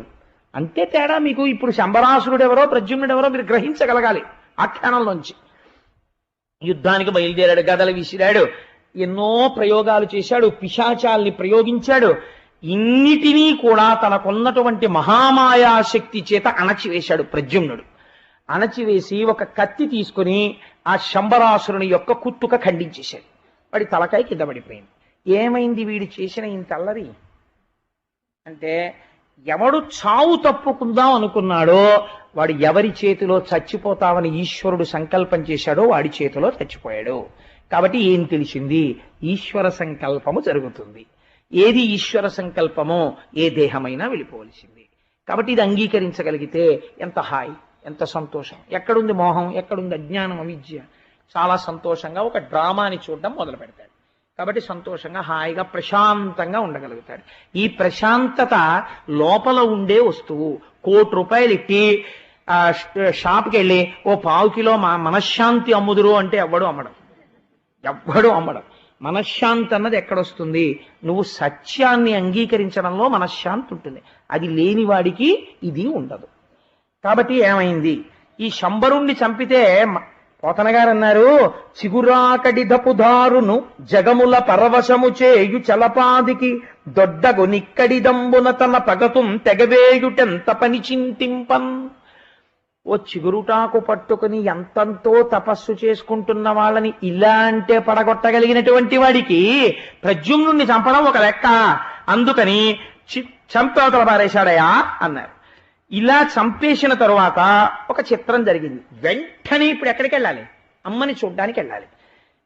అంతే తేడా మీకు. ఇప్పుడు శంబరాసురుడు ఎవరో ప్రద్యుమ్నుడు ఎవరో మీరు గ్రహించగలగాలి. ఆఖ్యానంలోంచి యుద్ధానికి బయలుదేరాడు, గదలు విసిరాడు, ఎన్నో ప్రయోగాలు చేశాడు, పిశాచాల్ని ప్రయోగించాడు. ఇన్నిటినీ కూడా తనకున్నటువంటి మహామాయాశక్తి చేత అణచివేశాడు ప్రద్యుమ్నుడు. అణచివేసి ఒక కత్తి తీసుకుని ఆ శంబరాసురుని యొక్క కుత్తుక ఖండించేశాడు. వాడి తలకాయ కింద పడిపోయింది. ఏమైంది వీడు చేసిన ఇంత అల్లరి అంటే, ఎవడు చావు తప్పుకుందాం అనుకున్నాడో వాడు ఎవరి చేతిలో చచ్చిపోతావని ఈశ్వరుడు సంకల్పం చేశాడో వాడి చేతిలో చచ్చిపోయాడు. కాబట్టి ఏం తెలిసింది, ఈశ్వర సంకల్పము జరుగుతుంది. ఏది ఈశ్వర సంకల్పమో ఏ దేహమైనా వెళ్ళిపోవలసింది. కాబట్టి ఇది అంగీకరించగలిగితే ఎంత హాయి, ఎంత సంతోషం. ఎక్కడుంది మోహం, ఎక్కడుంది అజ్ఞానం, అవిద్య. చాలా సంతోషంగా ఒక డ్రామాని చూడడం మొదలు పెడతాడు. కాబట్టి సంతోషంగా హాయిగా ప్రశాంతంగా ఉండగలుగుతాడు. ఈ ప్రశాంతత లోపల ఉండే వస్తువు. ₹1,00,00,000 ఇట్టి షాప్కి వెళ్ళి ఓ ½ కిలో మనశ్శాంతి అమ్ముదురు అంటే ఎవ్వడు అమ్మడం. మనశ్శాంతి అన్నది ఎక్కడొస్తుంది, నువ్వు సత్యాన్ని అంగీకరించడంలో మనశ్శాంతి ఉంటుంది. అది లేని వాడికి ఇది ఉండదు. కాబట్టి ఏమైంది, ఈ శంబరుణ్ణి చంపితే పోతన గారు అన్నారు, చిగురాకడి దపుదారును జగముల పరవశము చేయు చలపాదికి దొడ్డగు నిక్కడి దంబున తన పగతుం తెగవేయుటెంత పని చింతింపన్. ఓ చిగురుటాకు పట్టుకుని ఎంతంతో తపస్సు చేసుకుంటున్న వాళ్ళని ఇలా అంటే పడగొట్టగలిగినటువంటి వాడికి ప్రద్యుమ్నుణ్ణి చంపడం ఒక లెక్క, అందుకని చంపేవతల పారేశాడయా అన్నారు. ఇలా చంపేసిన తరువాత ఒక చిత్రం జరిగింది. వెంటనే ఇప్పుడు ఎక్కడికి వెళ్ళాలి, అమ్మని చూడ్డానికి వెళ్ళాలి.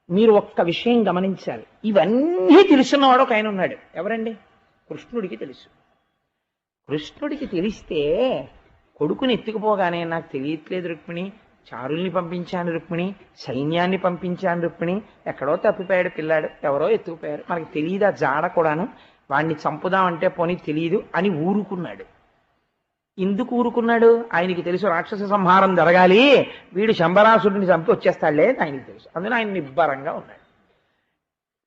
మీరు ఒక్క విషయం గమనించాలి, ఇవన్నీ తెలుసున్నవాడు ఒక ఆయన ఉన్నాడు. ఎవరండి? కృష్ణుడికి తెలుసు. కృష్ణుడికి తెలిస్తే కొడుకుని ఎత్తుకుపోగానే నాకు తెలియట్లేదు రుక్మిణి, చారుల్ని పంపించాను రుక్మిణి, సైన్యాన్ని పంపించాను రుక్మిణి, ఎక్కడో తప్పిపోయాడు పిల్లాడు, ఎవరో ఎత్తుకుపోయారు, మనకి తెలియదు ఆ జాడ కూడాను, వాడిని చంపుదామంటే పోనీ తెలియదు అని ఊరుకున్నాడు. ఎందుకు ఊరుకున్నాడు? ఆయనకి తెలుసు రాక్షస సంహారం జరగాలి, వీడు శంబరాసుడిని చంపి వచ్చేస్తాడులే ఆయనకి తెలుసు. అందులో ఆయన నిబ్బరంగా ఉన్నాడు.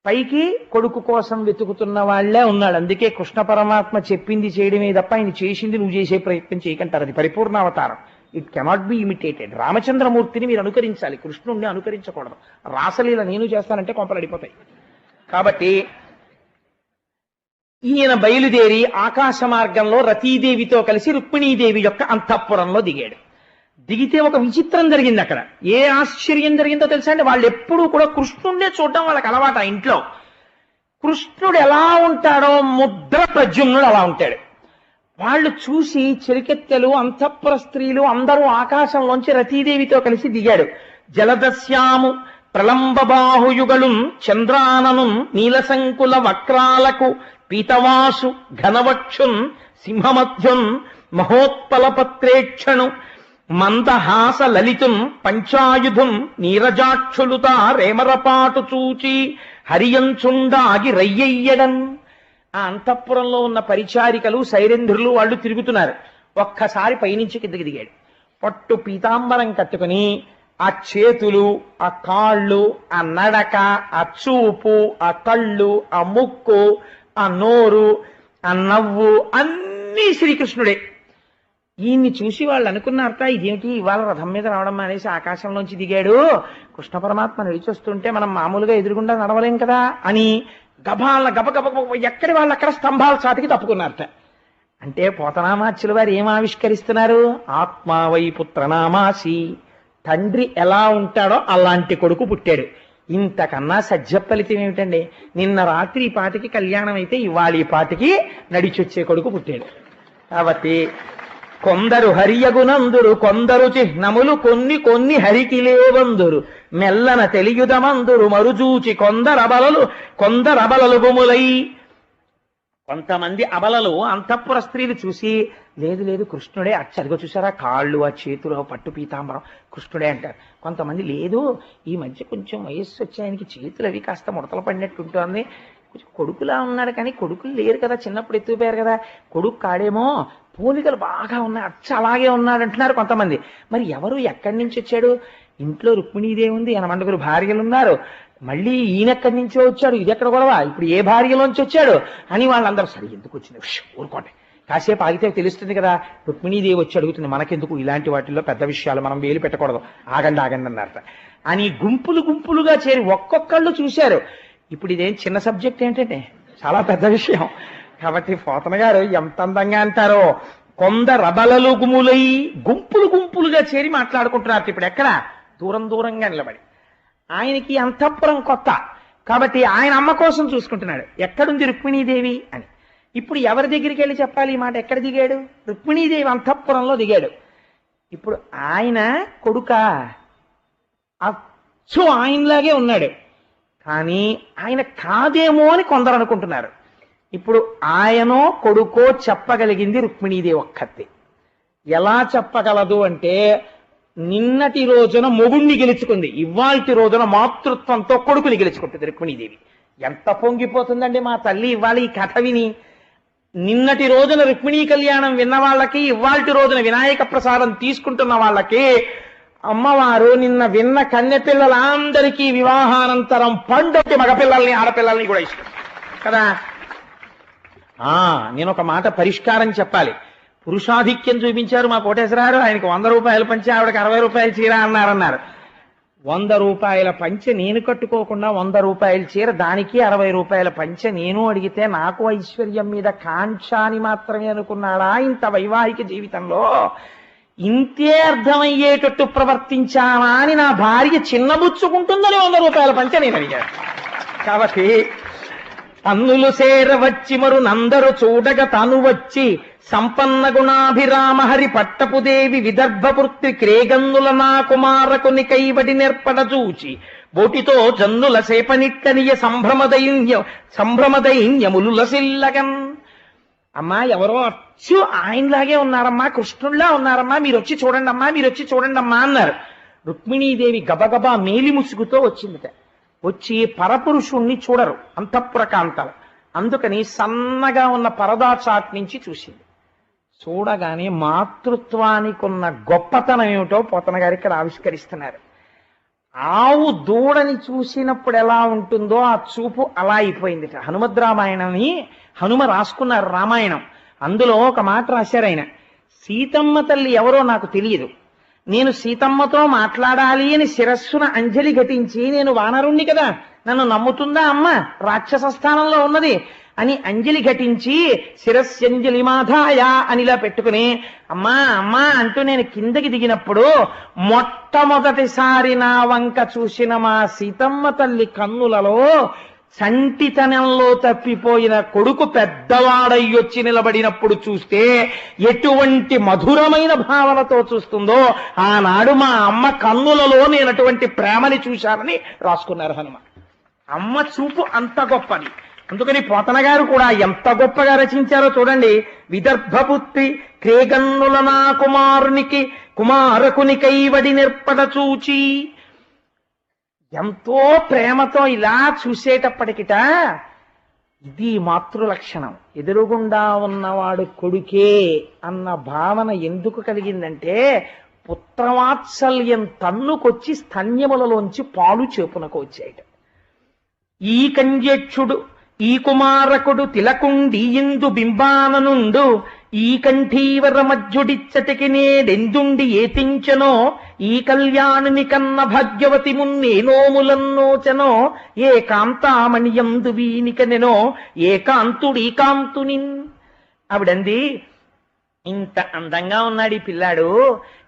పైకి కొడుకు కోసం వెతుకుతున్న వాళ్లే ఉన్నాడు. అందుకే కృష్ణ పరమాత్మ చెప్పింది చేయడమే తప్ప ఆయన చేసింది నువ్వు చేసే ప్రయత్నం చేయకంటారు. అది పరిపూర్ణ అవతారం. It cannot be imitated. రామచంద్రమూర్తిని మీరు అనుకరించాలి, కృష్ణుణ్ణి అనుకరించకూడదు. రాసలీల నేను చేస్తానంటే కొంపలడిపోతాయి. కాబట్టి ఈయన బయలుదేరి ఆకాశ మార్గంలో రతీదేవితో కలిసి రుక్మిణీదేవి యొక్క అంతఃపురంలో దిగాడు. దిగితే ఒక విచిత్రం జరిగింది అక్కడ. ఏ ఆశ్చర్యం జరిగిందో తెలుసా అండి, వాళ్ళు ఎప్పుడూ కూడా కృష్ణుడినే చూడడం వాళ్ళకి అలవాటు. ఆ ఇంట్లో కృష్ణుడు ఎలా ఉంటాడో ముద్ర ప్రద్యుమ్నుడు అలా ఉంటాడు. వాళ్ళు చూసి చెరికెత్తెలు అంతఃపుర స్త్రీలు అందరూ ఆకాశంలోంచి రతీదేవితో కలిసి దిగాడు. జలదస్యాము ప్రలంబబాహుయుగళుం చంద్రాననుం నీలసంకుల వక్రాలకు పీతవాసు ఘనవక్షున్ సింహమధ్యున్ మహోత్పలపత్రేక్షణు మందహాస లలితుం పంచాయుధుం నీరజాక్షులుత రేమరపాటు చూచి హరియంచుండాగి రయ్యయ్యడన్. ఆ అంతఃపురంలో ఉన్న పరిచారికలు సైరేంద్రులు వాళ్ళు తిరుగుతున్నారు. ఒక్కసారి పైనుంచి కిందకి దిగాడు. పట్టు పీతాంబరం కట్టుకుని ఆ చేతులు, ఆ కాళ్ళు, ఆ నడక, ఆ చూపు, ఆ కళ్ళు, ఆ ముక్కు, ఆ నోరు, ఆ నవ్వు అన్నీ శ్రీకృష్ణుడే. ఈయన్ని చూసి వాళ్ళు అనుకున్నారట, ఇదేమిటి ఇవాళ రథం మీద రావడం అనేసి ఆకాశంలోంచి దిగాడు, కృష్ణ పరమాత్మ నడిచొస్తుంటే మనం మామూలుగా ఎదురుగుండా నడవలేం కదా అని గబాల గబగబ ఎక్కడి వాళ్ళు అక్కడ స్తంభాల చాటికి తప్పుకున్నారట. అంటే పోతనామాచ్యుల వారు ఏం ఆవిష్కరిస్తున్నారు? ఆత్మావై పుత్రనామాసి, తండ్రి ఎలా ఉంటాడో అలాంటి కొడుకు పుట్టాడు. ఇంతకన్నా సజ్జ ఫలితం ఏమిటండి? నిన్న రాత్రి ఈ పాటికి కళ్యాణం అయితే ఇవాళ ఈ పాటికి నడిచొచ్చే కొడుకు పుట్టాడు. కాబట్టి కొందరు హరియగునందురు, కొందరు చిహ్నములు కొన్ని కొన్ని హరికి లేవందురు, మెల్లన తెలియుదమందురు మరుజూచి కొందరబలలు గుములై. కొంతమంది అబలలు అంతఃపుర స్త్రీలు చూసి లేదు లేదు కృష్ణుడే, అచ్చరిగా చూసారా కాళ్ళు, ఆ చేతులు, పట్టు పీతాంబరం కృష్ణుడే అంటారు. కొంతమంది లేదు ఈ మధ్య కొంచెం వయస్సు వచ్చి ఆయనకి చేతులు అవి కాస్త ముడతలు పడినట్టు ఉంటుంది, కొంచెం కొడుకులా ఉన్నాడు కానీ కొడుకులు లేరు కదా, చిన్నప్పుడు ఎత్తుకుపోయారు కదా, కొడుకు కాడేమో, పోలికలు బాగా ఉన్నాయి, అచ్చ అలాగే ఉన్నాడు అంటున్నారు కొంతమంది. మరి ఎవరు ఎక్కడి నుంచి వచ్చాడు? ఇంట్లో రుక్మిణీదేవి ఉంది, 8 భార్యలు ఉన్నారు, మళ్ళీ ఈయనెక్కడి నుంచో వచ్చాడు, ఇది ఎక్కడ గొడవ, ఇప్పుడు ఏ భార్యలోంచి వచ్చాడు అని వాళ్ళందరూ సరే ఎందుకు వచ్చింది ఊరుకోండి, కాసేపు ఆగితే తెలుస్తుంది కదా, రుక్మిణీదేవి వచ్చి అడుగుతుంది, మనకెందుకు ఇలాంటి వాటిల్లో పెద్ద విషయాలు మనం వేలు పెట్టకూడదు, ఆగండి ఆగండి అన్నారట. అని గుంపులుగా చేరి ఒక్కొక్కళ్ళు చూశారు. ఇప్పుడు ఇదేం చిన్న సబ్జెక్ట్ ఏంటంటే చాలా పెద్ద విషయం. కాబట్టి పోతన గారు ఎంత అందంగా అంటారో, కొందరబలలు గుములై గుంపులుగా చేరి మాట్లాడుకుంటున్నారు. ఇప్పుడు ఎక్కడ? దూరంగా నిలబడి. ఆయనకి అంతఃపురం కొత్త కాబట్టి ఆయన అమ్మ కోసం చూసుకుంటున్నాడు, ఎక్కడుంది రుక్మిణీదేవి అని. ఇప్పుడు ఎవరి దగ్గరికి వెళ్ళి చెప్పాలి ఈ మాట? ఎక్కడ దిగాడు? రుక్మిణీదేవి అంతఃపురంలో దిగాడు. ఇప్పుడు ఆయన కొడుక అచ్చు ఆయనలాగే ఉన్నాడు, కానీ ఆయన కాదేమో అని కొందరు అనుకుంటున్నారు. ఇప్పుడు ఆయనో కొడుకో చెప్పగలిగింది రుక్మిణీదేవి ఒక్కతే. ఎలా చెప్పగలదు అంటే, నిన్నటి రోజున మొగుణ్ణి గెలుచుకుంది, ఇవాల్టి రోజున మాతృత్వంతో కొడుకుని గెలుచుకుంటుంది రుక్మిణీదేవి. ఎంత పొంగిపోతుందండి మా తల్లి ఇవాళ ఈ కథ విని. నిన్నటి రోజున రుక్మిణీ కళ్యాణం విన్న వాళ్ళకి, ఇవాల్టి రోజున వినాయక ప్రసాదం తీసుకుంటున్న వాళ్ళకి అమ్మవారు నిన్న విన్న కన్యపిల్లలందరికీ వివాహానంతరం పండుగ మగపిల్లల్ని ఆడపిల్లల్ని కూడా ఇష్టం కదా. నేను ఒక మాట పరిష్కారం చెప్పాలి. పురుషాధిక్యం చూపించారు మా కోటేశ్వరారు, ఆయనకు 100 రూపాయలు పంచి ఆవిడకి 60 రూపాయల చీర అన్నారు. 100 రూపాయల పంచె నేను కట్టుకోకుండా 100 రూపాయల చీర, దానికి 60 రూపాయల పంచె నేను అడిగితే నాకు ఐశ్వర్యం మీద కాంక్ష అని మాత్రమే అనుకున్నాడా ఇంత వైవాహిక జీవితంలో? ఇంతే అర్థమయ్యేటట్టు ప్రవర్తించానా అని నా భార్య చిన్నబుచ్చుకుంటుందని 100 రూపాయల పంచె నేను అడిగాను. కాబట్టి అన్నులు సేరవచ్చి మరునందరు చూడగ తాను వచ్చి సంపన్న గుణాభిరామ హరి పట్టపుదేవి విదర్భపుత్రి క్రేగన్నుల నా కుమారకుని కైవడి నేర్పడ చూచి బోటితో జన్నుల సేపనిట్టనియ సంభ్రమదైన్యములు లసిల్లగన్. అమ్మా ఎవరో అచ్చు ఆయనలాగే ఉన్నారమ్మా, కృష్ణుల్లా ఉన్నారమ్మా, మీరు వచ్చి చూడండి అమ్మా అన్నారు. రుక్మిణీదేవి గబగబా మేలి ముసుగుతో వచ్చిందిట. వచ్చి పరపురుషుణ్ణి చూడరు అంతఃపుర కాంతలు, అందుకని సన్నగా ఉన్న పరదా చాట్ నుంచి చూసింది. చూడగానే మాతృత్వానికి ఉన్న గొప్పతనం ఏమిటో పోతన గారు ఇక్కడ ఆవిష్కరిస్తున్నారు. ఆవు దూడని చూసినప్పుడు ఎలా ఉంటుందో ఆ చూపు అలా అయిపోయింది. హనుమద్ రామాయణని హనుమ రాసుకున్నారు రామాయణం, అందులో ఒక మాట రాశారు ఆయన, సీతమ్మ తల్లి ఎవరో నాకు తెలియదు, నేను సీతమ్మతో మాట్లాడాలి అని శిరస్సున అంజలి ఘటించి, నేను వానరుణ్ణి కదా, నన్ను నమ్ముతుందా అమ్మ, రాక్షస స్థానంలో ఉన్నది అని అంజలి ఘటించి శిరస్యంజలి మాధాయ అనిలా పెట్టుకుని అమ్మా అంటూ నేను కిందకి దిగినప్పుడు మొట్టమొదటిసారి నా వంక చూసిన మా సీతమ్మ తల్లి కన్నులలో సంటితనంలో తప్పిపోయిన కొడుకు పెద్దవాడయ్యొచ్చి నిలబడినప్పుడు చూస్తే ఎటువంటి మధురమైన భావనతో చూస్తుందో ఆనాడు మా అమ్మ కన్నులలో నేను అటువంటి ప్రేమని చూశానని రాసుకున్నారు హనుమ. అమ్మ చూపు అంత గొప్పది. అందుకని పోతన గారు కూడా ఎంత గొప్పగా రచించారో చూడండి. విదర్భపుత్రి క్రేగన్నుల నా కుమారునికి కుమారకుని కైవడి నిర్పడ చూచి, ఎంతో ప్రేమతో ఇలా చూసేటప్పటికిట ఇది మాతృలక్షణం. ఎదురుగుండా ఉన్నవాడు కొడుకే అన్న భావన ఎందుకు కలిగిందంటే పుత్రవాత్సల్యం తన్నుకొచ్చి స్తన్యములలోంచి పాలు చేపునకు వచ్చాయట. ఈ కంజక్షుడు ఈ కుమారకుడు తిలకుండి ఇందు బింబాననుండు ఈ కంఠీవర మధ్యుడిచ్చటికి నేడెందుండి ఏతించనో ఈ కళ్యాణుని కన్న భాగ్యవతి మున్నేనోములన్నోచనో ఏ కాంతామణియందు వీనికనెనో ఏ కాంతుడీ కాంతునిన్. ఆవిడంది, ఇంత అందంగా ఉన్నాడు ఈ పిల్లాడు,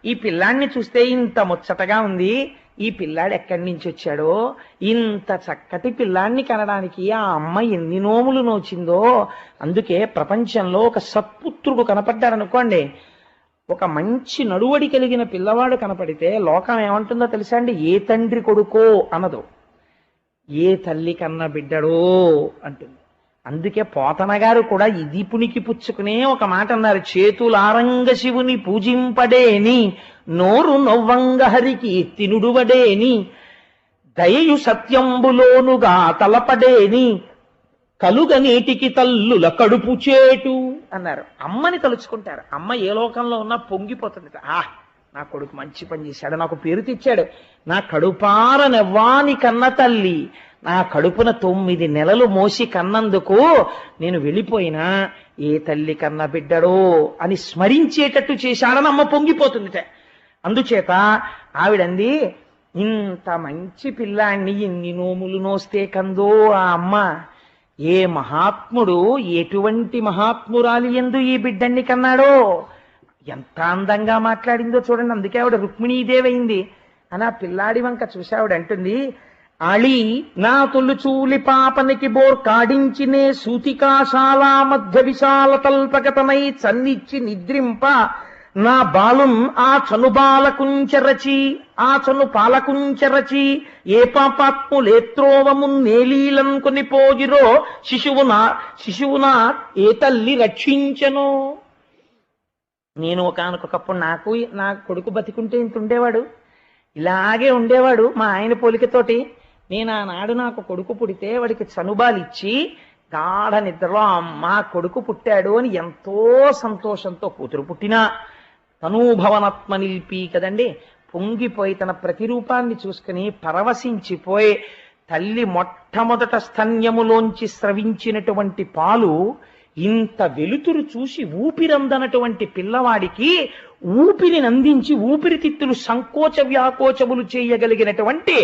ఈ పిల్లాడిని చూస్తే ఇంత ముచ్చటగా ఉంది, ఈ పిల్లాడు ఎక్కడి నుంచి వచ్చాడో, ఇంత చక్కటి పిల్లాడిని కనడానికి ఆ అమ్మ ఎన్ని నోములు నోచిందో. అందుకే ప్రపంచంలో ఒక సత్పుత్రుడు కనపడ్డారనుకోండి, ఒక మంచి నడువడి కలిగిన పిల్లవాడు కనపడితే లోకం ఏమంటుందో తెలుసా అండి? ఏ తండ్రి కొడుకో అనదు, ఏ తల్లి కన్న బిడ్డడో అంటుంది. అందుకే పోతన గారు కూడా ఇది పునికి పుచ్చుకునే ఒక మాట అన్నారు, చేతులారంగ శివుని పూజింపడేని నోరు నొవ్వంగ హరికి తినుడువడేని దయయు సత్యంబులోనుగా తలపడేని కలుగ నేటికి తల్లుల కడుపు చేటు అన్నారు. అమ్మని తలుచుకుంటారు. అమ్మ ఏ లోకంలో ఉన్నా పొంగిపోతుంది. నా కొడుకు మంచి పని చేశాడు, నాకు పేరు తెచ్చాడు, నా కడుపార నెవ్వాని కన్న తల్లి నా కడుపున 9 నెలలు మోసి కన్నందుకు నేను వెళ్ళిపోయినా ఏ తల్లి కన్న బిడ్డడో అని స్మరించేటట్టు చేశాడని అమ్మ పొంగిపోతుందిట. అందుచేత ఆవిడంది, ఇంత మంచి పిల్లాన్ని ఎన్ని నోములు నోస్తే కందో ఆ అమ్మ, ఏ మహాత్ముడు ఎటువంటి మహాత్మురాలి యందు ఈ బిడ్డన్ని కన్నాడో, ఎంత అందంగా మాట్లాడిందో చూడండి. అందుకే ఆవిడ రుక్మిణీదేవైంది అని ఆ పిల్లాడి వంక చూసి ఆవిడ అంటుంది, అళి నా తొలుచూలి పాపనికి బోర్ కాడించినే సూతికాశాలా మధ్య విశాల తల్పగతమై చన్నిచ్చి నిద్రింప నా బాలుం ఆ చను బాలకుంచరచి ఆ చను పాలకుంచరచి ఏ పాపాత్ములేత్రోవమున్నేలీలం కొని పోజిరో శిశువునా ఏ తల్లి రక్షించను. నేను ఒకానొకప్పుడు నా కొడుకు బతికుంటే ఇంత ఉండేవాడు, ఇలాగే ఉండేవాడు మా ఆయన పోలికతోటి. నేను ఆనాడు నాకు కొడుకు పుడితే వాడికి చనుబాలిచ్చి గాఢ నిద్రలో అమ్మ కొడుకు పుట్టాడు అని ఎంతో సంతోషంతో, కూతురు పుట్టినా తనూభవనాత్మ నిలిపి కదండి, పొంగిపోయి తన ప్రతిరూపాన్ని చూసుకుని పరవశించిపోయి తల్లి మొట్టమొదట స్తన్యములోంచి స్రవించినటువంటి పాలు ఇంత వెలుతురు చూసి ఊపిరందనటువంటి పిల్లవాడికి ఊపిరిని అందించి ఊపిరితిత్తులు సంకోచ వ్యాకోచములు చేయగలిగినటువంటి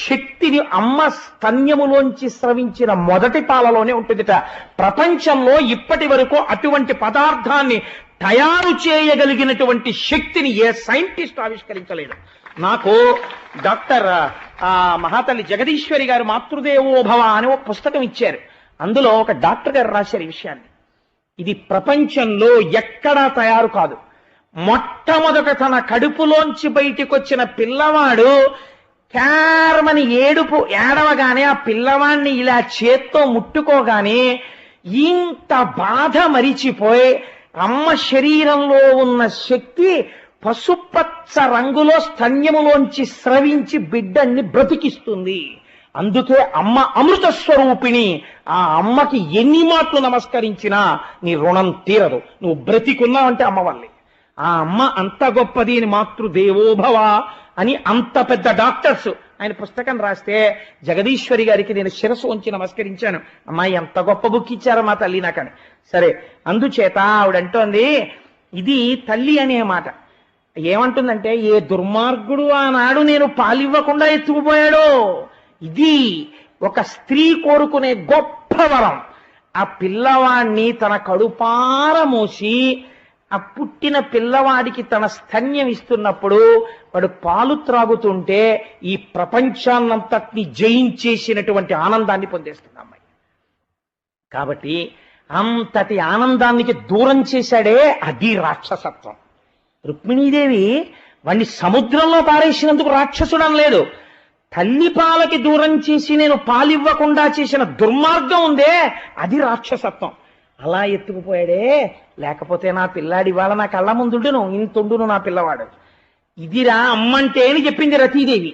శక్తిని అమ్మ స్తన్యములోంచి స్రవించిన మొదటి పాలలోనే ఉంటుందిట. ప్రపంచంలో ఇప్పటి వరకు అటువంటి పదార్థాన్ని తయారు చేయగలిగినటువంటి శక్తిని ఏ సైంటిస్ట్ ఆవిష్కరించలేదు. నాకు డాక్టర్ మహాతల్లి జగదీశ్వరి గారు మాతృదేవోభవ అని ఒక పుస్తకం ఇచ్చారు. అందులో ఒక డాక్టర్ గారు రాశారు ఈ విషయాన్ని. ఇది ప్రపంచంలో ఎక్కడా తయారు కాదు. మొట్టమొదట తన కడుపులోంచి బయటికి వచ్చిన పిల్లవాడు కేర్మని ఏడవగానే ఆ పిల్లవాడిని ఇలా చేత్తో ముట్టుకోగానే ఇంత బాధ మరిచిపోయి అమ్మ శరీరంలో ఉన్న శక్తి పసుపచ్చ రంగులో స్తన్యములోంచి స్రవించి బిడ్డన్ని బ్రతికిస్తుంది. అందుకే అమ్మ అమృత స్వరూపిణి. ఆ అమ్మకి ఎన్ని మాటలు నమస్కరించినా నీ రుణం తీరదు. నువ్వు బ్రతికున్నావంటే అమ్మ వల్లే. ఆ అమ్మ అంత గొప్పది అని మాతృదేవోభవ అని అంత పెద్ద డాక్టర్స్ ఆయన పుస్తకం రాస్తే జగదీశ్వరి గారికి నేను శిరస్సు ఉంచి నమస్కరించాను. అమ్మాయి ఎంత గొప్ప బుక్ ఇచ్చారో మా తల్లి నాకని. సరే, అందుచేత ఆవిడంటోంది ఇది తల్లి అనే మాట. ఏమంటుందంటే, ఏ దుర్మార్గుడు ఆనాడు నేను పాలివ్వకుండా ఎత్తుకుపోయాడో, ఇది ఒక స్త్రీ కోరుకునే గొప్ప వరం. ఆ పిల్లవాణ్ణి తన కడుపార మోసి ఆ పుట్టిన పిల్లవాడికి తన స్తన్యం ఇస్తున్నప్పుడు వాడు పాలు త్రాగుతుంటే ఈ ప్రపంచాన్నంతటిని జయించేసినటువంటి ఆనందాన్ని పొందేస్తుంది అమ్మాయి. కాబట్టి అంతటి ఆనందానికి దూరం చేశాడే అది రాక్షసత్వం. రుక్మిణీదేవి వాణ్ణి సముద్రంలో పారేసినందుకు రాక్షసుడు అనలేదు. తల్లి పాలకి దూరం చేసి నేను పాలివ్వకుండా చేసిన దుర్మార్గం ఉందే అది రాక్షసత్వం. అలా ఎత్తుకుపోయాడే, లేకపోతే నా పిల్లాడి వాళ్ళ నా కళ్ళ ముందుండును, ఇంతుండును నా పిల్లవాడు. ఇదిరా అమ్మంటే అని చెప్పింది రతీదేవి.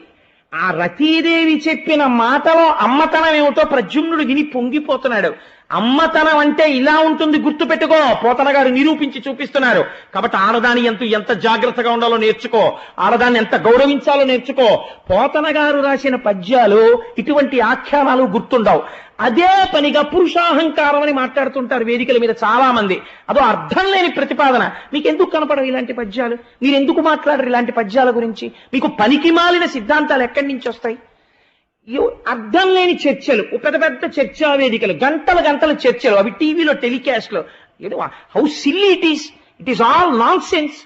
ఆ రతీదేవి చెప్పిన మాటలో అమ్మతనం ఏమిటో ప్రద్యుమ్నుడు విని పొంగిపోతున్నాడు. అమ్మతనం అంటే ఇలా ఉంటుంది, గుర్తుపెట్టుకో. పోతన గారు నిరూపించి చూపిస్తున్నారు. కాబట్టి ఆడదాని ఎంత జాగ్రత్తగా ఉండాలో నేర్చుకో, ఆడదాన్ని ఎంత గౌరవించాలో నేర్చుకో. పోతన గారు రాసిన పద్యాలు ఇటువంటి ఆఖ్యానాలు గుర్తుండవు. అదే పనిగా పురుషాహంకారం అని మాట్లాడుతుంటారు వేదికల మీద చాలా మంది. అదో అర్థం లేని ప్రతిపాదన. మీకు ఎందుకు కనపడవు ఇలాంటి పద్యాలు? మీరు ఎందుకు మాట్లాడరు ఇలాంటి పద్యాల గురించి? మీకు పనికి మాలిన సిద్ధాంతాలు ఎక్కడి నుంచి వస్తాయి? అర్థం లేని చర్చలు, పెద్ద పెద్ద చర్చా వేదికలు, గంటల చర్చలు, అవి టీవీలో టెలికాస్ట్లో. ఏదో how silly it is all non sense.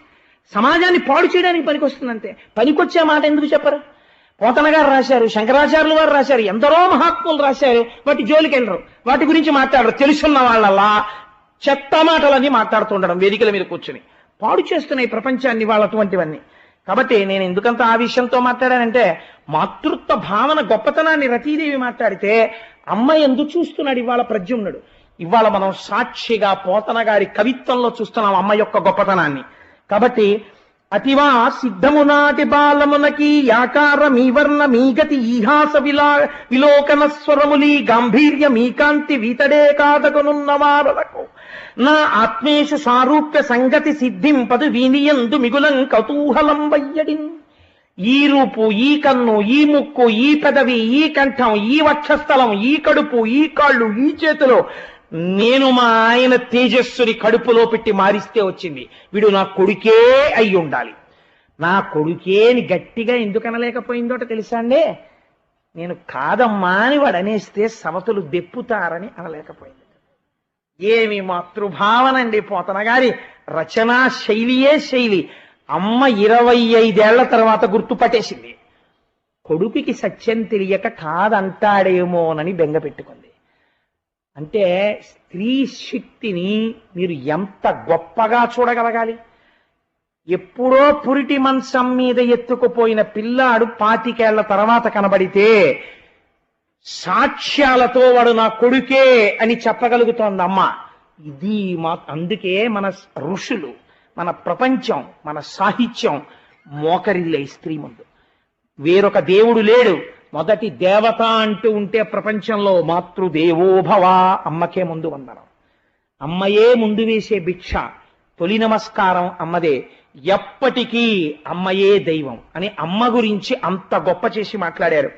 సమాజాన్ని పాడు చేయడానికి పనికొస్తుందంతే. పనికొచ్చే మాట ఎందుకు చెప్పరు? పోతన గారు రాశారు, శంకరాచార్యులు వారు రాశారు, ఎందరో మహాత్ములు రాశారు. వాటి జోలికి వెళ్ళరు, వాటి గురించి మాట్లాడరు. తెలుసున్న వాళ్ళలా చెత్త మాటలన్నీ మాట్లాడుతుండడం వేదికల మీద కూర్చుని పాడు చేస్తున్నాయి ప్రపంచాన్ని వాళ్ళు అటువంటివన్నీ. కాబట్టి నేను ఎందుకంత ఆ విషయంతో మాట్లాడానంటే, మాతృత్వ భావన గొప్పతనాన్ని రతీదేవి మాట్లాడితే అమ్మ ఎందుకు చూస్తున్నాడు ఇవాళ ప్రద్యుమ్నుడు. ఇవాళ మనం సాక్షిగా పోతన గారి కవిత్వంలో చూస్తున్నాం అమ్మ యొక్క గొప్పతనాన్ని. కాబట్టి అతివా సిద్ధమునాటి బాలమునకి యాకార మీవర్ణ మీగతి ఈహాస విలోకన స్వరములి గాంభీర్య మీకాంతి వీతడే కాదగనున్నవారలకు నా ఆత్మేషు సారూప్య సంగతి సిద్ధింపదు వీనియందు మిగులం కౌతూహలం వయ్యడిన్. ఈ రూపు, ఈ కన్ను, ఈ ముక్కు, ఈ పెదవి, ఈ కంఠం, ఈ వక్షస్థలం, ఈ కడుపు, ఈ కాళ్ళు, ఈ చేతులు నేను మా ఆయన తేజస్సుని కడుపులో పెట్టి మారిస్తే వచ్చింది. వీడు నా కొడుకే అయి ఉండాలి. నా కొడుకే అని గట్టిగా ఎందుకు అనలేకపోయిందోట తెలుసా అండి? నేను కాదమ్మా అని వాడు అనేస్తే సమతులు దెప్పుతారని అనలేకపోయింది. ఏమి మాతృభావన అండి! పోతన గారి రచనా శైలియే శైలి. అమ్మ 25 ఏళ్ల తర్వాత గుర్తుపట్టేసింది. కొడుకుకి సత్యం తెలియక కాదంటాడేమోనని బెంగ పెట్టుకుంది. అంటే స్త్రీ శక్తిని మీరు ఎంత గొప్పగా చూడగలగాలి. ఎప్పుడో పురిటి మంచం మీద ఎత్తుకుపోయిన పిల్లాడు 25 ఏళ్ల తర్వాత కనబడితే సాక్ష్యాలతో వాడు నా కొడుకే అని చెప్పగలుగుతోంది అమ్మ. ఇది అందుకే మన ఋషులు, మన ప్రపంచం, మన సాహిత్యం మోకరిల్లే స్త్రీ ముందు. వేరొక దేవుడు లేడు. మొదటి దేవత అంటూ ఉంటే ప్రపంచంలో మాతృదేవోభవ, అమ్మకే ముందు వందనం. అమ్మయే ముందు వేసే భిక్ష. తొలి నమస్కారం అమ్మదే. ఎప్పటికీ అమ్మయే దైవం అని అమ్మ గురించి అంత గొప్ప చేసి మాట్లాడారు.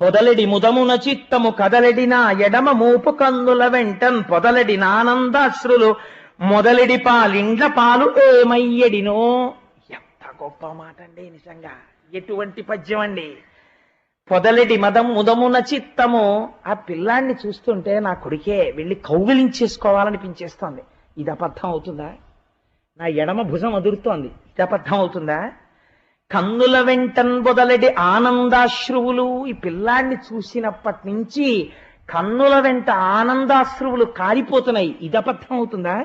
పొదలెడి ముదమున చిత్తము కదలెడిన ఎడమ మూపు కందుల వెంటన్ పొదలెడి నానందాశ్రులు మొదలెడి పాలిండ్ల పాలు ఏమయ్యడినో. ఎంత గొప్ప మాట అండి! నిజంగా ఎటువంటి పద్యం అండి! పొదలెడి ముదమున చిత్తము. ఆ పిల్లాన్ని చూస్తుంటే నా కొడుకే, వెళ్ళి కౌగిలించేసుకోవాలనిపించేస్తోంది. ఇది అబద్ధం అవుతుందా? నా ఎడమ భుజం అదురుతోంది, ఇది అబద్ధం అవుతుందా? కన్నుల వెంటన్ బొదలెడి ఆనందాశ్రువులు. ఈ పిల్లాన్ని చూసినప్పటి నుంచి కన్నుల వెంట ఆనందాశ్రువులు కారిపోతున్నాయి, ఇది అబద్ధం అవుతుందా?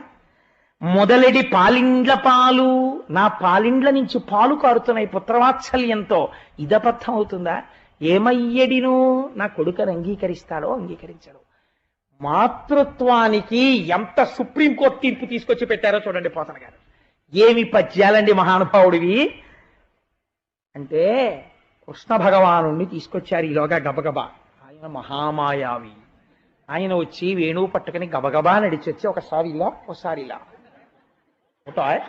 మొదలెడి పాలిండ్ల పాలు. నా పాలిండ్ల నుంచి పాలు కారుతున్నాయి పుత్రవాత్సల్యంతో, ఇది అబద్ధం అవుతుందా? ఏమయ్యడిను, నా కొడుకని అంగీకరిస్తాడో అంగీకరించాడో. మాతృత్వానికి ఎంత సుప్రీంకోర్టు తీర్పు తీసుకొచ్చి పెట్టారో చూడండి పోతన గారు. ఏమి పద్యాలండి మహానుభావుడివి! అంటే కృష్ణ భగవానుణ్ణి తీసుకొచ్చారు ఈలోగా గబగబా. ఆయన మహామాయావి. ఆయన వచ్చి వేణువు పట్టుకుని గబగబా నడిచొచ్చి ఒకసారి ఇలా ఒకసారి ఇలా,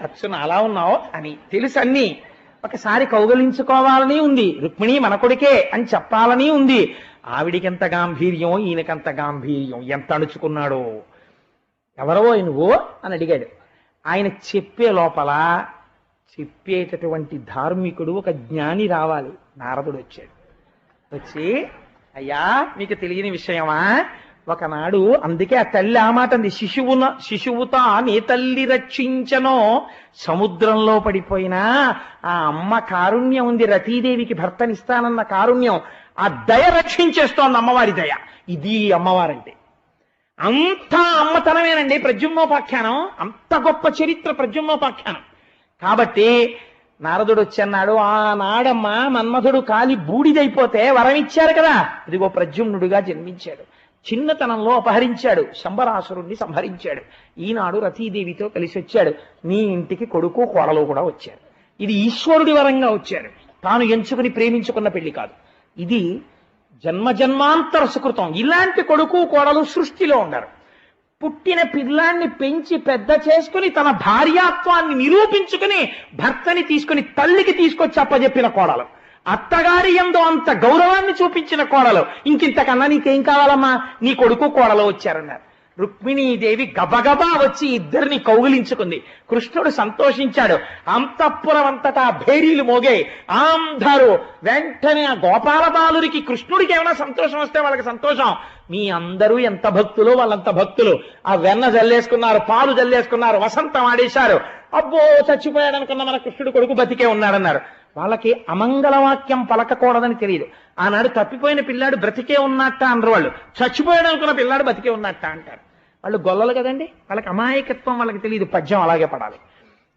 అచ్చున అలా ఉన్నావు అని తెలుసు అన్ని. ఒకసారి కౌగలించుకోవాలని ఉంది, రుక్మిణి మన కొడుకే అని చెప్పాలని ఉంది. ఆవిడికెంత గాంభీర్యం, ఈయనకంత గాంభీర్యం. ఎంత అణుచుకున్నాడో. ఎవరో నువ్వు అని అడిగాడు. ఆయన చెప్పే లోపల చెప్పేటటువంటి ధార్మికుడు, ఒక జ్ఞాని రావాలి. నారదుడు వచ్చాడు. వచ్చి, అయ్యా మీకు తెలియని విషయమా, ఒకనాడు అందుకే ఆ తల్లి ఆ మాట అంది, శిశువుతా నీ తల్లి రక్షించనో, సముద్రంలో పడిపోయినా ఆ అమ్మ కారుణ్యం ఉంది, రతీదేవికి భర్తనిస్తానన్న కారుణ్యం, ఆ దయ రక్షించేస్తోంది అమ్మవారి దయ. ఇది అమ్మవారంటే. అంత అమ్మతనమేనండి ప్రద్యుమ్నోపాఖ్యానం, అంత గొప్ప చరిత్ర ప్రద్యుమ్నోపాఖ్యానం. కాబట్టి నారదుడు వచ్చి అన్నాడు, ఆనాడమ్మా మన్మధుడు కాలి బూడిదైపోతే వరం ఇచ్చారు కదా, ఇదిగో ప్రద్యుమ్నుడిగా జన్మించాడు, చిన్నతనంలో అపహరించాడు, శంబరాసురుణ్ణి సంహరించాడు, ఈనాడు రతీదేవితో కలిసి వచ్చాడు, నీ ఇంటికి కొడుకు కోడలు కూడా వచ్చారు. ఇది ఈశ్వరుడి వరంగా వచ్చారు, తాను ఎంచుకుని ప్రేమించుకున్న పెళ్లి కాదు. ఇది జన్మజన్మాంతర సుకృతం. ఇలాంటి కొడుకు కోడలు సృష్టిలో ఉండరు. పుట్టిన పిల్లాన్ని పెంచి పెద్ద చేసుకుని తన భార్యాత్వాన్ని నిరూపించుకుని భర్తని తీసుకుని తల్లికి తీసుకొచ్చి అప్పజెప్పిన కోడలు, అత్తగారి యందు అంత గౌరవాన్ని చూపించిన కోడలు, ఇంకింతకన్నా నీకేం కావాలమ్మా, నీ కొడుకు కోడలు వచ్చారన్నారు. రుక్మిణీదేవి గబగబా వచ్చి ఇద్దరిని కౌగిలించుకుంది. కృష్ణుడు సంతోషించాడు. అంతఃపురం అంతటా భేరీలు మోగాయి. అందరూ వెంటనే ఆ గోపాల బాలురికి కృష్ణుడికి ఏమైనా సంతోషం వస్తే వాళ్ళకి సంతోషం. మీ అందరూ ఎంత భక్తులు, వాళ్ళంత భక్తులు. ఆ వెన్న జల్లేసుకున్నారు, పాలు జల్లేసుకున్నారు, వసంతం ఆడేశారు. అబ్బో చచ్చిపోయాడు అనుకున్న మన కృష్ణుడు కొడుకు బతికే ఉన్నాడన్నారు. వాళ్ళకి అమంగళవాక్యం పలకకూడదని తెలియదు. ఆనాడు తప్పిపోయిన పిల్లాడు బ్రతికే ఉన్నట్ట అనరు వాళ్ళు, చచ్చిపోయాడు అనుకున్న పిల్లాడు బతికే ఉన్నట్ట అంటారు. వాళ్ళు గొల్లలు కదండి, వాళ్ళకి అమాయకత్వం వాళ్ళకి తెలియదు, పద్యం అలాగే పడాలి.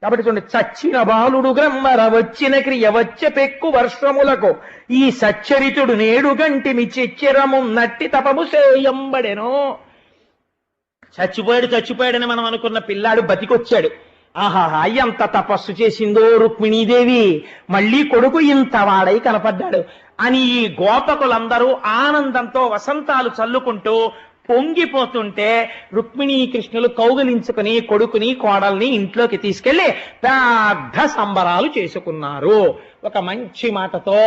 కాబట్టి చూడండి, చచ్చిన బాలుడు గ్రమ్మర వచ్చిన క్రియ వచ్చే పెక్కు వర్షములకు ఈ సచ్చరితుడు నేడు గంటిని చెచ్చెరము నట్టి తపము సేయంబడెను. చచ్చిపోయాడని మనం అనుకున్న పిల్లాడు బతికొచ్చాడు. ఆహాహా, ఎంత తపస్సు చేసిందో రుక్మిణీదేవి, మళ్ళీ కొడుకు ఇంత వాడై కనపడ్డాడు అని ఈ గోపకులందరూ ఆనందంతో వసంతాలు చల్లుకుంటూ పొంగిపోతుంటే రుక్మిణీ కృష్ణులు కౌగిలించుకుని కొడుకుని కోడల్ని ఇంట్లోకి తీసుకెళ్లి పెద్ద సంబరాలు చేసుకున్నారు. ఒక మంచి మాటతో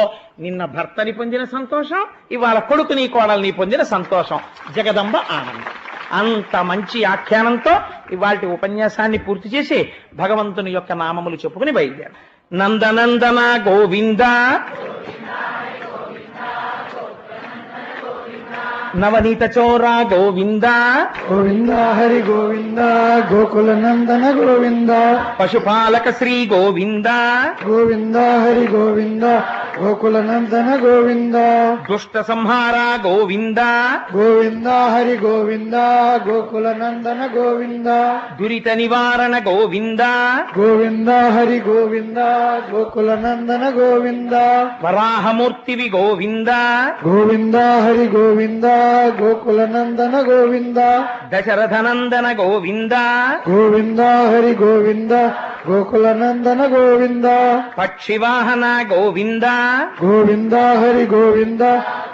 నిన్న భర్తని పొందిన సంతోషం, ఇవాళ కొడుకుని కోడల్ని పొందిన సంతోషం, జగదంబ ఆనందం. అంత మంచి ఆఖ్యానంతో ఇవాళ ఉపన్యాసాన్ని పూర్తి చేసి భగవంతుని యొక్క నామములు చెప్పుకుని బయలుదేరు. నందనందన గోవింద, నవనీత చోర గోవింద, గోవింద హరి గోవింద, గోకుల నందన గోవింద, పశుపాలక శ్రీ గోవింద, గోవింద హరి గోవింద, గోకుల నందన గోవింద, దుష్ట సంహార గోవింద, గోవింద హరి గోవింద, గోకుల నందన గోవింద, దురిత నివారణ గోవింద, గోవింద హరి గోవింద, గోకుల నందన గోవింద, వరాహమూర్తివి గోవింద, గోవింద హరి గోవింద, గోకుల నందన గోవింద, దశరథనందన గోవింద, గోవింద హరి గోవింద, గోకుల నందన గోవింద, పక్షివాహన గోవింద, గోవింద హరి గోవింద,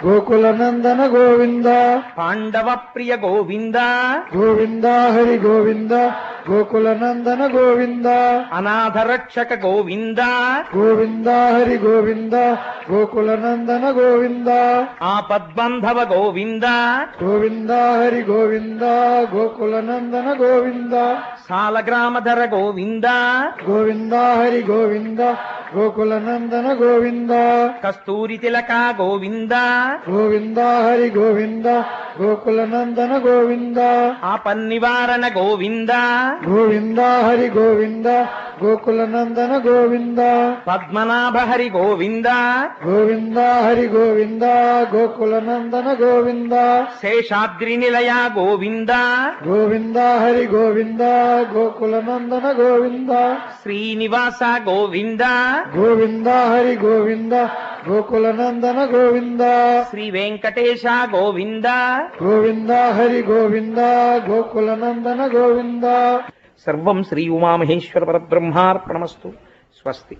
గోకుల నందన గోవింద, పాండవ ప్రియ గోవింద, గోవింద హరి గోవింద, గోకుల నందన గోవింద, అనాథ రక్షక గోవింద, గోవింద హరి గోవింద, గోకుల నందన గోవింద, ఆపద్బంధవ గోవింద, గోవింద హరి గోవింద, గోకుల నందన గోవింద, సాలగ్రామధర గోవింద, గోవింద హరి గోవింద, గోకుల నందన గోవింద, కస్తూరి తిలక గోవింద, గోవింద హరి గోవింద, గోకుల నందన గోవింద, ఆపన్నివారణ గోవింద, గోవింద హరి గోవింద, గోకుల నందన గోవింద, పద్మనాభ హరి గోవింద, గోవింద హరి గోవింద, గోకుల నందన గోవింద, శేషాద్రి నిలయ గోవింద, గోవింద హరి గోవింద, గోకుల నందన గోవింద, శ్రీనివాస గోవింద, గోవింద హరి గోవింద, గోకుల నందన గోవింద, శ్రీ వెంకటేశ గోవింద, గోవింద హరి గోవింద, గోకుల నందన గోవింద. సర్వం శ్రీ ఉమామహేశ్వర పరబ్రహ్మార్పణమస్తు. స్వస్తి.